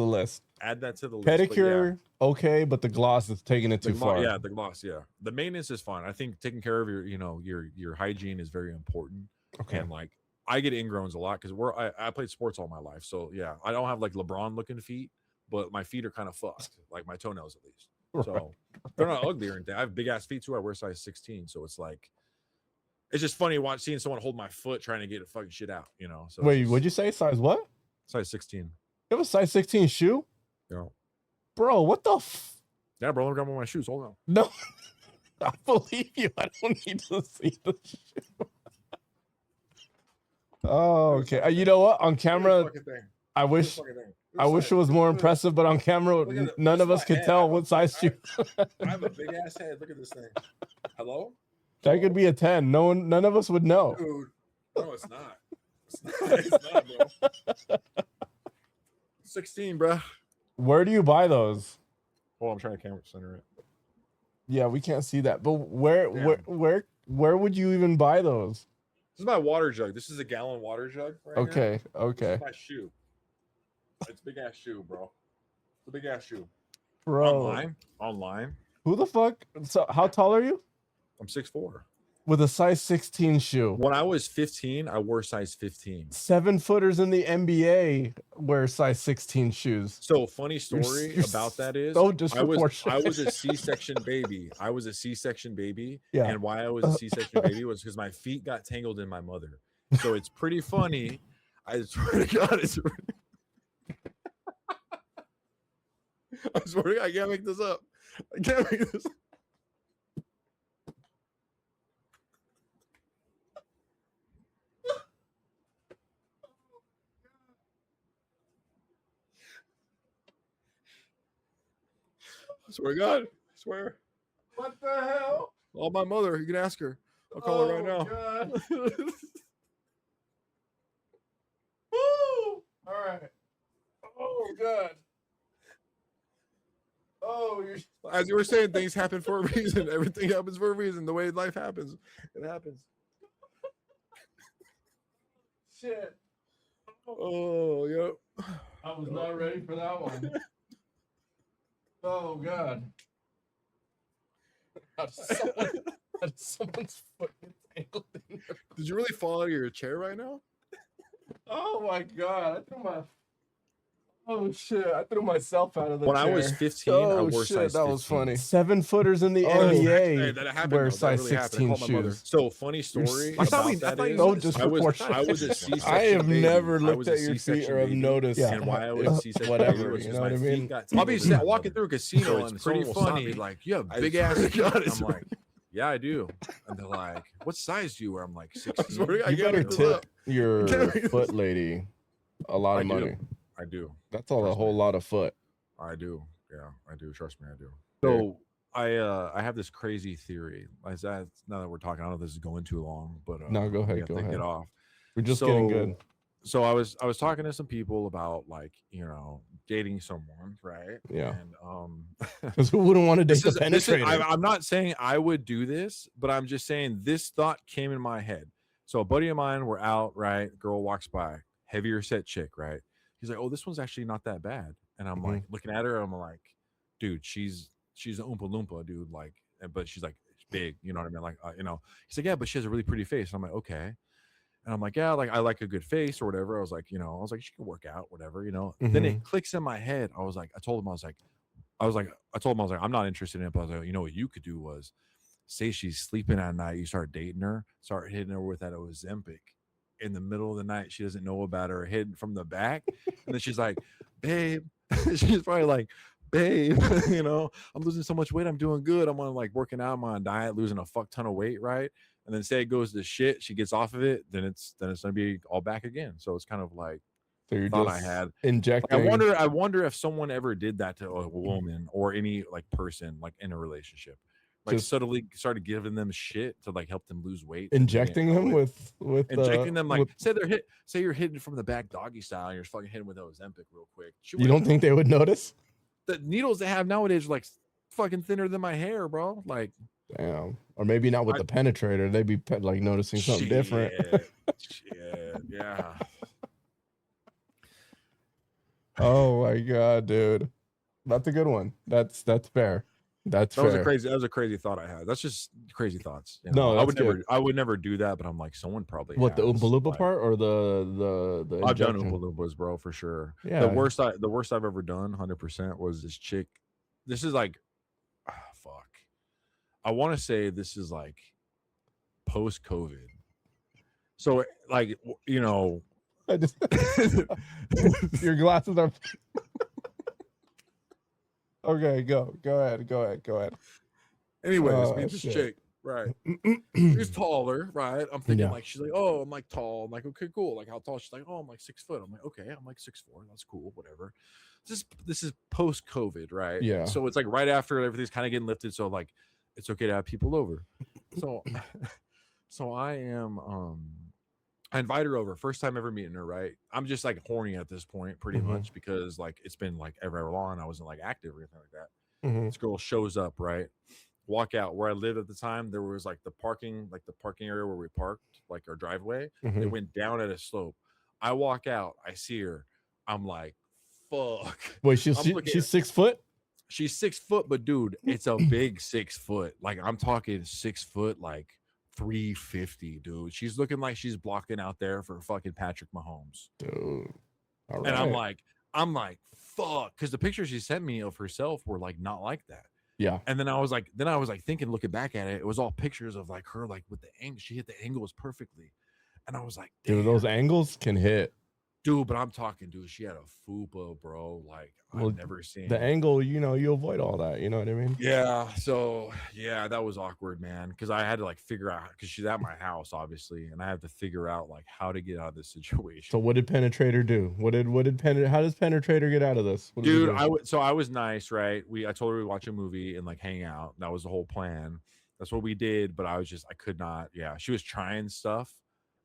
the list. Pedicure, okay, but the gloss is taking it too far. Yeah, the gloss. Yeah, the maintenance is fine. I think taking care of your hygiene is very important. Okay, and like I get ingrowns a lot because I played sports all my life, so yeah, I don't have like LeBron looking feet, but my feet are kind of fucked, like my toenails at least. So they're not ugly or anything. I have big ass feet too. I wear size 16, so it's like it's just funny seeing someone hold my foot trying to get a fucking shit out. So wait, what'd you say? Size what? Size 16. You have a size 16 shoe? Yeah. Bro, what the yeah, bro, I'm grabbing my shoes. Hold on. No. I believe you. I don't need to see the shoe. Oh, okay. You know what? On camera, I wish it was more impressive, but on camera, none of us could tell what size shoe. I have a big ass head. Look at this thing. Hello? That could be a 10. None of us would know. Dude. No, it's not. It's not, bro. 16, bro. Where do you buy those? Oh, I'm trying to camera center it. Yeah, we can't see that. But where would you even buy those? This is my water jug. This is a gallon water jug. Right okay. Here. Okay. This is my shoe. It's a big ass shoe, bro. It's a big ass shoe. Bro. Online. Who the fuck? So how tall are you? I'm 6'4". With a size 16 shoe. When I was 15, I wore size 15. 7-footers in the NBA wear size 16 shoes. So funny story about that is I was a C-section baby. Yeah. And why I was a C-section baby was because my feet got tangled in my mother. So it's pretty funny. I swear to God, I swear to God, I can't make this up. I swear to God. I swear. What the hell? Oh, my mother. You can ask her. I'll call her right now. God. Woo! All right. God. Oh, you're... As you were saying, things happen for a reason. Everything happens for a reason. The way life happens, it happens. Shit. Oh, yep. I was not ready for that one. Oh, God. How does someone's foot get tangled in there? Did you really fall out of your chair right now? Oh, my God. Oh, shit. I threw myself out of the When chair. I was 15, I wore size 15. That was funny. 7-footers in the Oh, NBA that happened, wear though. That size really happened. I 16 called my mother. shoes. So, funny story. I about that is, I was a C-section I have baby. never I looked was a at your feet C-section or have baby. noticed. And why I was a C-section whatever, baby was you because know my what I feet mean? got I'll be tangled in my walking mother. through a casino So and it's someone pretty will stop funny. me like, you have I big swear ass to God, feet. it's I'm like, yeah, I do. And they're like, what size do you wear? I'm like, 16. I swear to God, You can't better make this tip up. your foot lady a lot of money. I do. That's all a Trust whole me. lot of foot. I do. Yeah, I do. Trust me, I do. So I have this crazy theory. Now that we're talking, I don't know if this is going too long, but No, go ahead. we have Go to ahead. get off. We're just getting good. So I was talking to some people about, like, you know, dating someone, right? Yeah. And Because who wouldn't want to date the penetrator? I'm not saying I would do this, but I'm just saying this thought came in my head. So a buddy of mine, we're out, right? Girl walks by, heavier set chick, right? He's like, oh, this one's actually not that bad. And I'm like, looking at her, I'm like, dude, she's an Oompa Loompa, dude. Like, but she's like big, you know what I mean? Like, you know, he's like, yeah, but she has a really pretty face. And I'm like, okay. And I'm like, yeah, like I like a good face or whatever. I was like, you know, she can work out, whatever, you know. Then it clicks in my head. I told him, I'm not interested in it, but I was like, you know what you could do was say she's sleeping at night, you start dating her, start hitting her with that Ozempic in the middle of the night. She doesn't know about her, hidden from the back. And then she's like, babe, she's probably like, babe, you know, I'm losing so much weight. I'm doing good. I'm on like working out. I'm on a diet, losing a fuck ton of weight, right? And then say it goes to shit, she gets off of it, then it's gonna be all back again. So it's kind of like thought I had injecting. Like, I wonder if someone ever did that to a woman or any like person like in a relationship, like just subtly started giving them shit to like help them lose weight, injecting them with injecting them like say you're hitting from the back doggy style and you're fucking hitting with Ozempic real quick. You don't think they would notice? The needles they have nowadays are like fucking thinner than my hair, bro. Like, damn. Or maybe not with the penetrator. They'd be like noticing something different. Yeah. Oh my God, dude. That's a good one. That's fair. That was a crazy thought I had. That's just crazy thoughts. You know? No, I would never do that, but I'm like, someone probably what, the has, Oompa Loompa like, part or the I've done injection? Oompa Loompas, bro, for sure. Yeah. The worst I've ever done, 100%, was this chick. This is like, fuck. I want to say this is like post-COVID. So like, you know, I just your glasses are okay. Go ahead. Anyways, this chick, right? She's taller, right? I'm thinking like she's like, oh, I'm like tall. I'm like, okay, cool. Like how tall? She's like, oh, I'm like 6 foot. I'm like, okay, I'm like 6'4". That's cool, whatever. This is post COVID, right? Yeah. So it's like right after everything's kind of getting lifted. So like, it's okay to have people over. So I am I invite her over, first time ever meeting her, right? I'm just like horny at this point, pretty much, because like it's been like ever long. I wasn't like active or anything like that. This girl shows up, right? Walk out where I lived at the time. There was like the parking area where we parked, like our driveway. It went down at a slope. I walk out, I see her. I'm like, fuck. Wait, she's 6 foot? She's 6 foot, but dude, it's a big 6 foot. Like I'm talking 6 foot, like 350, dude. She's looking like she's blocking out there for fucking Patrick Mahomes, dude. All right. And I'm like, fuck, because the pictures she sent me of herself were like not like that. Yeah. And then I was like thinking, looking back at it, it was all pictures of like her, like with the angle. She hit the angles perfectly, and I was like, damn. Dude, those angles can hit. Dude, but I'm talking, dude. She had a fupa, bro. Like I've never seen the angle. You know, you avoid all that. You know what I mean? Yeah. So yeah, that was awkward, man. Because I had to like figure out, because she's at my house, obviously, and I have to figure out like how to get out of this situation. So what did Penetrator do? How does Penetrator get out of this? Dude, I was nice, right? I told her we'd watch a movie and like hang out. That was the whole plan. That's what we did. But I could not. Yeah, she was trying stuff,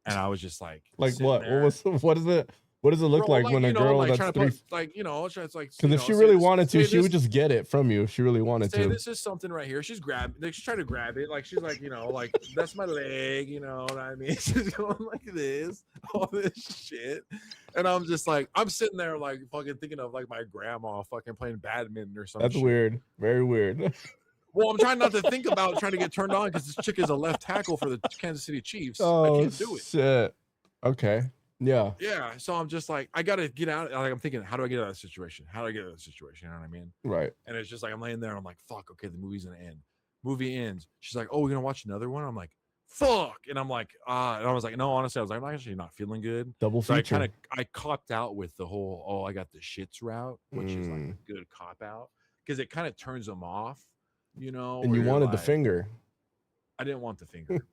and I was just like what? There. What is it? What does it look Bro, like when a girl like that's trying to three? put, like, it's like, Because if she really wanted to, she would just get it from you if she really wanted say to. this is something right here. She's trying to grab it. Like she's like, like that's my leg, you know what I mean? She's going like this, all this shit. And I'm just like, I'm sitting there like fucking thinking of like my grandma fucking playing badminton or something. That's weird. Very weird. Well, I'm trying not to think about trying to get turned on because this chick is a left tackle for the Kansas City Chiefs. I can't do it. Shit. Okay. Yeah. Yeah. So I'm just like, I gotta get out. Like I'm thinking, how do I get out of that situation? How do I get out of that situation? You know what I mean? Right. And it's just like I'm laying there and I'm like, fuck, okay, the movie's gonna end. Movie ends. She's like, oh, we're gonna watch another one. I'm like, fuck. And I'm like, and I was like, no, honestly, I was like, I'm actually not feeling good. Double feature. So I copped out with the whole, oh, I got the shits route, which is like a good cop out because it kind of turns them off, you know. And you wanted the finger. I didn't want the finger.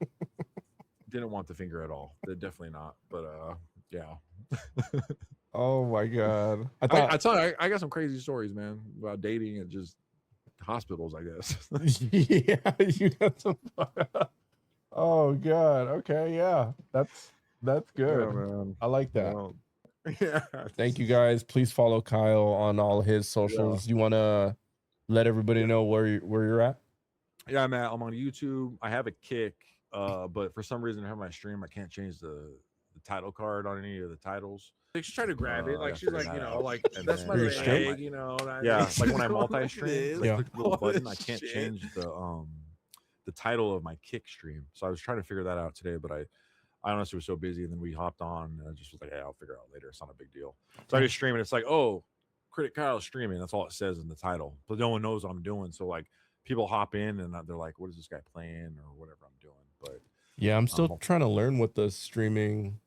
Didn't want the finger at all. Definitely not. But yeah. Oh my god. I tell you, I got some crazy stories, man, about dating and just hospitals, I guess. Yeah, you got some. Oh god. Okay, yeah. That's good. Yeah, man. I like that. Yeah. Thank you guys. Please follow Kyle on all his socials. You want to let everybody know where you're at? Yeah, man. I'm on YouTube. I have a Kick, but for some reason I have my stream. I can't change the title card on any of the titles. Like, she's trying to grab it. Like she's like, like that's my leg, you know. What I mean? Yeah, like when I multi-stream, click the little button. I can't change the title of my Kick stream. So I was trying to figure that out today, but I honestly was so busy, and then we hopped on, and I just was like, hey, I'll figure it out later. It's not a big deal. So I just stream, and it's like, oh, Critic Kyle streaming. That's all it says in the title, but no one knows what I'm doing. So like, people hop in, and they're like, what is this guy playing, or whatever I'm doing. But yeah, I'm still trying to learn what the streaming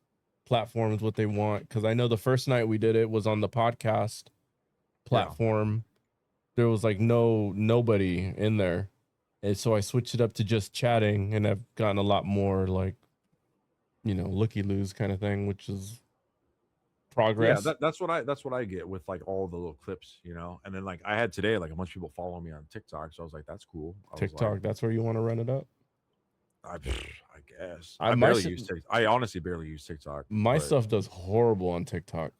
platforms what they want, because I know the first night we did it was on the podcast platform. There was like nobody in there, and so I switched it up to just chatting, and I've gotten a lot more like, looky-loos kind of thing, which is progress. Yeah, that's what I get with like all the little clips, and then like I had today like a bunch of people follow me on TikTok, so I was like, that's cool. TikTok, that's where you want to run it up. I guess I honestly barely use TikTok. My stuff does horrible on TikTok.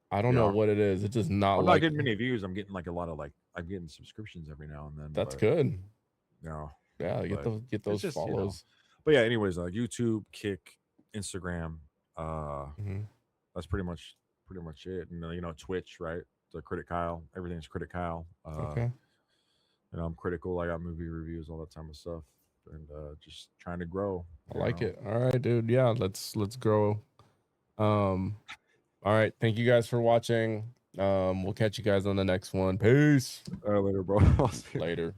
I don't know what it is. It does not. I'm not getting many views. I'm getting like a lot of I'm getting subscriptions every now and then. That's good. No. Yeah, get those follows. But yeah, anyways, YouTube, Kick, Instagram. That's pretty much it. And Twitch, right? The Critic Kyle. Everything's Critic Kyle. Okay. I'm critical. I got movie reviews, all that type of stuff. And just trying to grow. I like it. All right, dude. Yeah, let's grow. All right. Thank you guys for watching. We'll catch you guys on the next one. Peace. Later, bro. Later.